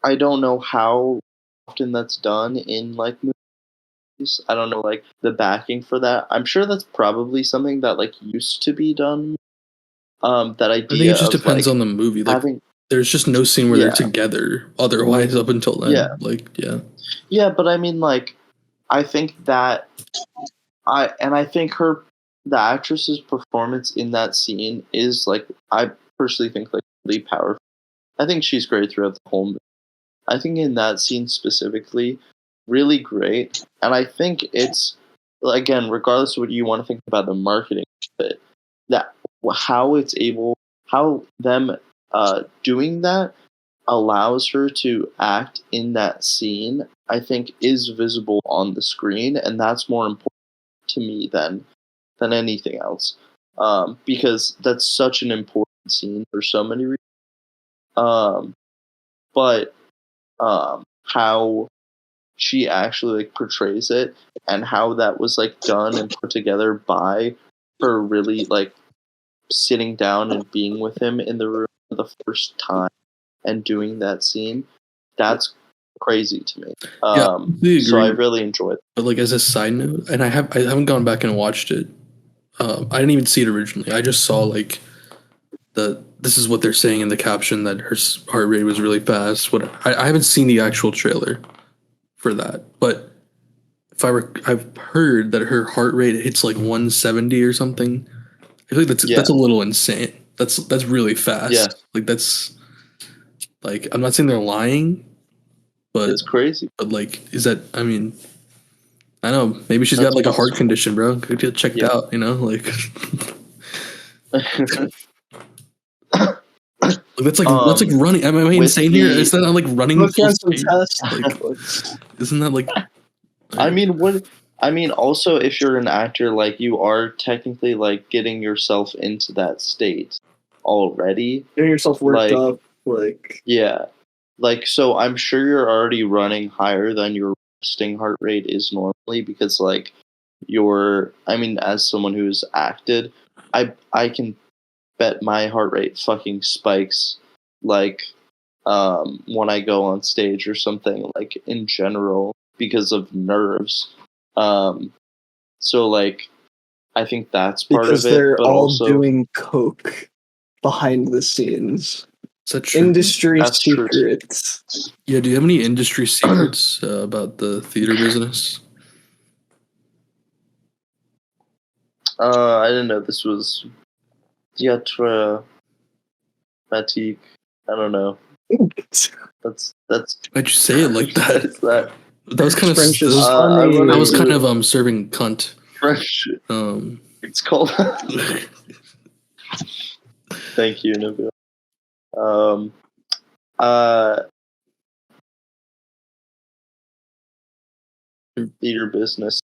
I don't know how often that's done in like movies. I don't know like the backing for that. I'm sure that's probably something that like used to be done. That idea. I think it just depends like, on the movie. Like having, there's just no scene where they're together. Otherwise, up until then, Yeah. Yeah, but I mean, like, I think that I think the actress's performance in that scene is like, I personally think like really powerful. I think she's great throughout the whole movie. I think in that scene specifically, really great. And I think it's, again, regardless of what you want to think about the marketing of it, that how them doing that allows her to act in that scene, I think is visible on the screen, and that's more important to me than anything else, because that's such an important scene for so many reasons. But how she actually like portrays it, and how that was like done and put together by her really like sitting down and being with him in the room for the first time and doing that scene, that's crazy to me. So I really enjoyed it. But like as a side note, and I haven't gone back and watched it. I didn't even see it originally. I just saw like this is what they're saying in the caption, that her heart rate was really fast. I haven't seen the actual trailer for that, but I've heard that her heart rate hits like 170 or something. I feel like that's a little insane. That's really fast. Yeah. Like that's like, I'm not saying they're lying, but it's crazy. But like, is that? I mean, I don't know. Maybe she's got like a heart condition, bro. Could get checked out. You know, like. That's like running. Am I insane here? Is that not like running? Look at some tests. Like, isn't that like? I mean, what I mean, also, if you're an actor, like, you are technically, like, getting yourself into that state already. Getting yourself worked Like, up, like yeah. Like, so I'm sure you're already running higher than your resting heart rate is normally because, like, I mean, as someone who's acted, I can bet my heart rate fucking spikes, like, when I go on stage or something, like, in general, because of nerves. So, like, I think that's part because of it, they're but all also, doing coke behind the scenes. Is that true? Industry That's true. secrets. Yeah, do you have any industry secrets about the theater business? I didn't know this was Theatre Fatigue. I don't know. That's Why'd you say it like that? that's that. That was kind of French that is was, I run that was into kind of serving cunt. French. Um, It's called. Thank you, Nabeel. Uh, theater business.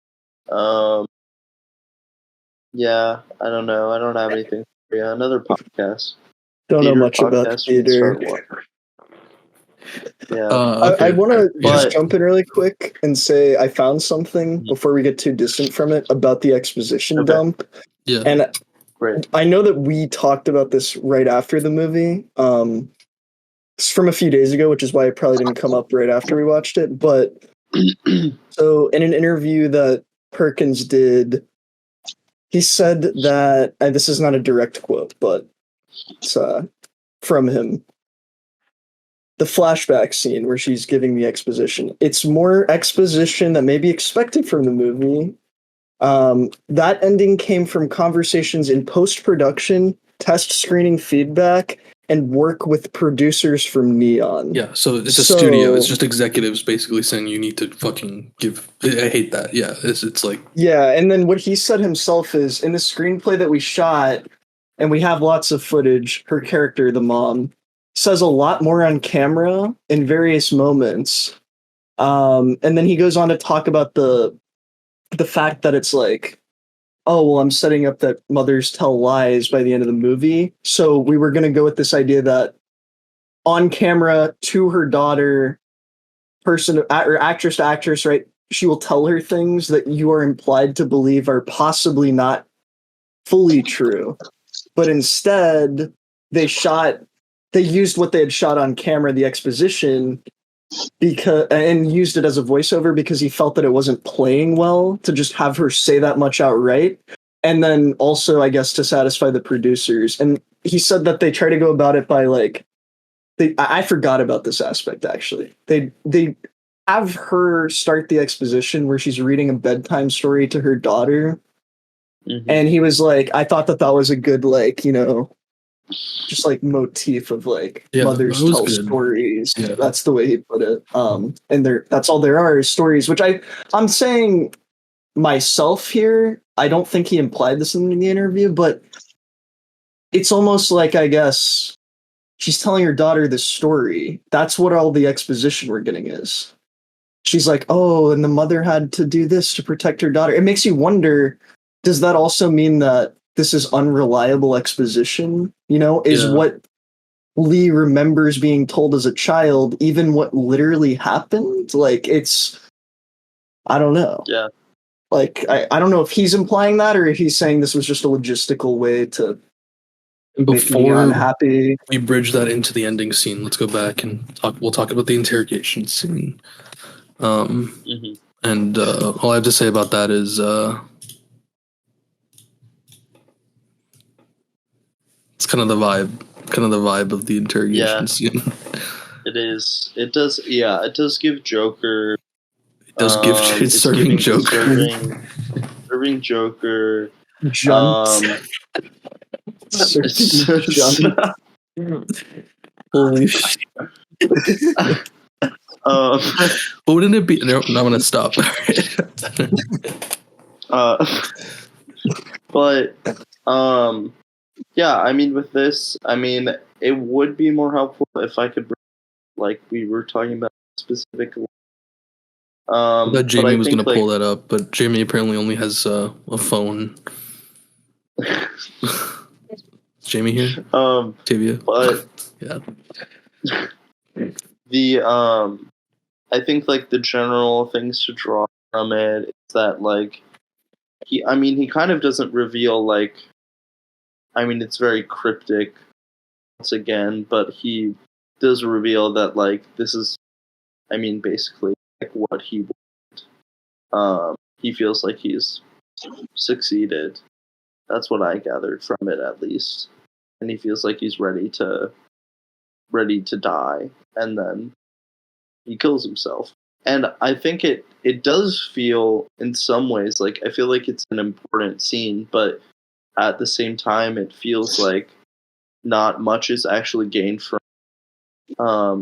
Yeah, I don't know. I don't have anything for you. Another podcast. Don't know Theater much about podcast we can theater. start one. Yeah. okay. I want to just But- jump in really quick and say I found something before we get too distant from it about the exposition Okay. dump. Yeah. And Great. I know that we talked about this right after the movie. It's from a few days ago, which is why it probably didn't come up right after we watched it. But so in an interview that Perkins did, he said that, and this is not a direct quote, but it's from him. The flashback scene where she's giving the exposition. It's more exposition that may be expected from the movie. That ending came from conversations in post-production, test screening feedback, and work with producers from Neon. Yeah, so it's a studio. It's just executives basically saying you need to fucking give. I hate that. Yeah, it's like Yeah, and then what he said himself is in the screenplay that we shot, and we have lots of footage, her character, the mom, says a lot more on camera in various moments. And then he goes on to talk about the fact that it's like, oh, well, I'm setting up that mothers tell lies by the end of the movie. So we were going to go with this idea that on camera to her daughter, person or actress to actress, right? She will tell her things that you are implied to believe are possibly not fully true. But instead, they used what they had shot on camera, the exposition, and used it as a voiceover because he felt that it wasn't playing well to just have her say that much outright. And then also, I guess, to satisfy the producers. And he said that they try to go about it by like, I forgot about this aspect actually. They have her start the exposition where she's reading a bedtime story to her daughter. Mhm. And he was like, I thought that was a good, like, just like motif of like mothers that was tell good. stories. Yeah. That's the way he put it. And that's all there are is stories, which I'm saying myself here. I don't think he implied this in the interview, but it's almost like, I guess, she's telling her daughter this story. That's what all the exposition we're getting is. She's like, oh, and the mother had to do this to protect her daughter. It makes you wonder, does that also mean that this is unreliable exposition? Is what Lee remembers being told as a child even what literally happened? Like, I don't know. Yeah. Like, I don't know if he's implying that or if he's saying this was just a logistical way to make me before unhappy. we bridge that into the ending scene, let's go back and talk. We'll talk about the interrogation scene. Mhm. And all I have to say about that is it's kind of the vibe of the interrogation scene. It is. It does. Yeah, it does give Joker. It does give it's serving Joker. Serving Joker. Junt. Junt. Holy shit. Wouldn't it be? No, I'm gonna stop. But yeah. I mean, with this, I mean, it would be more helpful if I could, like we were talking about, specific I thought But Jamie I was think going to pull that up, but Jamie apparently only has a phone. Jamie here? Tavia? but Yeah. the I think like the general things to draw from it is that like he kind of doesn't reveal like, I mean, it's very cryptic once again, but he does reveal that like this is, I mean, basically like what he wanted. He feels like he's succeeded. That's what I gathered from it, at least. And he feels like he's ready to die, and then he kills himself. And I think it does feel in some ways like, I feel like it's an important scene, but at the same time it feels like not much is actually gained from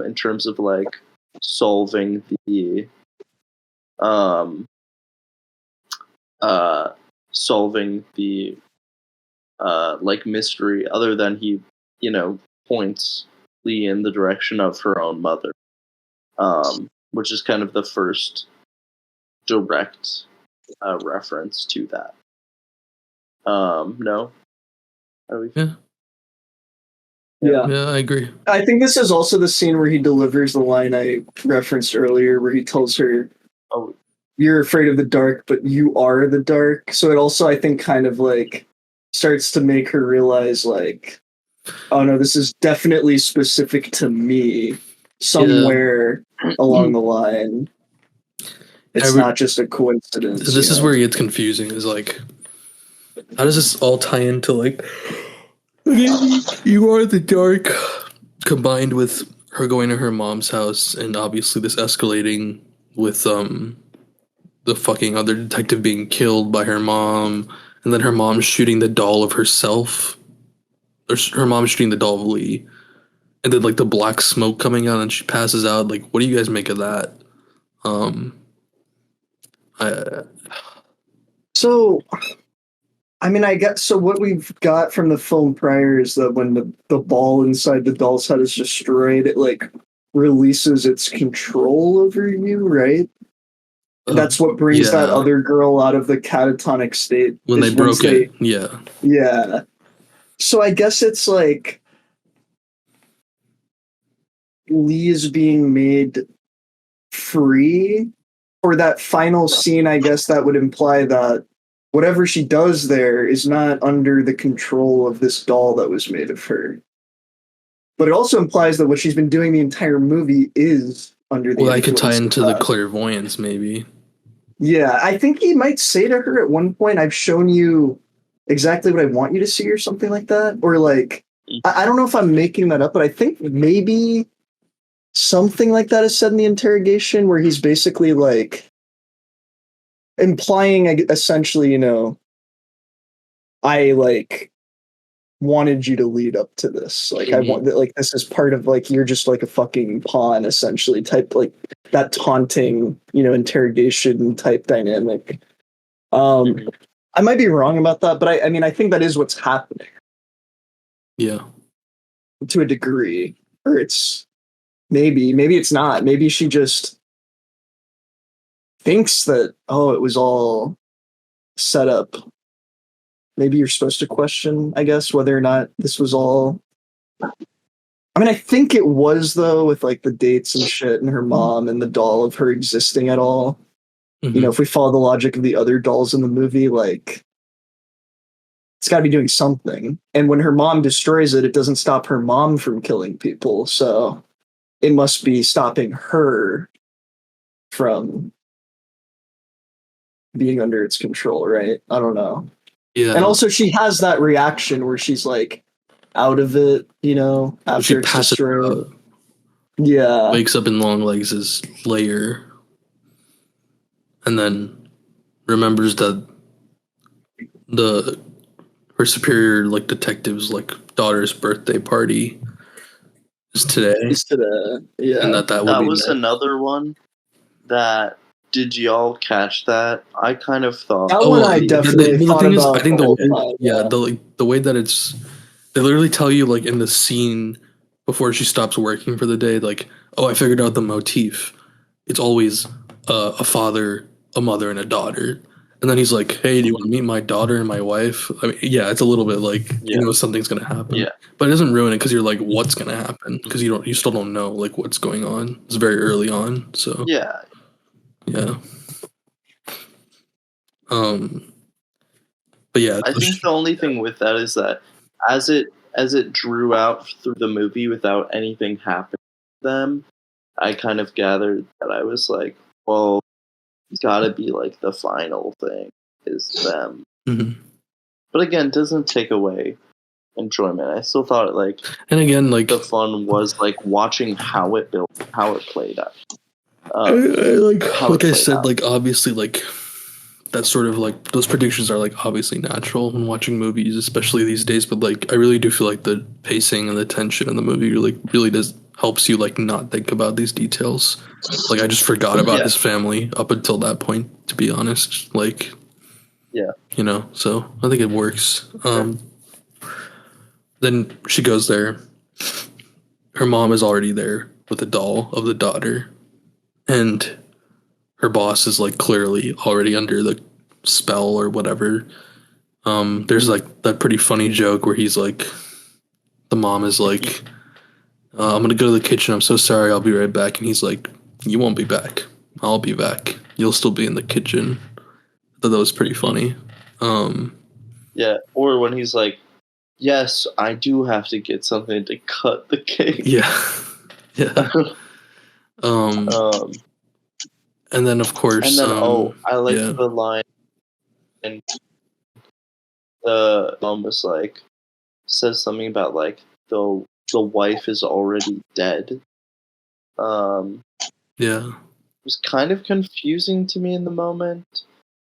in terms of like solving the um solving the like mystery, other than he, points Lee in the direction of her own mother, which is kind of the first direct reference to that. No? Are we? Yeah. Yeah. Yeah, I agree. I think this is also the scene where he delivers the line I referenced earlier, where he tells her, Oh, "You're afraid of the dark, but you are the dark." So it also, I think, kind of like starts to make her realize, like, oh no, this is definitely specific to me somewhere along the line. It's not just a coincidence. This is where it gets confusing. Is like, how does this all tie into like, you are the dark, combined with her going to her mom's house, and obviously this escalating with the fucking other detective being killed by her mom, and then her mom shooting the doll of herself, or her mom shooting the doll of Lee, and then like the black smoke coming out and she passes out. Like, what do you guys make of that? So, I mean, I guess so. What we've got from the film prior is that when the ball inside the doll's head is destroyed, it like releases its control over you, right? That's what brings that other girl out of the catatonic state when they broke it. Yeah. Yeah. So I guess it's like Lee is being made free, or that final scene. I guess that would imply that whatever she does there is not under the control of this doll that was made of her. But it also implies that what she's been doing the entire movie is under the. Well, I could tie into the clairvoyance, maybe. Yeah, I think he might say to her at one point, "I've shown you exactly what I want you to see," or something like that. Or like, I don't know if I'm making that up, but I think maybe something like that is said in the interrogation, where he's basically like implying essentially, I like wanted you to lead up to this. Like, I want that, like, this is part of, like, you're just like a fucking pawn, essentially, type, like that taunting, interrogation type dynamic. I might be wrong about that, but I mean, I think that is what's happening. Yeah. To a degree. Or it's maybe it's not. Maybe she just thinks that, oh, it was all set up. Maybe you're supposed to question, I guess, whether or not this was all. I mean, I think it was, though, with like the dates and shit and her mom and the doll of her existing at all. Mm-hmm. If we follow the logic of the other dolls in the movie, like, it's got to be doing something. And when her mom destroys it, it doesn't stop her mom from killing people. So it must be stopping her from being under its control, right? I don't know. Yeah. And also she has that reaction where she's like out of it, after she it's passes destroyed. out, Yeah. wakes up in Longlegs' lair, and then remembers that her superior, like, detective's, like, daughter's birthday party is today. Yeah. And that was another one that. Did y'all catch that? I kind of thought. That one I definitely thought about. I think the way that it's, they literally tell you, like, in the scene before she stops working for the day, like, oh, I figured out the motif. It's always a father, a mother, and a daughter. And then he's like, "Hey, do you want to meet my daughter and my wife?" I mean, yeah, it's a little bit like you know something's gonna happen, Yeah. but it doesn't ruin it because you're like, "What's gonna happen?" Because you still don't know like what's going on. It's very early on, so Yeah. yeah. But yeah, I think the only thing with that is that as it drew out through the movie without anything happening to them, I kind of gathered that I was like, well, it's gotta be like the final thing is them. Mhm. But again, it doesn't take away enjoyment. I still thought like And again, like the fun was like watching how it played out. like I said, like obviously, like that sort of like those predictions are like obviously natural when watching movies, especially these days. But like I really do feel like the pacing and the tension in the movie really does helps you like not think about these details. Like I just forgot about Yeah. his family up until that point, to be honest. Like Yeah. you know, so I think it works. Then she goes there. Her mom is already there with the doll of the daughter, and her boss is like clearly already under the spell or whatever. There's like that pretty funny joke where he's like, the mom is like, I'm gonna go to the kitchen. I'm so sorry. I'll be right back. And he's like, you won't be back. I'll be back. You'll still be in the kitchen. I thought that was pretty funny. Yeah. Or when he's like, yes, I do have to get something to cut the cake. Yeah. Yeah. And then of course, and then I like yeah. the line, and the mom was like, says something about like the wife is already dead. Yeah. It was kind of confusing to me in the moment,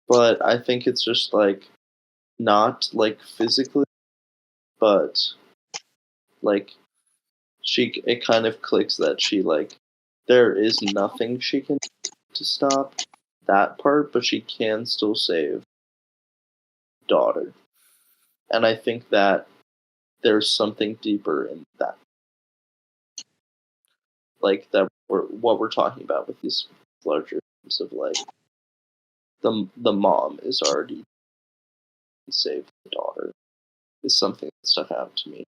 but I think it's just like not like physically, but like it kind of clicks that she like there is nothing she can do to stop that part, but she can still save daughter. And I think that there's something deeper in that. Like that what we're talking about with these larger themes of like the mom is already saved the daughter is something that stuck out to me.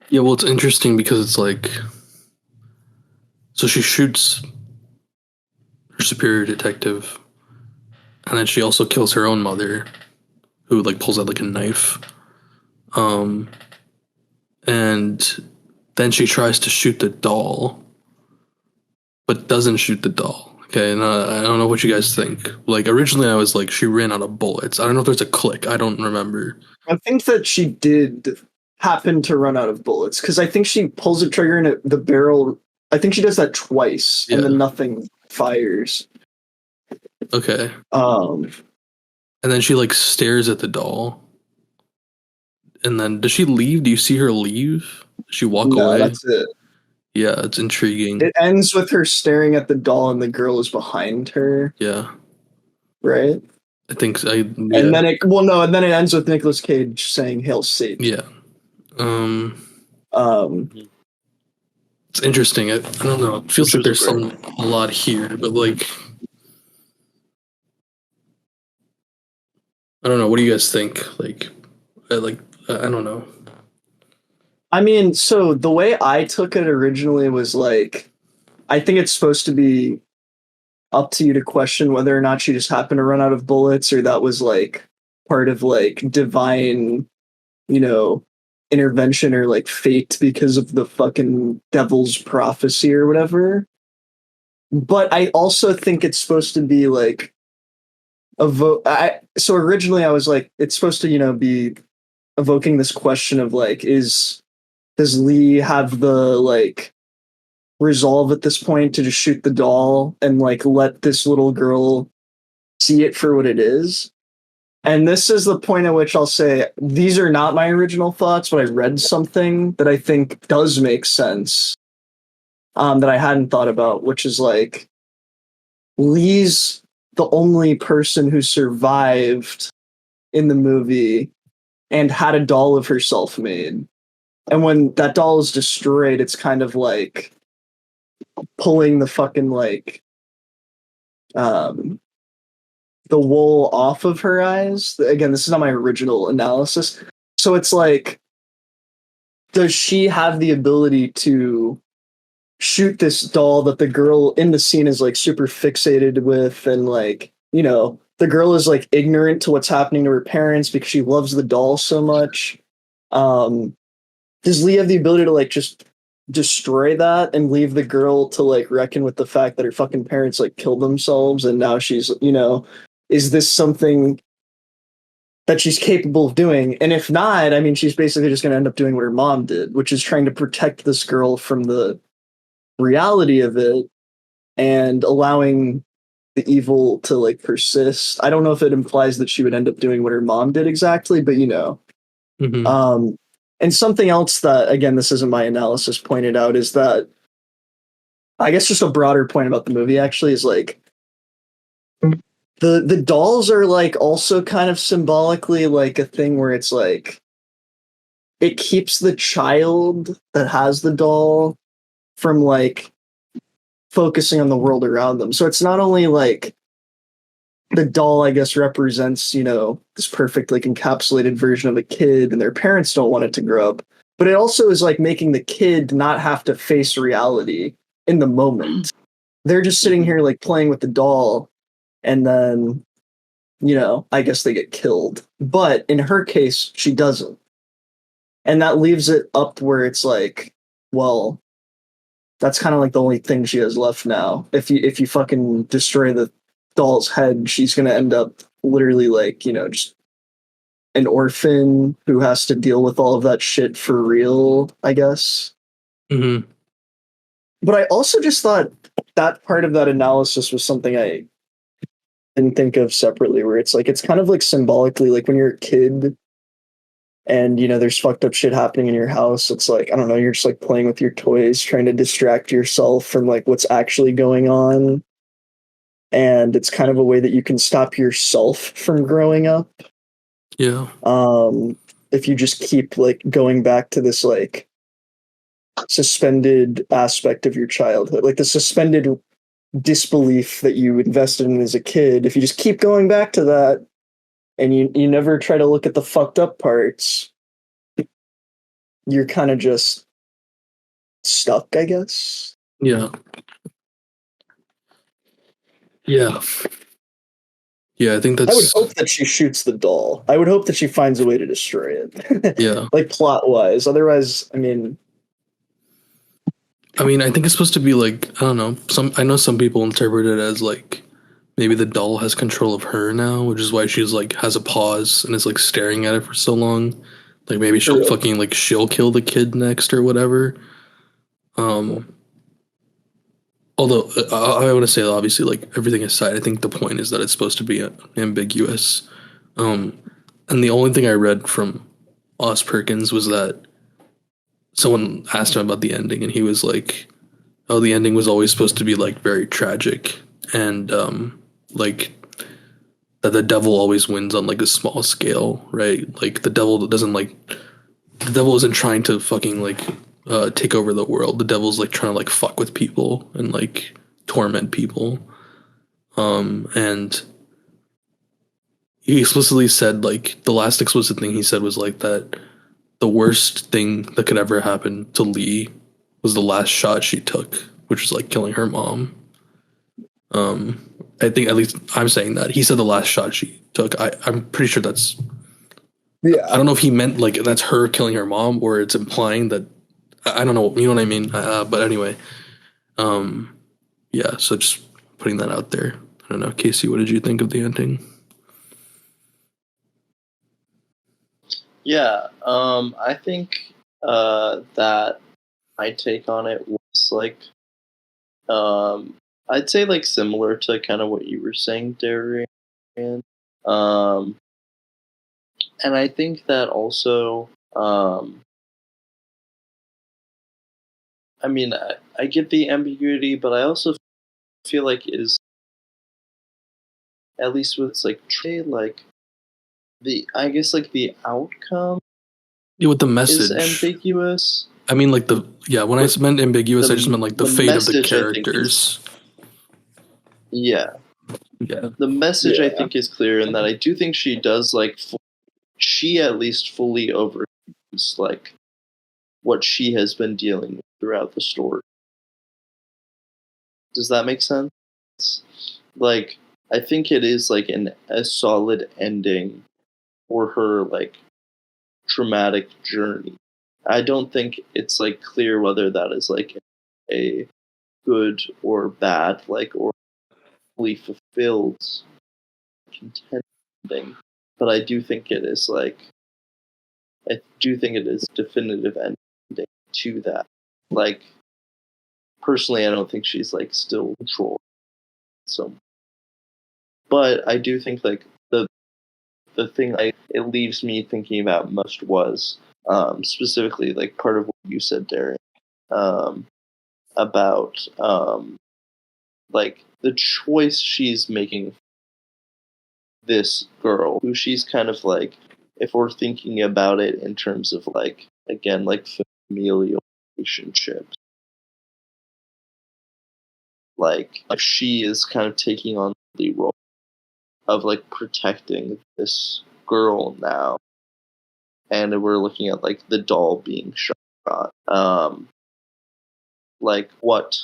Yeah, well, it's interesting because it's like, so she shoots her superior detective, and then she also kills her own mother, who like pulls out like a knife. And then she tries to shoot the doll, but doesn't shoot the doll. Okay, and I don't know what you guys think. Like originally, I was like, she ran out of bullets. I don't know if there's a click. I don't remember. I think that she did happen to run out of bullets because I think she pulls the trigger and the barrel. I think she does that twice, and then nothing fires. Okay. And then she like stares at the doll. And then does she leave? Do you see her leave? Does she walk away? That's it. Yeah, it's intriguing. It ends with her staring at the doll and the girl is behind her. Yeah. Right? I think so. And then it ends with Nicolas Cage saying "Hail Satan." Yeah. It's interesting. I don't know. It feels like there's a lot here, but like I don't know. What do you guys think? Like I don't know. I mean, so the way I took it originally was like, I think it's supposed to be up to you to question whether or not she just happened to run out of bullets or that was like part of like divine, intervention or like fate because of the fucking devil's prophecy or whatever. But I also think it's supposed to be like so originally I was like, it's supposed to, be evoking this question of like, does Lee have the like resolve at this point to just shoot the doll and like let this little girl see it for what it is? And this is the point at which I'll say these are not my original thoughts, but I read something that I think does make sense, that I hadn't thought about, which is like Lee's the only person who survived in the movie and had a doll of herself made. And when that doll is destroyed, it's kind of like pulling the fucking like the wool off of her eyes. Again, this is not my original analysis. So it's like, does she have the ability to shoot this doll that the girl in the scene is like super fixated with, and like, you know, the girl is like ignorant to what's happening to her parents because she loves the doll so much. Does Lee have the ability to like just destroy that and leave the girl to like reckon with the fact that her fucking parents like killed themselves, and now she's, you know, is this something that she's capable of doing? And if not, I mean, she's basically just going to end up doing what her mom did, which is trying to protect this girl from the reality of it and allowing the evil to like persist. I don't know if it implies that she would end up doing what her mom did exactly, but you know. Mm-hmm. And something else that, again, this isn't my analysis, pointed out is that, I guess just a broader point about the movie actually is like, the dolls are like also kind of symbolically like a thing where it's like, it keeps the child that has the doll from like focusing on the world around them. So it's not only like the doll, I guess, represents, you know, this perfect like encapsulated version of a kid and their parents don't want it to grow up, but it also is like making the kid not have to face reality in the moment. They're just sitting here like playing with the doll, and then, you know, I guess they get killed. But in her case, she doesn't. And that leaves it up where it's like, well, that's kind of like the only thing she has left now. If you fucking destroy the doll's head, she's gonna end up literally like, you know, just an orphan who has to deal with all of that shit for real, I guess. Mm-hmm. But I also just thought that part of that analysis was something I didn't think of separately, where it's like, it's kind of like symbolically like when you're a kid and, you know, there's fucked up shit happening in your house, it's like, I don't know, you're just like playing with your toys, trying to distract yourself from like what's actually going on. And it's kind of a way that you can stop yourself from growing up. Yeah. If you just keep like going back to this like suspended aspect of your childhood, like the suspended disbelief that you invested in as a kid, if you just keep going back to that and you never try to look at the fucked up parts, you're kind of just stuck, I guess. Yeah. Yeah. Yeah, I think I would that's hope that she shoots the doll. I would hope that she finds a way to destroy it. yeah. Like plot wise. Otherwise, I mean, I mean, I think it's supposed to be like, I don't know. I know some people interpret it as like maybe the doll has control of her now, which is why she's like has a pause and is like staring at it for so long. Like maybe she'll true. fucking like she'll kill the kid next or whatever. Although I want to say obviously like everything aside, I think the point is that it's supposed to be ambiguous. And the only thing I read from Oz Perkins was that someone asked him about the ending, and he was like, "Oh, the ending was always supposed to be like very tragic, and like that the devil always wins on like a small scale, right? Like the devil isn't trying to fucking like take over the world. The devil's like trying to like fuck with people and like torment people." And he explicitly said like the last explicit thing he said was like that the worst thing that could ever happen to Lee was the last shot she took, which was like killing her mom. I think at least I'm saying that. He said the last shot she took. I'm pretty sure that's. yeah. I don't know if he meant like that's her killing her mom or it's implying that. I don't know. You know what I mean? But anyway, yeah. So just putting that out there. I don't know, Casey. What did you think of the ending? Yeah, I think that my take on it was like, I'd say like similar to kind of what you were saying, Darian. Um, and I think that also, I mean, I get the ambiguity, but I also feel like it is, at least with like like I guess like the outcome Yeah, with the is message. ambiguous. I mean, like when I meant ambiguous, I just meant like the fate of the message, I think, characters. Yeah. Yeah. The message, I Yeah. think, is clear in that I do think she does, like, she at least fully overcomes, like, what she has been dealing with throughout the story. Does that make sense? Like, I think it is, like, a solid ending for her, like, traumatic journey. I don't think it's, like, clear whether that is, like, a good or bad, like, or fully fulfilled content ending. But I do think it is, like, I do think it is definitive ending to that. Like, personally, I don't think she's, like, still controlled. So, but I do think, like, the thing it leaves me thinking about most was specifically, like, part of what you said, Darian, about like the choice she's making. This girl, who she's kind of like, if we're thinking about it in terms of, like, again, like, familial relationships, like, if she is kind of taking on the role of, like, protecting this girl now, and we're looking at, like, the doll being shot, like, what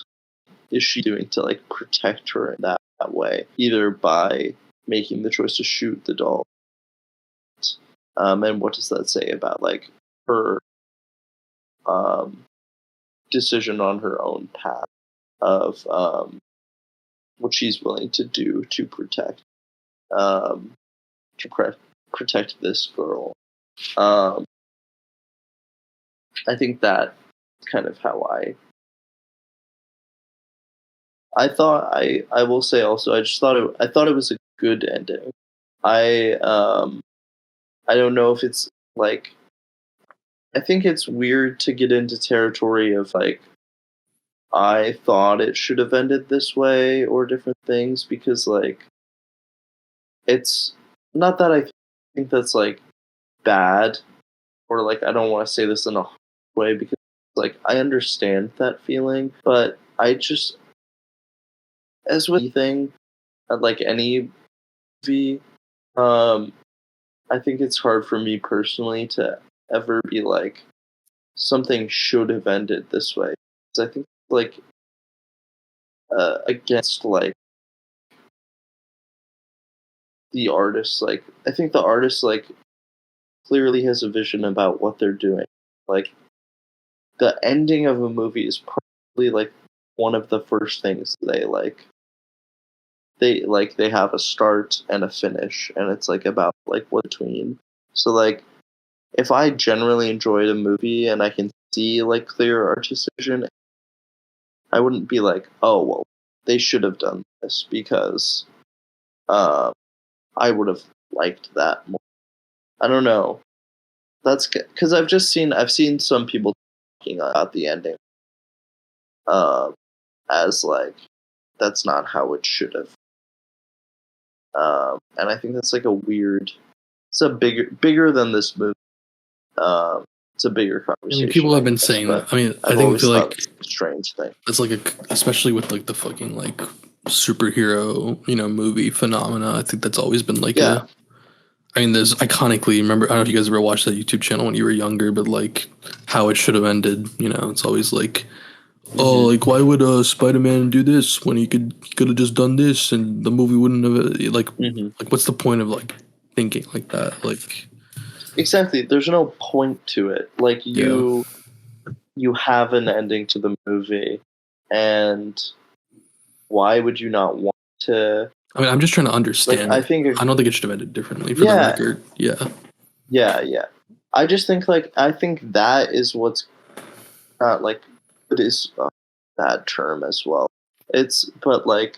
is she doing to, like, protect her in that way, either by making the choice to shoot the doll, and what does that say about, like, her decision on her own path of what she's willing to do to protect protect this girl. I think that's kind of how I will say also, I thought it was a good ending. I don't know if it's, like, I think it's weird to get into territory of, like, I thought it should have ended this way or different things, because, like, it's not that I think that's, like, bad, or, like, I don't want to say this in a way, because, like, I understand that feeling, but I just, as with anything, like any movie, I think it's hard for me personally to ever be like, something should have ended this way. Because I think, like, against, like, the artist, like, I think the artist, like, clearly has a vision about what they're doing. Like, the ending of a movie is probably, like, one of the first things they have a start and a finish, and it's, like, about, like, what between. So, like, if I generally enjoyed a movie and I can see, like, clear artistic vision, I wouldn't be like, oh, well, they should have done this, because I would have liked that more. I don't know. That's because I've seen some people talking about the ending as, like, that's not how it should have. And I think that's, like, a weird. It's a bigger than this movie. It's a bigger I conversation. mean, people have been saying that. I mean, I feel like it's a strange thing. it's like especially with, like, the fucking, like, superhero, movie phenomena. I think that's always been, like, Yeah. I mean, there's iconically, remember, I don't know if you guys ever watched that YouTube channel when you were younger, but, like, how it should have ended, it's always like, oh, like, why would Spider-Man do this when he could have just done this and the movie wouldn't have, like, like, what's the point of, like, thinking like that? Like, Exactly. There's no point to it. Like, you have an ending to the movie, and why would you not want to? I mean, I'm just trying to understand. Like, I don't think it should have ended differently, for the record. Yeah. Yeah. I just think, like, I think that is what's not, like, it is a bad term as well. But like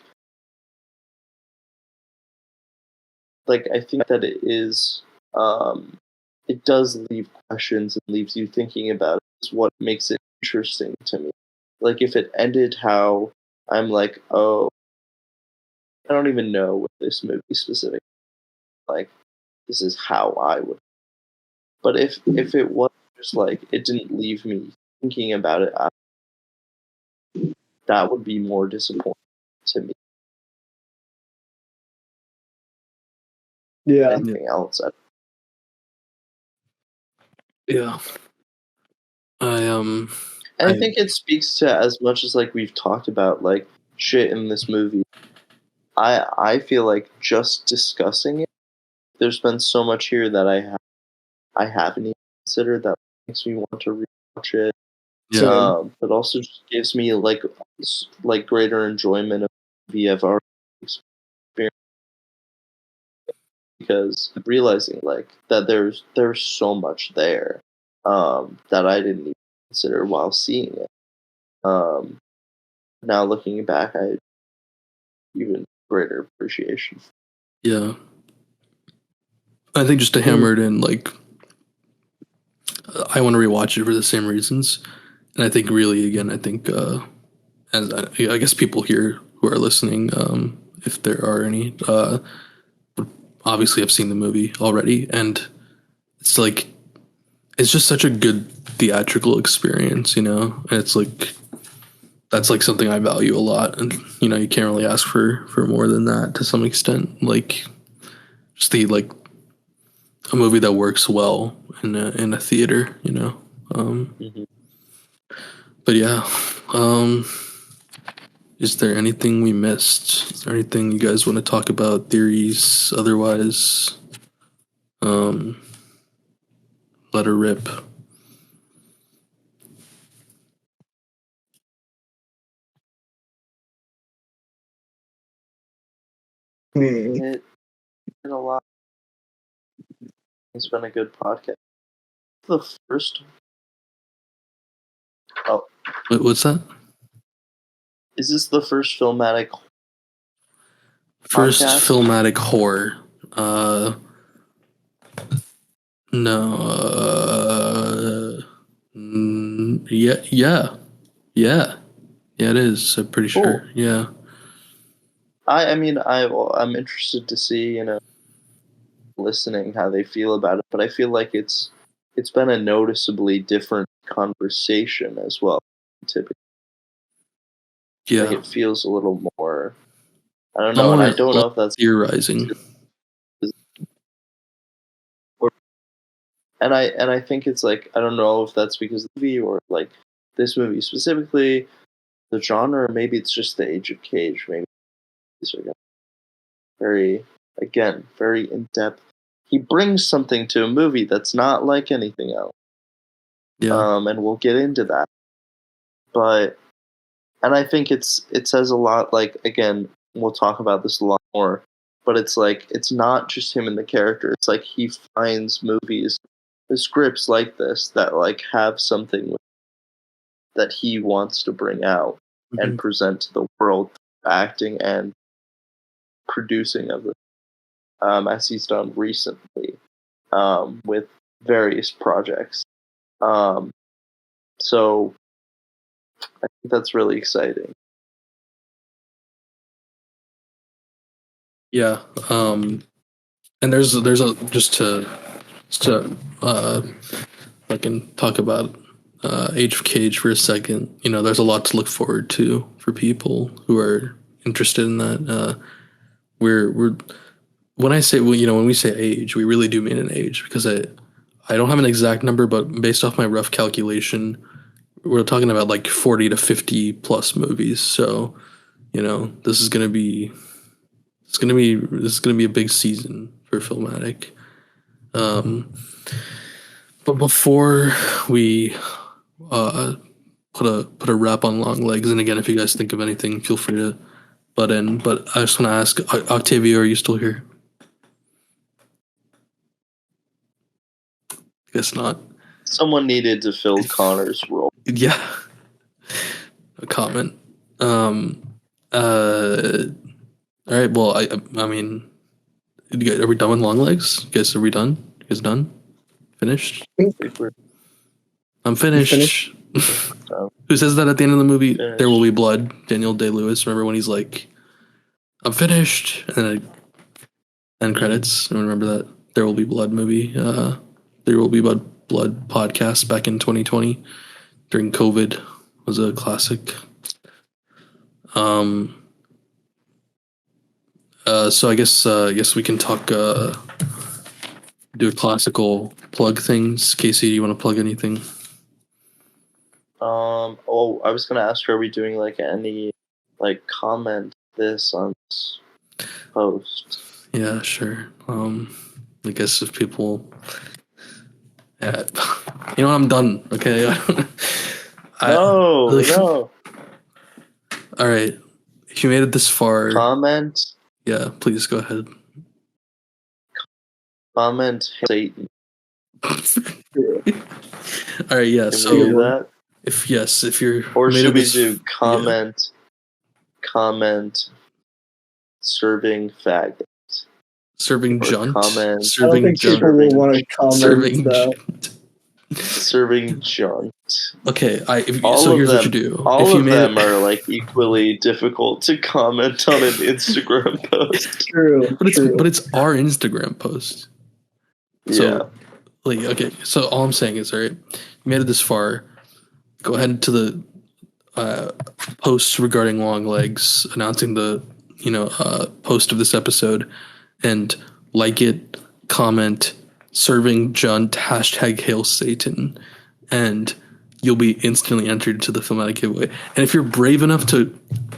I think that it is, it does leave questions and leaves you thinking about it. Is what makes it interesting to me. Like, if it ended how I'm like, oh, I don't even know with this movie specific. Like, this is how I would. But if it was just like, it didn't leave me thinking about it, that would be more disappointing to me Yeah. than anything else. Yeah. And I think it speaks to, as much as like we've talked about like shit in this movie, I feel like just discussing it, there's been so much here that I haven't even considered that makes me want to rewatch it. Yeah. But also just gives me like greater enjoyment of the I've already experienced, because realizing like that there's so much there that I didn't even consider while seeing it. Now looking back, I had even greater appreciation. Yeah. I think just to hammer it in, like, I want to rewatch it for the same reasons. And I think really, again, I think, as I guess people here who are listening, if there are any, obviously have seen the movie already. And it's like, it's just such a good theatrical experience, you know? And it's like, that's like something I value a lot. And, you know, you can't really ask for more than that to some extent. Like, just the, like, a movie that works well in a theater, you know? But yeah, is there anything we missed? Is there anything you guys want to talk about? Theories? Otherwise, let her rip. It been a lot. It's been a good podcast. The first. Oh, What's that? is this the first Filmatic First podcast? Filmatic horror. No. Yeah. It is. I'm pretty sure. Cool. Yeah. I mean, I'm interested to see, you know, listening how they feel about it, but I feel like it's been a noticeably different conversation as well. Typically, Yeah. like it feels a little more. I don't know, and I don't know if that's theorizing. And I think it's like, I don't know if that's because of the movie or like this movie specifically, the genre, or maybe it's just the age of Cage. Maybe these are very in depth. He brings something to a movie that's not like anything else. Yeah. And we'll get into that. But and I think it says a lot, like, again, we'll talk about this a lot more, but it's like it's not just him and the character. It's like he finds movies, scripts like this that like have something that he wants to bring out and present to the world, acting and producing of it, as he's done recently, with various projects. So I think that's really exciting. Yeah. And there's a just to I can talk about Age of Cage for a second. You know, there's a lot to look forward to for people who are interested in that. We're when I say, well, you know, when we say age, we really do mean an age, because I don't have an exact number, but based off my rough calculation, we're talking about like 40 to 50 plus movies. So, you know, this is gonna be a big season for Filmatic. But before we put a wrap on Long Legs, and again, if you guys think of anything, feel free to butt in. But I just want to ask, Octavio, are you still here? Guess not. Someone needed to fill Connor's role. Yeah. A comment. All right. Well, I mean, are we done with Long Legs? Guys, are we done? You guys done? Finished? I'm finished. Who says that at the end of the movie? Finished. There will be blood. Daniel Day-Lewis. Remember when he's like, "I'm finished," and then end credits. I remember that There Will Be Blood movie. There Will Be Blood podcast back in 2020. during COVID was a classic. So I guess we can talk. Do classical plug things. Casey, do you want to plug anything? Oh, I was gonna ask, are we doing like any like comment this on this post? Yeah, sure. I guess if people, yeah, you know, I'm done. Okay. No. All right. If you made it this far, Comment. yeah, please go ahead. Comment Satan. All right. Yeah. Can So we do that? if you're, Or made it should we this- do comment serving faggot? serving or junt? comment- I don't Serving think junt. people will want to comment Serving that. junt. Serving junk. Okay. All So of here's them, what you do. All if you of made them it, are like equally difficult to comment on an Instagram post. True. but it's our Instagram post. So, Yeah. like, okay, so all I'm saying is, all right, you made it this far. Go ahead to the post regarding long legs, announcing the post of this episode, and like it, comment, serving junt, hashtag hail Satan, and you'll be instantly entered into the Filmatic giveaway. And if you're brave enough to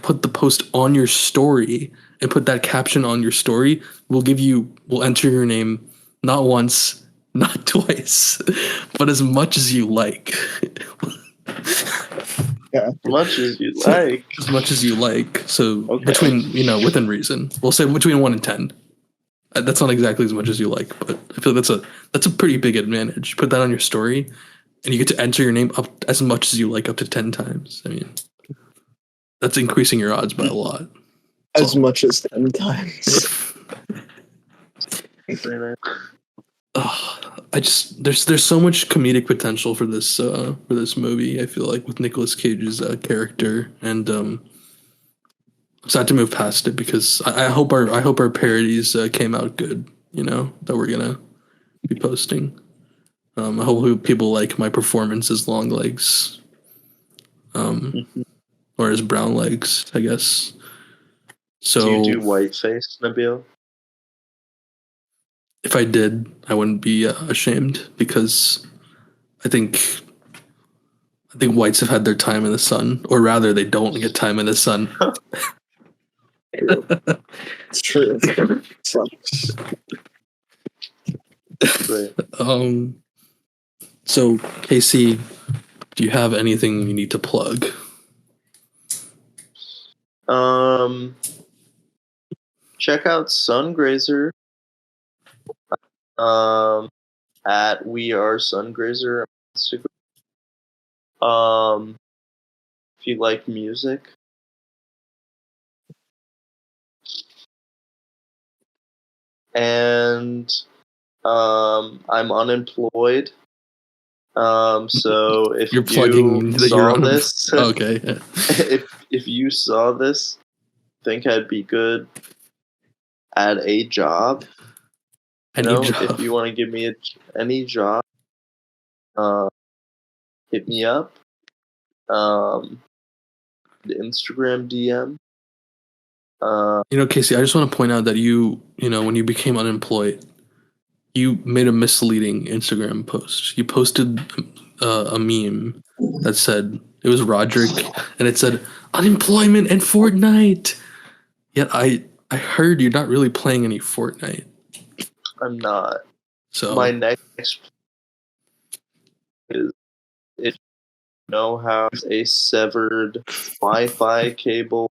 put the post on your story and put that caption on your story, we'll enter your name not once, not twice, but as much as you like. Yeah. As much as you like. As much as you like. So Okay. between, within reason. We'll say between 1 and 10. That's not exactly as much as you like, but I feel like that's a pretty big advantage. Put that on your story, and you get to enter your name up as much as you like, up to 10 times. I mean, that's increasing your odds by a lot. As much as 10 times. There's so much comedic potential for this movie. I feel like with Nicolas Cage's character, and I'm sad to move past it because I hope our parodies came out good. That we're gonna be posting. I hope people like my performance as long legs, or as brown legs, I guess. So Do you do whiteface, Nabeel? if I did, I wouldn't be ashamed because I think whites have had their time in the sun, or rather, they don't get time in the sun. It's true. Right. So Casey, do you have anything you need to plug? Check out Sungrazer. At We Are Sungrazer on Instagram. If you like music. And I'm unemployed. So if You're plugging that you're saw on this, Okay. if you saw this, think I'd be good at a job. If you want to give me any job, hit me up. The Instagram DM. Casey, I just want to point out that when you became unemployed, you made a misleading Instagram post. You posted a meme that said it was Roderick, and it said unemployment and Fortnite. Yet I heard you're not really playing any Fortnite. I'm not. So My next is if you know how a severed Wi-Fi cable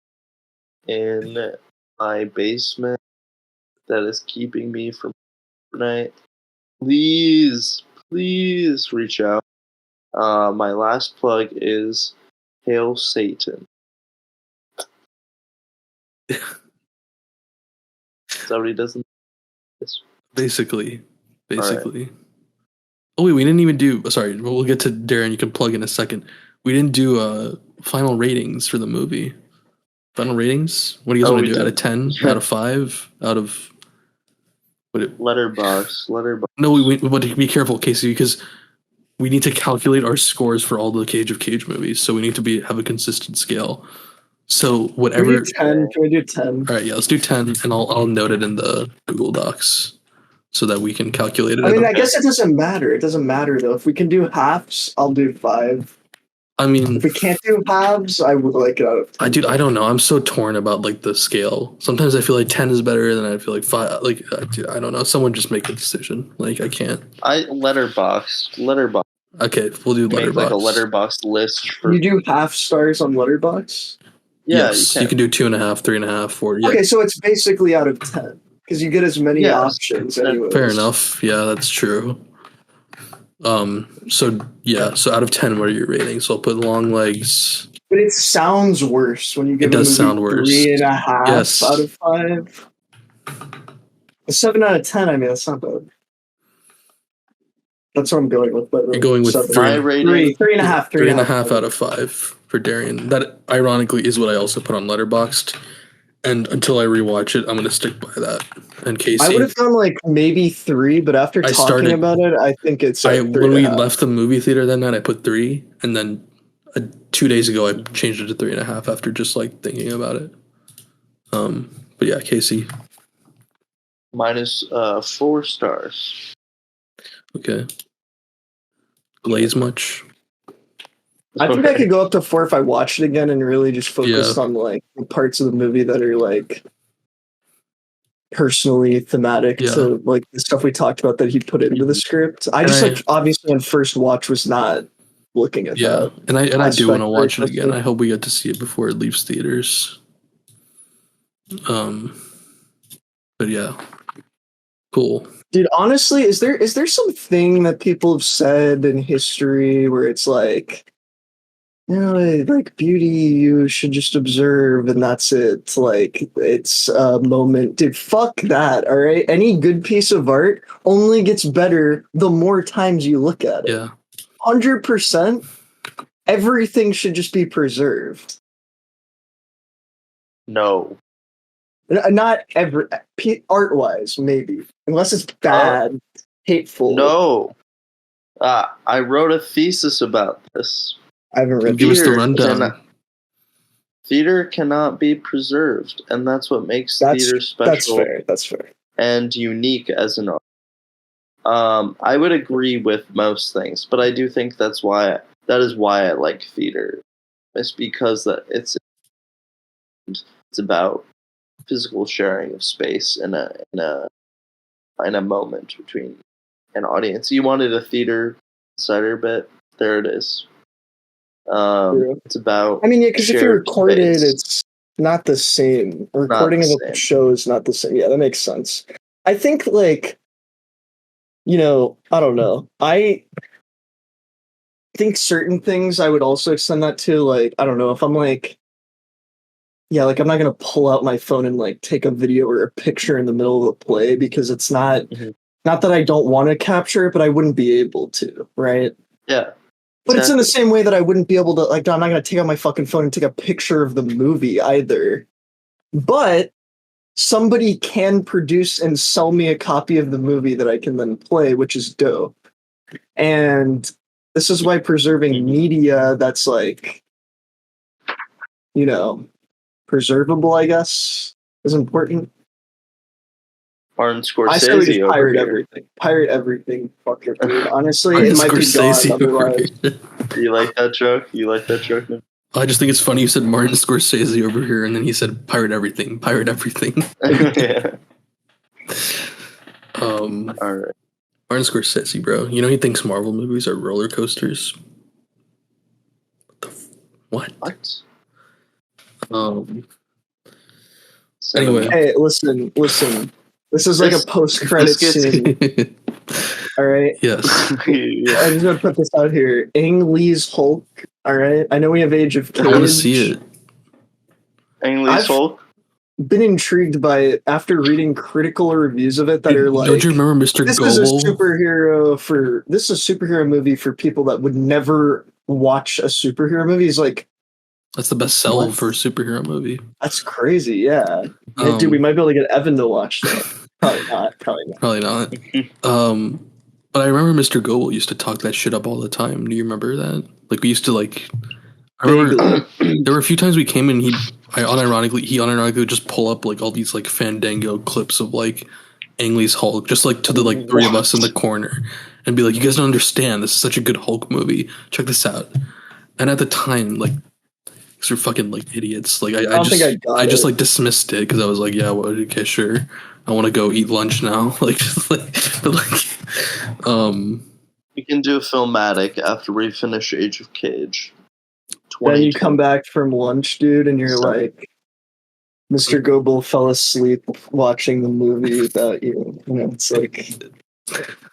in my basement that is keeping me from Fortnite. Please reach out. My last plug is Hail Satan. Is that what he does? basically. Right. Oh wait, we didn't even do. Sorry, we'll get to Darren. You can plug in a second. We didn't do final ratings for the movie. Final ratings? What do you guys want to do? Out of 10? Out of 5? Out of Letterbox. No, we but be careful, Casey, because we need to calculate our scores for all the Cage of Cage movies. So we need to have a consistent scale. So whatever. Can we do 10? All right, yeah, let's do 10, and I'll note it in the Google Docs so that we can calculate it. I mean, I guess it doesn't matter. It doesn't matter though. If we can do halves, I'll do 5. I mean, if we can't do halves, I would like it out of 10. I don't know. I'm so torn about like the scale. Sometimes I feel like 10 is better, than I feel like 5. Like, dude, I don't know. Someone just make a decision. Like, I can't. Letterboxd. Okay, we'll do Make like a Letterboxd. Letterboxd list for. You do half stars on Letterboxd? Yeah, yes, you can do 2.5, 3.5, 4. Yeah. Okay, so it's basically out of 10 because you get as many options anyway. Fair enough. Yeah, that's true. So out of 10, what are your ratings? So I'll put Longlegs. But it sounds worse when you give It does sound worse. 3.5 out of 5. A 7 out of 10. I mean, that's not bad. That's what I'm going with. But You're going with 3.5. 3.5 out of 5 for Darian. That ironically is what I also put on Letterboxd. And until I rewatch it, I'm going to stick by that. And Casey, I would have done like maybe 3, but after talking about it, I think it's when we left the movie theater that night, I put 3, and then 2 days ago I changed it to 3.5 after just like thinking about it. But yeah, Casey. Mine is 4 stars. Okay. Glaze much? I think I could go up to 4 if I watched it again and really just focused on like the parts of the movie that are like personally thematic to like the stuff we talked about that he put into the script. I just like obviously on first watch was not looking at that. And I do want to watch it again. I hope we get to see it before it leaves theaters. But yeah. Cool. Dude, honestly, is there something that people have said in history where it's like, you know, like beauty you should just observe and that's it. Like it's a moment. Dude, fuck that. All right. Any good piece of art only gets better the more times you look at it. Yeah. 100%. Everything should just be preserved. No. Not every art-wise, maybe, unless it's bad, hateful. No. I wrote a thesis about this. I haven't read. Give us the rundown. Theater cannot be preserved, and that's what makes theater special. That's fair. And unique as an art. I would agree with most things, but I do think that is why I like theater. It's because that it's about physical sharing of space in a moment between an audience. You wanted a theater insider bit? There it is. It's about. I mean, yeah, because if you record it, it's not the same. Recording of a show is not the same. Yeah, that makes sense. I think, like, you know, I don't know. I think certain things I would also extend that to. Like, I don't know if I'm like. Yeah, like I'm not gonna pull out my phone and like take a video or a picture in the middle of a play because it's not not that I don't want to capture it, but I wouldn't be able to, right? Yeah. But it's in the same way that I wouldn't be able to, like, I'm not gonna take out my fucking phone and take a picture of the movie either. But somebody can produce and sell me a copy of the movie that I can then play, which is dope. And this is why preserving media that's like, you know, preservable, I guess, is important. Martin Scorsese. I say we just pirate everything. Pirate everything. Fuck it, dude. Honestly, Martin it might Scorsese be gone otherwise. You like that joke? I just think it's funny you said Martin Scorsese over here, and then he said pirate everything. Pirate everything. Yeah. All right. Martin Scorsese, bro. You know he thinks Marvel movies are roller coasters. What? Anyway. Hey, listen. This is like a post-credit scene. All right? Yes. Yeah. I'm just going to put this out here. Ang Lee's Hulk. All right? I know we have Age of Cage. I want to see it. Ang Lee's Hulk? Been intrigued by it after reading critical reviews of it that are like, don't you remember Mr. This Goble? is a superhero movie for people that would never watch a superhero movie. He's like, that's the best sell for a superhero movie. That's crazy, yeah. Dude, we might be able to get Evan to watch that. Probably not. Probably not. But I remember Mr. Goebel used to talk that shit up all the time. Do you remember that? Like we used to like. I remember there were a few times we came in. He unironically would just pull up like all these like Fandango clips of like Ang Lee's Hulk, just like to the like three of us in the corner, and be like, "You guys don't understand. This is such a good Hulk movie. Check this out." And at the time, like, these were fucking like idiots. Like I just like dismissed it because I was like, "Yeah, well, okay, sure. I want to go eat lunch now." Like, We can do a Filmatic after we finish Age of Cage. Then you come back from lunch, dude, and you're like, Mr. Goebel fell asleep watching the movie without you. You know, it's like,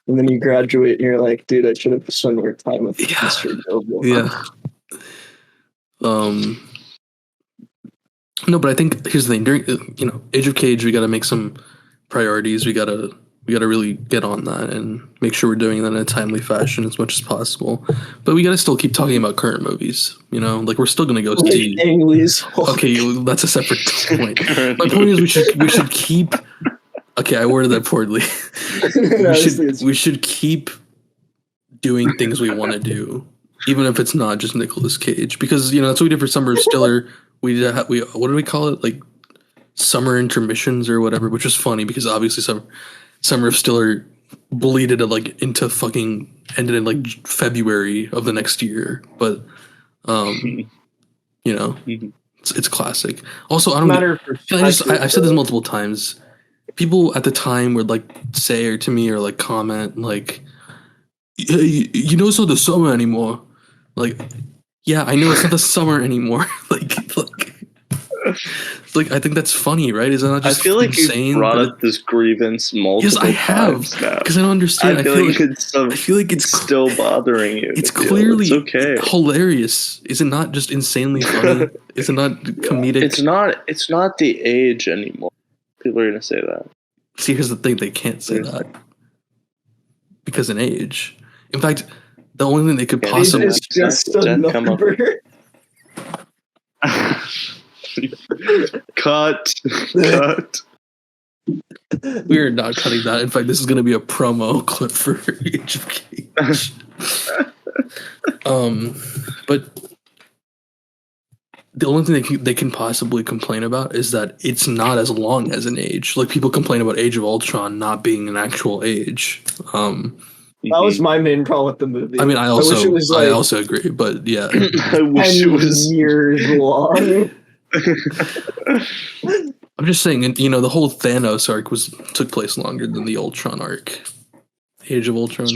and then you graduate and you're like, dude, I should have spent more time with Mr. Goebel. Yeah. No, but I think here's the thing. During Age of Cage, we got to make some priorities. We gotta really get on that and make sure we're doing that in a timely fashion as much as possible. But we gotta still keep talking about current movies. You know, like we're still gonna go see. Okay, that's a separate point. My point is we should keep. Okay, I worded that poorly. we should keep doing things we want to do, even if it's not just Nicolas Cage, because that's what we did for Summer of Stiller. We what do we call it? Like summer intermissions or whatever, which was funny because obviously Summer of Stiller bleeded into fucking ended in like February of the next year, but it's classic. Also, I've said this multiple times. People at the time would like say or to me or like comment like, it's not the summer anymore. Like, yeah, I know it's not the summer anymore. like I think that's funny, right? Is that not just I feel like insane? You brought up this grievance multiple times. Yes, I have, because I don't understand. I feel like it's still bothering you. It's clearly okay. Hilarious. Is it not just insanely funny? Is it not comedic? It's not the age anymore. People are gonna say that. See, here's the thing: they can't say that because an age. In fact, the only thing they could possibly is just a number. Cut. We are not cutting that. In fact, this is going to be a promo clip for Age of Cage. But the only thing they can possibly complain about is that it's not as long as an age. Like people complain about Age of Ultron not being an actual age. That was my main problem with the movie. I mean, I also agree, but yeah, I wish it was years long. I'm just saying, the whole Thanos arc took place longer than the Ultron arc. Age of Ultron,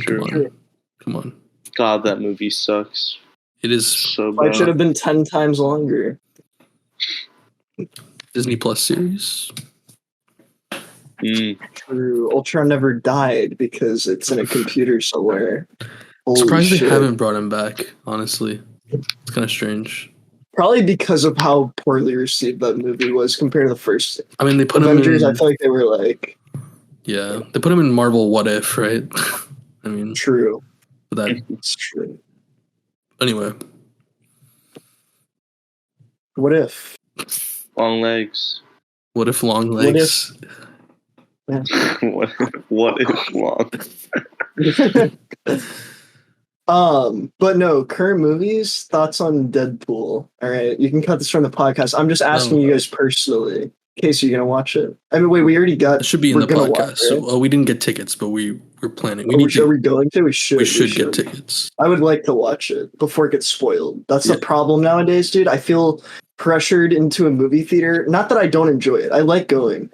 come on. God, that movie sucks. It is so bad. It should have been 10 times longer. Disney Plus series. True. Ultron never died because it's in a computer somewhere. Surprised they haven't brought him back, honestly. It's kind of strange. Probably because of how poorly received that movie was compared to the first. I mean, they put Avengers, him in... I feel like they were like... Yeah, they put him in Marvel What If, right? I mean... True. It's true. Anyway. What if? Long legs. What if long legs? What if? What if long? But no, current movies, thoughts on Deadpool. All right, you can cut this from the podcast. I'm just asking you guys personally. Casey, you gonna watch it? I mean, wait, we already got. It should be in the podcast. Well, we didn't get tickets, but we're planning. Are we going to? We should. We should get tickets. I would like to watch it before it gets spoiled. That's the problem nowadays, dude. I feel pressured into a movie theater. Not that I don't enjoy it. I like going,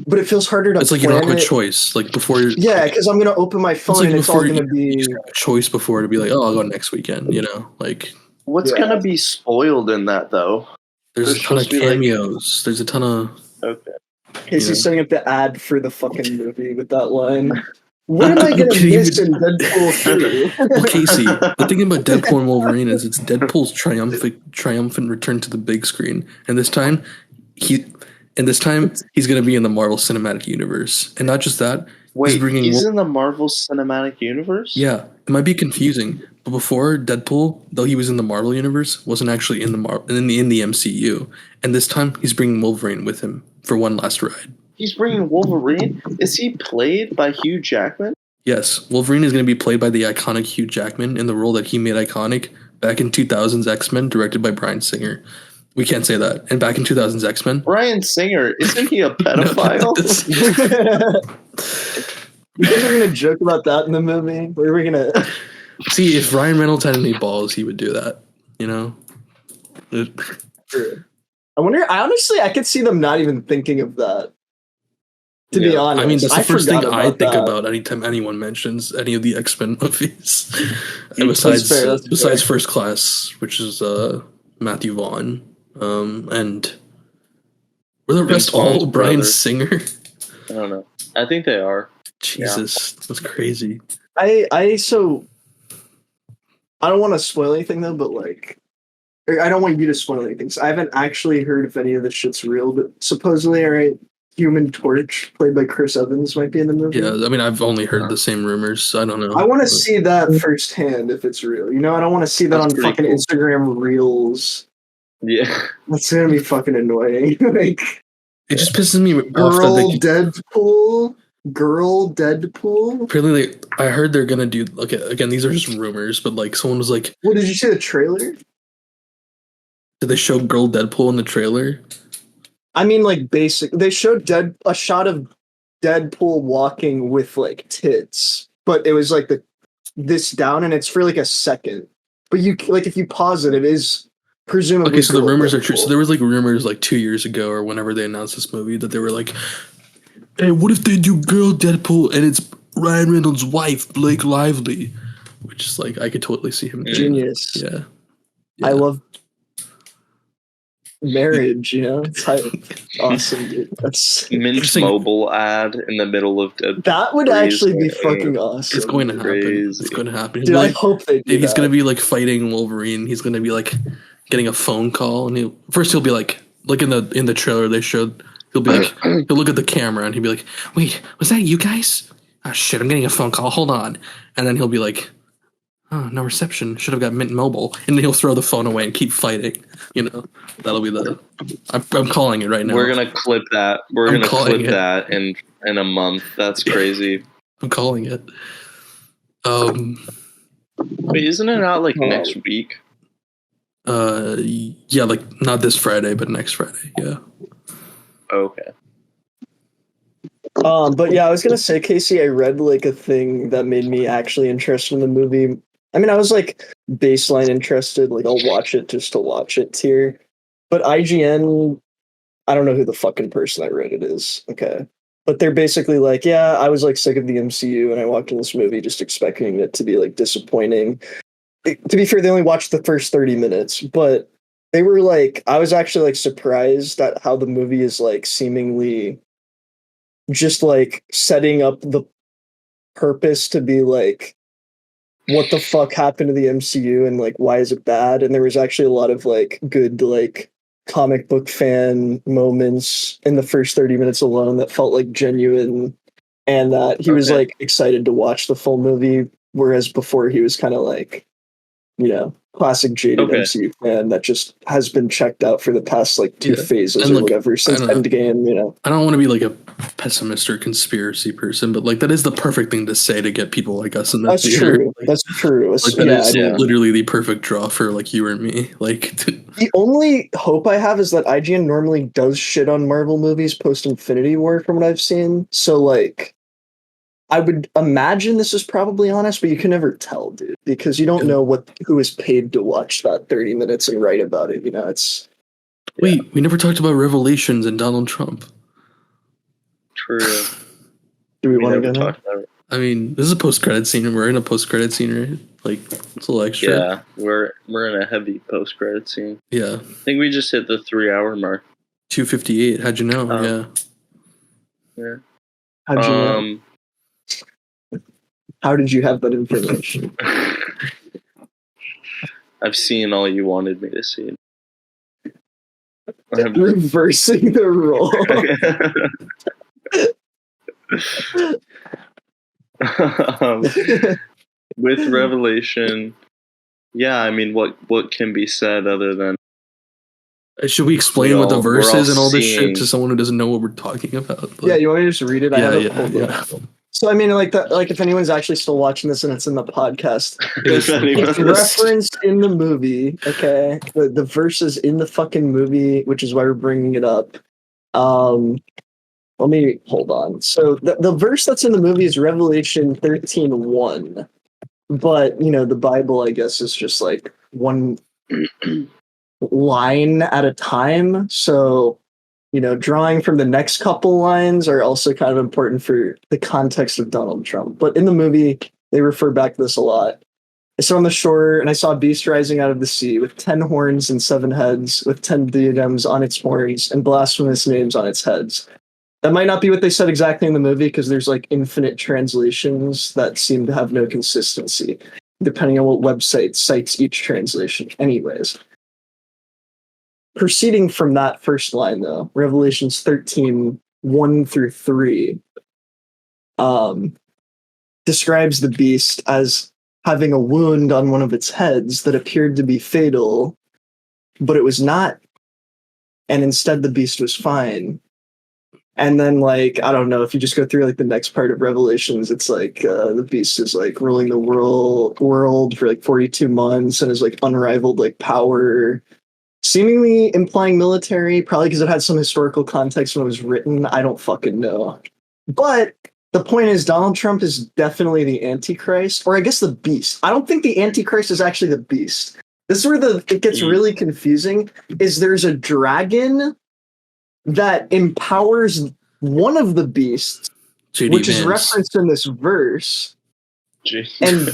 but it feels harder to. It's like you don't have a choice. Like before. Yeah, because I'm gonna open my phone and it's all gonna be a choice before to be like, oh, I'll go next weekend. Like what's gonna be spoiled in that though? There's a ton of cameos. There's a ton of. Okay. Casey's setting up the ad for the fucking movie with that line. What am I going to miss in Deadpool 3? Well, Casey, the thing about Deadpool and Wolverine is it's Deadpool's triumphant return to the big screen, and this time he's going to be in the Marvel Cinematic Universe, and not just that. Wait, he's in the Marvel Cinematic Universe? Yeah, it might be confusing, but before Deadpool, though he was in the Marvel Universe, wasn't actually in the MCU, and this time he's bringing Wolverine with him for one last ride. He's bringing Wolverine? Is he played by Hugh Jackman? Yes, Wolverine is going to be played by the iconic Hugh Jackman in the role that he made iconic back in 2000's X-Men, directed by Bryan Singer. We can't say that. And back in 2000's X-Men, Bryan Singer, isn't he a pedophile? You guys are gonna joke about that in the movie? Where are we gonna? See, if Ryan Reynolds had any balls, he would do that. You know. I wonder. I could see them not even thinking of that. To be honest, I mean, that's the first thing forgot I think that. about anytime anyone mentions any of the X-Men movies. And That's fair. besides First Class, which is Matthew Vaughn, and were the rest all Bryan brother. Singer? I don't know. I think they are. Jesus, that's crazy. I don't want to spoil anything though, but like, I don't want you to spoil anything. So I haven't actually heard if any of this shit's real, but supposedly, all right, Human Torch, played by Chris Evans, might be in the movie. Yeah, I mean, I've only heard the same rumors. I don't know. I want to see that firsthand if it's real. You know, I don't want to see that That's on pretty fucking cool. Instagram Reels. Yeah. That's gonna be fucking annoying. Like, It just pisses me off girl that Girl Deadpool. apparently I heard they're gonna do. Okay, again, these are just rumors, but like someone was like, What did you see the trailer? "Did they show Girl Deadpool in the trailer?" I mean, like basic. They showed a shot of Deadpool walking with like tits, but it was like this down, and it's for like a second. But you like if you pause it, it is presumably. Okay, so the Girl rumors are Deadpool. true. So there was like rumors like 2 years ago or whenever they announced this movie that they were like, "Hey, what if they do Girl Deadpool and it's Ryan Reynolds' wife, Blake Lively?" Which is like I could totally see him doing. Genius. Yeah. I love marriage. You know, it's awesome, dude. That's Mint Interesting. Mobile ad in the middle of Deadpool. that would actually be fucking awesome. It's going to happen. Crazy. It's going to happen. Dude, I hope they do. He's that. gonna be like fighting Wolverine. He's gonna be like getting a phone call, and he'll be like in the trailer they showed. He'll be like he'll look at the camera and he'll be like, "Wait, was that you guys? Oh shit, I'm getting a phone call. Hold on." And then he'll be like, "Oh, no reception. Should have got Mint Mobile." And then he'll throw the phone away and keep fighting. You know, that'll be the. I'm calling it right now. We're gonna clip that. We're I'm gonna calling clip it. that in a month. That's crazy. I'm calling it. Wait, isn't it out like next week? Yeah, like not this Friday, but next Friday. Yeah. Okay. But yeah, I was gonna say, Casey, I read like a thing that made me actually interested in the movie. I mean, I was like baseline interested, like I'll watch it just to watch it tier. But IGN, I don't know who the fucking person that wrote it is. Okay. But they're basically like, yeah, I was like sick of the MCU and I walked in this movie just expecting it to be like disappointing. To be fair, they only watched the first 30 minutes, but they were like, I was actually like surprised at how the movie is like seemingly just like setting up the purpose to be like, what the fuck happened to the MCU and like why is it bad? And there was actually a lot of like good like comic book fan moments in the first 30 minutes alone that felt like genuine, and that he was like excited to watch the full movie, whereas before he was kind of like, you know, classic jaded MCU fan that just has been checked out for the past like two phases and, or whatever since Endgame, you know. I don't want to be like a pessimist or conspiracy person, but like that is the perfect thing to say to get people like us in the theater. True. Like, that's true. Like that is literally the perfect draw for like you or me. Like the only hope I have is that IGN normally does shit on Marvel movies post Infinity War from what I've seen. So like I would imagine this is probably honest, but you can never tell, dude, because you don't know who is paid to watch that 30 minutes and write about it. You know, it's. Wait, we never talked about Revelations and Donald Trump. True. Do we want to go talk about it? I mean, this is a post-credit scene, and we're in a post-credit scene, right? Like, it's a little extra. Yeah, we're in a heavy post-credit scene. Yeah. I think we just hit the 3-hour mark. 2:58. How'd you know? Yeah. How'd you know? How did you have that information? I've seen all you wanted me to see. Reversing the role. With Revelation, yeah, I mean, what can be said other than... Should we explain what the verse is and all this shit to someone who doesn't know what we're talking about? Yeah, you want me to just read it? I have it pulled up. So I mean, like that, like if anyone's actually still watching this and it's in the podcast, If anyone's- it's referenced in the movie. Okay, the verse is in the fucking movie, which is why we're bringing it up. Let me hold on. So the verse that's in the movie is Revelation 13:1, but you know the Bible, I guess, is just like one line at a time. So you know, drawing from the next couple lines are also kind of important for the context of Donald Trump. But in the movie, they refer back to this a lot. I saw on the shore, and I saw a beast rising out of the sea with 10 horns and 7 heads, with 10 diadems on its horns and blasphemous names on its heads. That might not be what they said exactly in the movie, because there's like infinite translations that seem to have no consistency, depending on what website cites each translation. Anyways. Proceeding from that first line, though, Revelations 13:1-3, describes the beast as having a wound on one of its heads that appeared to be fatal, but it was not, and instead the beast was fine. And then, like, I don't know, if you just go through like the next part of Revelations, it's like the beast is like ruling the world for like 42 months and is like unrivaled like power. Seemingly implying military, probably because it had some historical context when it was written. I don't fucking know. But the point is, Donald Trump is definitely the Antichrist, or I guess the beast. I don't think the Antichrist is actually the beast. This is where it gets really confusing, is there's a dragon that empowers one of the beasts, JD which is Vance. referenced in this verse. And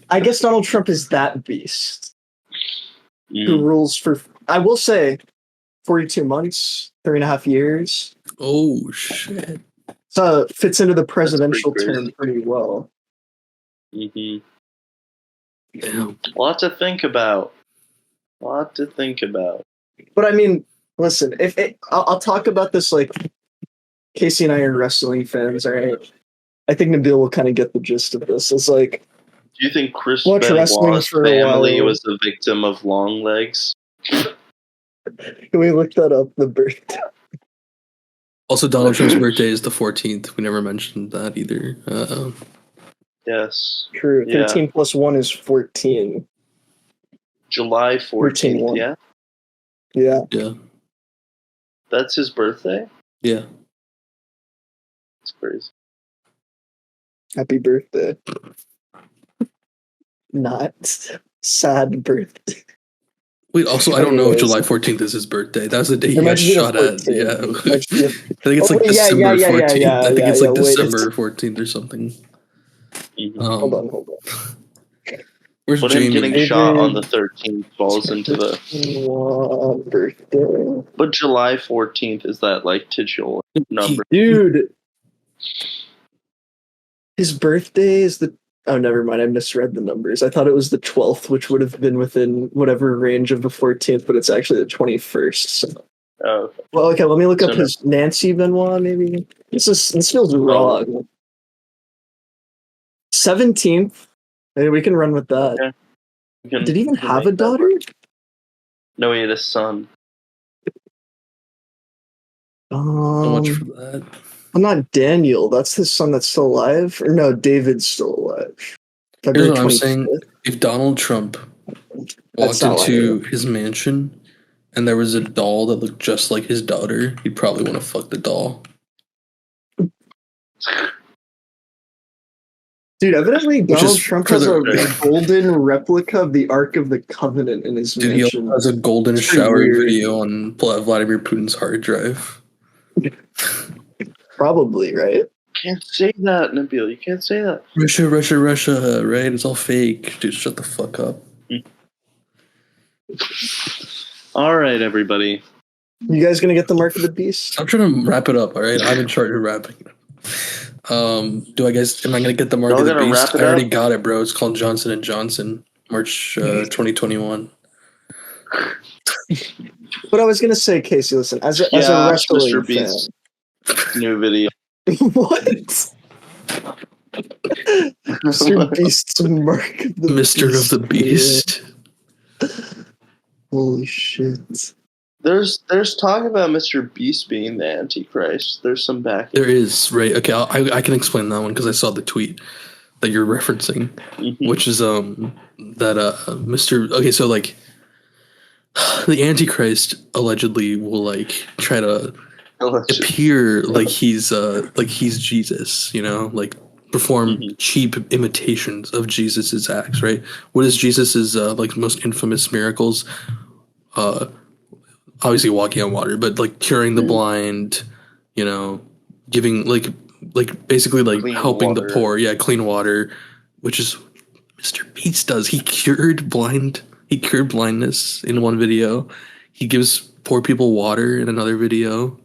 I guess Donald Trump is that beast. Who rules for, I will say, 42 months, 3.5 years. Oh, shit. So it fits into the presidential pretty term crazy. pretty well. Mm-hmm. Damn. Lot to think about. But I mean, listen, I'll talk about this like Casey and I are wrestling fans, all right? I think Nabeel will kind of get the gist of this. It's like, Do you think Chris watch wrestling Benoit's for a family while. was a victim of long legs? Can we look that up? The birth. Also, Donald Trump's birthday is the 14th. We never mentioned that either. Yes. True. Yeah. 13 plus 1 is 14. July 14th, 13-1. yeah? Yeah. Yeah. That's his birthday? Yeah. It's crazy. Happy birthday. Not sad birthday. Wait, also, I don't know if Anyways. July 14th is his birthday. That was the day he It might got be the shot at. 14th. Yeah. Might be I think it's Oh, like wait, yeah, December yeah, 14th. yeah, I think yeah, it's like yeah, wait, it's- December 14th or something. Mhm. Hold on. Where's But him Jamie? getting shot on the 13th falls into the... Birthday. But July 14th, is that like titular number? Dude. His birthday is the... Oh, never mind. I misread the numbers. I thought it was the 12th, which would have been within whatever range of the 14th, but it's actually the 21st. So. Oh, Well, okay, let me look So up no. his Nancy Benoit, maybe. This feels wrong. 17th. Maybe we can run with that. Okay. Did he even have a daughter? No, he had a son. So much Um, for that. I'm not Daniel. That's his son that's still alive. Or no, David's still alive. Here's February what I'm 25th. saying. If Donald Trump That's walked not into his mansion and there was a doll that looked just like his daughter, he'd probably want to fuck the doll. Dude, evidently Donald is Trump for has a the- golden replica of the Ark of the Covenant in his Dude, he mansion. also has a golden It's pretty shower weird. video on Vladimir Putin's hard drive. Probably, right? Can't say that, Nabeel. You can't say that. Russia, right? It's all fake. Dude, shut the fuck up. All right, everybody. You guys gonna get the Mark of the Beast? I'm trying to wrap it up, all right? I'm in charge of wrapping it up. Am I gonna get the Mark Y'all of the gonna Beast? wrap it I already up? got it, bro. It's called Johnson & Johnson, March 2021. But I was gonna say, Casey, listen, as a Yeah, wrestling Mr. fan. Beast. New video. What? Mr. Beast's Mark of the Mr. Beast. of the Beast. Holy shit. There's talk about Mr. Beast being the Antichrist. There's some back. There is, right? Okay, I can explain that one because I saw the tweet that you're referencing, which is that Mr. Okay, so like the Antichrist allegedly will like try to appear like he's Jesus, you know, like perform cheap imitations of Jesus's acts, right? What is Jesus's like most infamous miracles? Obviously walking on water, but like curing the blind, you know, giving like basically like clean helping water. The poor, clean water, which is Mr. Beast does. He cured blindness in one video. He gives poor people water in another video.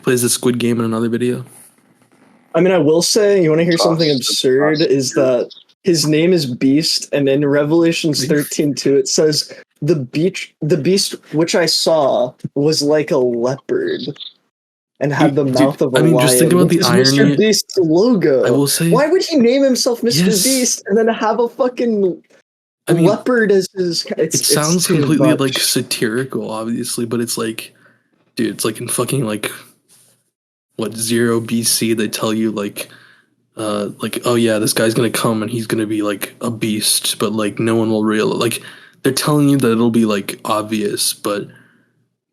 Plays the Squid Game in another video. I mean, I will say, you want to hear something absurd, is that his name is Beast, and in Revelations 13:2 it says, the beast which I saw was like a leopard and had the mouth of a lion. Just think about the irony. Mr. Beast's logo. I will say, why would he name himself Mr. Beast and then have a fucking leopard as his... It sounds completely like satirical, obviously, but it's like, dude, it's like in fucking like, what, 0 BC, they tell you like, oh yeah, this guy's gonna come and he's gonna be like a beast, but like no one will realize. Like they're telling you that it'll be like obvious, but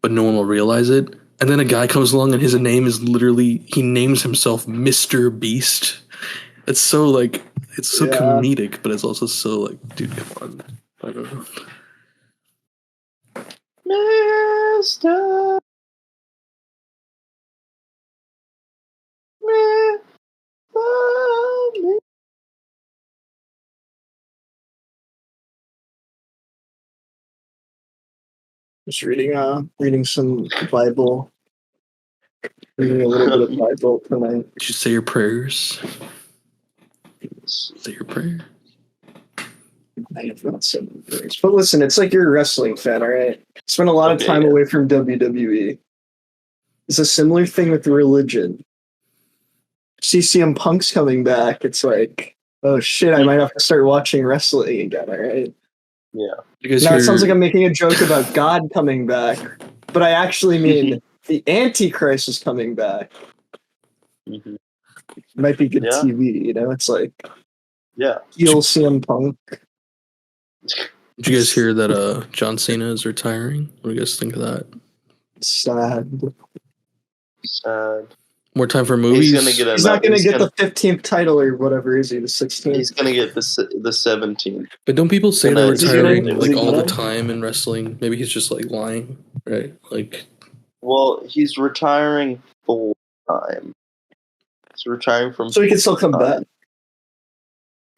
no one will realize it. And then a guy comes along and his name is literally, he names himself Mr. Beast. It's so like, it's so comedic, but it's also so like, dude, come on. I don't know. Mr. Just reading some Bible. Reading a little bit of Bible tonight. Did you say your prayers? Say your prayer. I have not said my prayers. But listen, it's like you're a wrestling fan, all right? Spent a lot of time away from WWE. It's a similar thing with religion. CM Punk's coming back. It's like, oh shit, I might have to start watching wrestling again, all right? Yeah. Now it sounds like I'm making a joke about God coming back, but I actually mean the Antichrist is coming back. Mm-hmm. Might be good TV, you know? It's like, heel CM Punk. Did you guys hear that John Cena is retiring? What do you guys think of that? Sad. More time for movies. He's not going to get the 15th title or whatever, is he? The 16th? He's going to get the 17th. But don't people say they're retiring like all the time in wrestling? Maybe he's just like lying, right? Like, well, he's retiring full time. He's retiring from. So he can still come back,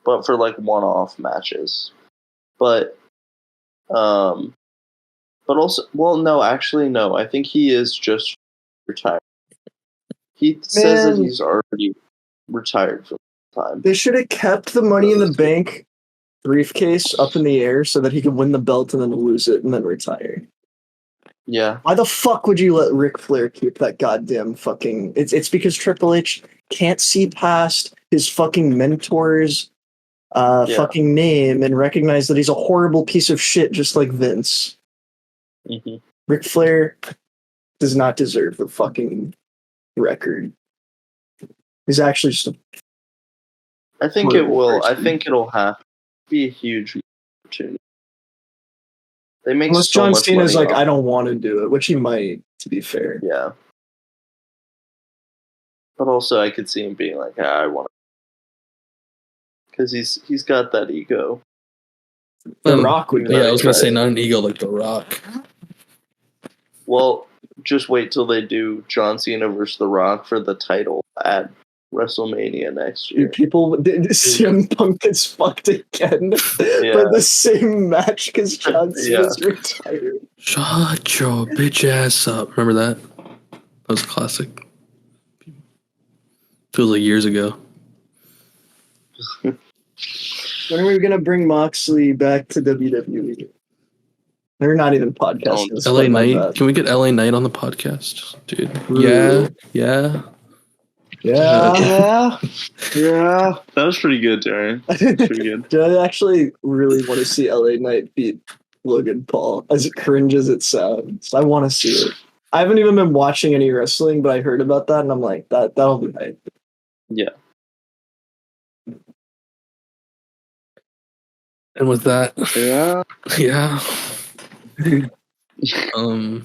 but for like one-off matches. But also, well, no, actually, no. I think he is just retired. He says that he's already retired from the time. They should have kept the Money in the Bank briefcase up in the air so that he could win the belt and then lose it and then retire. Yeah. Why the fuck would you let Ric Flair keep that goddamn fucking... It's because Triple H can't see past his fucking mentor's fucking name and recognize that he's a horrible piece of shit just like Vince. Mm-hmm. Ric Flair does not deserve the fucking record. He's actually just I think it will. I think it'll have to be a huge opportunity. They make unless so John much Cena's money like, I don't want to do it, which he might, to be fair. Yeah. But also, I could see him being like, I want to. Because he's got that ego. The Rock would. Yeah, I was going to say not an ego like The Rock. Well, just wait till they do John Cena versus The Rock for the title at WrestleMania next year. People, CM Punk gets fucked again for the same match because John Cena's retired. Shut your bitch ass up. Remember that? That was classic. Feels like years ago. When are we going to bring Moxley back to WWE? They're not even podcasting. LA Knight. Can we get LA Knight on the podcast? Dude. Ooh. Yeah. That was pretty good, Darian. Pretty good. Dude, I actually really want to see LA Knight beat Logan Paul, as cringe as it sounds. I want to see it. I haven't even been watching any wrestling, but I heard about that, and I'm like, that'll be right. Yeah. And with that, Yeah. yeah. I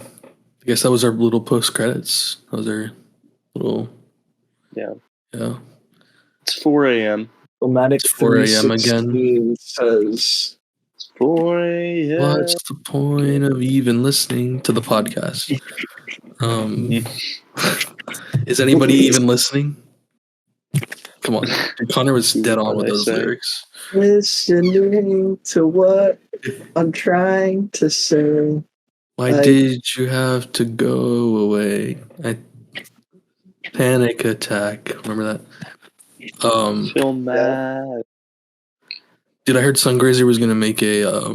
guess that was our little post credits. That was our little. Yeah. Yeah. It's 4 a.m. Filmatic It's 4 a.m. again. 316 says, It's 4 a.m. What's the point of even listening to the podcast? Is anybody even listening? Come on. Connor was dead on with those lyrics. listening to what I'm trying to say. Why did you have to go away? Panic attack. Remember that? Filmatic. Dude, I heard Sungrazer was gonna make a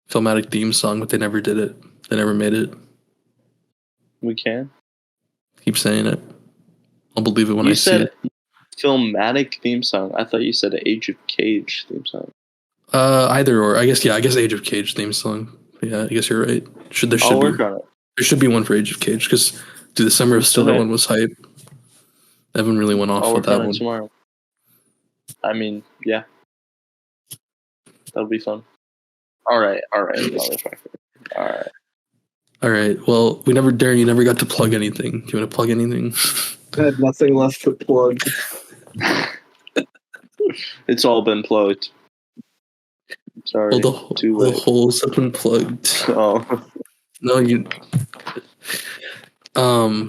Filmatic theme song, but they never did it. They never made it. We can. Keep saying it. I'll believe it when You I see said it. Filmatic theme song. I thought you said Age of Cage theme song. Either or. I guess Age of Cage theme song. Yeah, I guess you're right. I'll work on it. There should be one for Age of Cage because the Summer of Stiller one was hype. Evan really went off I'll with work that on one. it tomorrow. I mean, yeah. That'll be fun. All right, motherfucker. All right. Well, Darren, you never got to plug anything. Do you want to plug anything? I had nothing left to plug. It's all been plugged. Sorry, too the late. holes have been plugged. Oh. No, you. I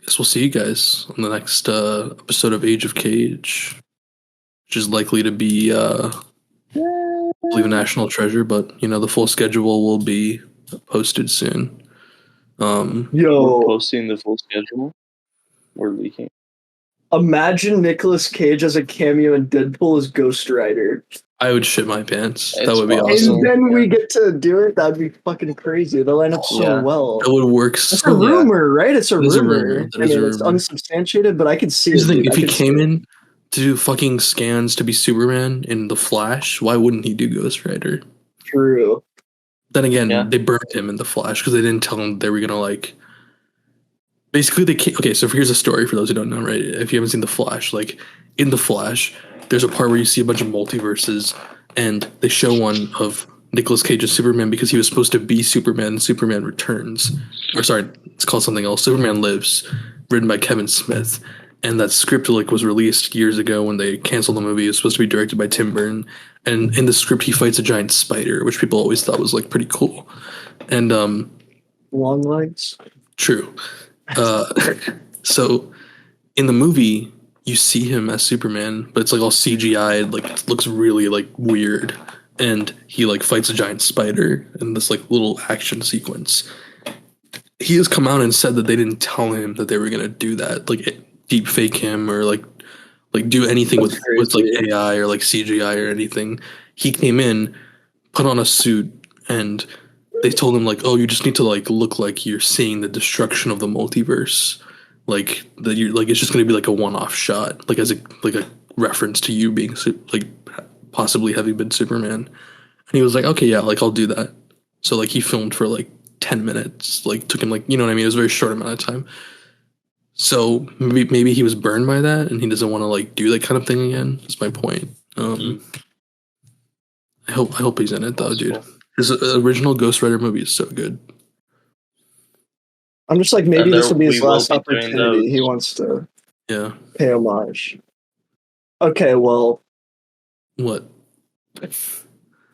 guess we'll see you guys on the next episode of Age of Cage, which is likely to be, I believe, a national treasure. But the full schedule will be posted soon. Yo, We're posting the full schedule. We're leaking. Imagine Nicolas Cage as a cameo in Deadpool as Ghost Rider. I would shit my pants. It's That would be awesome. awesome. And then we get to do it. That'd be fucking crazy. They'll line up so well. That would work. It's a rumor, right? It's a rumor. That is a It's rumor. unsubstantiated, but I could see Here's it. the thing: dude. if he came in to do fucking scans to be Superman in The Flash, why wouldn't he do Ghost Rider? True. Then again, they burned him in The Flash because they didn't tell him they were gonna Basically, so here's a story for those who don't know, right? If you haven't seen The Flash, in The Flash, there's a part where you see a bunch of multiverses, and they show one of Nicolas Cage's Superman because he was supposed to be Superman in Superman Returns. Or sorry, it's called something else. Superman Lives, written by Kevin Smith. And that script was released years ago when they canceled the movie. It was supposed to be directed by Tim Burton. And in the script, he fights a giant spider, which people always thought was pretty cool. And Longlegs. True. So in the movie, you see him as Superman, but it's all CGI, it looks really weird. And he fights a giant spider in this little action sequence. He has come out and said that they didn't tell him that they were gonna do that, deep fake him or do anything with AI or CGI or anything. He came in, put on a suit, and they told him oh, you just need to look like you're seeing the destruction of the multiverse, that you're it's just gonna be a one-off shot, as a reference to you being possibly having been Superman. And he was okay, yeah, I'll do that. So he filmed for 10 minutes, took him you know what I mean. It was a very short amount of time. So maybe he was burned by that, and he doesn't want to do that kind of thing again. That's my point. I hope he's in it though, dude. His original Ghost Rider movie is so good. I'm just maybe this will be his last opportunity. He wants to pay homage. Okay, well. What?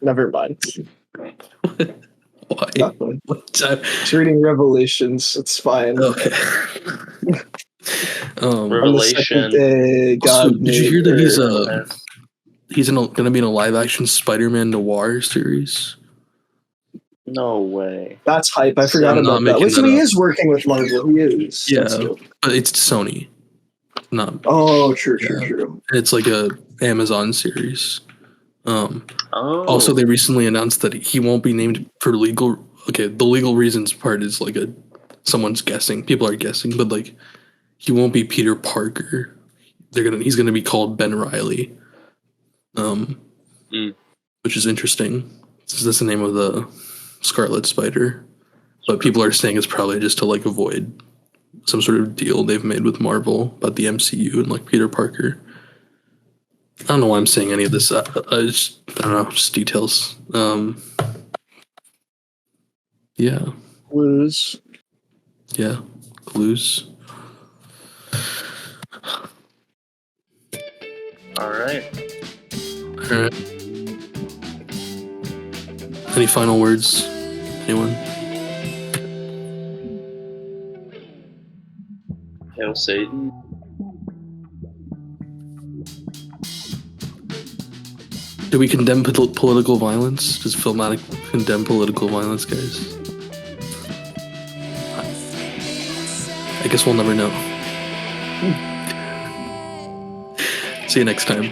Never mind. Why? Nothing. What's that? It's reading Revelations. It's fine. Okay. Revelation. Day, God did you hear that he's going to be in a live action Spider-Man noir series? No way. That's hype. I forgot about that. Listen, he is working with Marvel. He is. Yeah, but it's Sony. Not. Oh, true. It's a Amazon series. Also, they recently announced that he won't be named for legal. Okay, the legal reasons part is someone's guessing. People are guessing, but he won't be Peter Parker. He's gonna be called Ben Reilly. which is interesting. This is the name of the Scarlet Spider, but people are saying it's probably just to like avoid some sort of deal they've made with Marvel about the MCU and like Peter Parker. I don't know why I'm saying any of this. I don't know, just details. Yeah. Clues. Yeah. Clues. All right. Alright. Any final words? Anyone? Hail Satan. Do we condemn political violence? Does Filmatic condemn political violence, guys? I guess we'll never know. See you next time.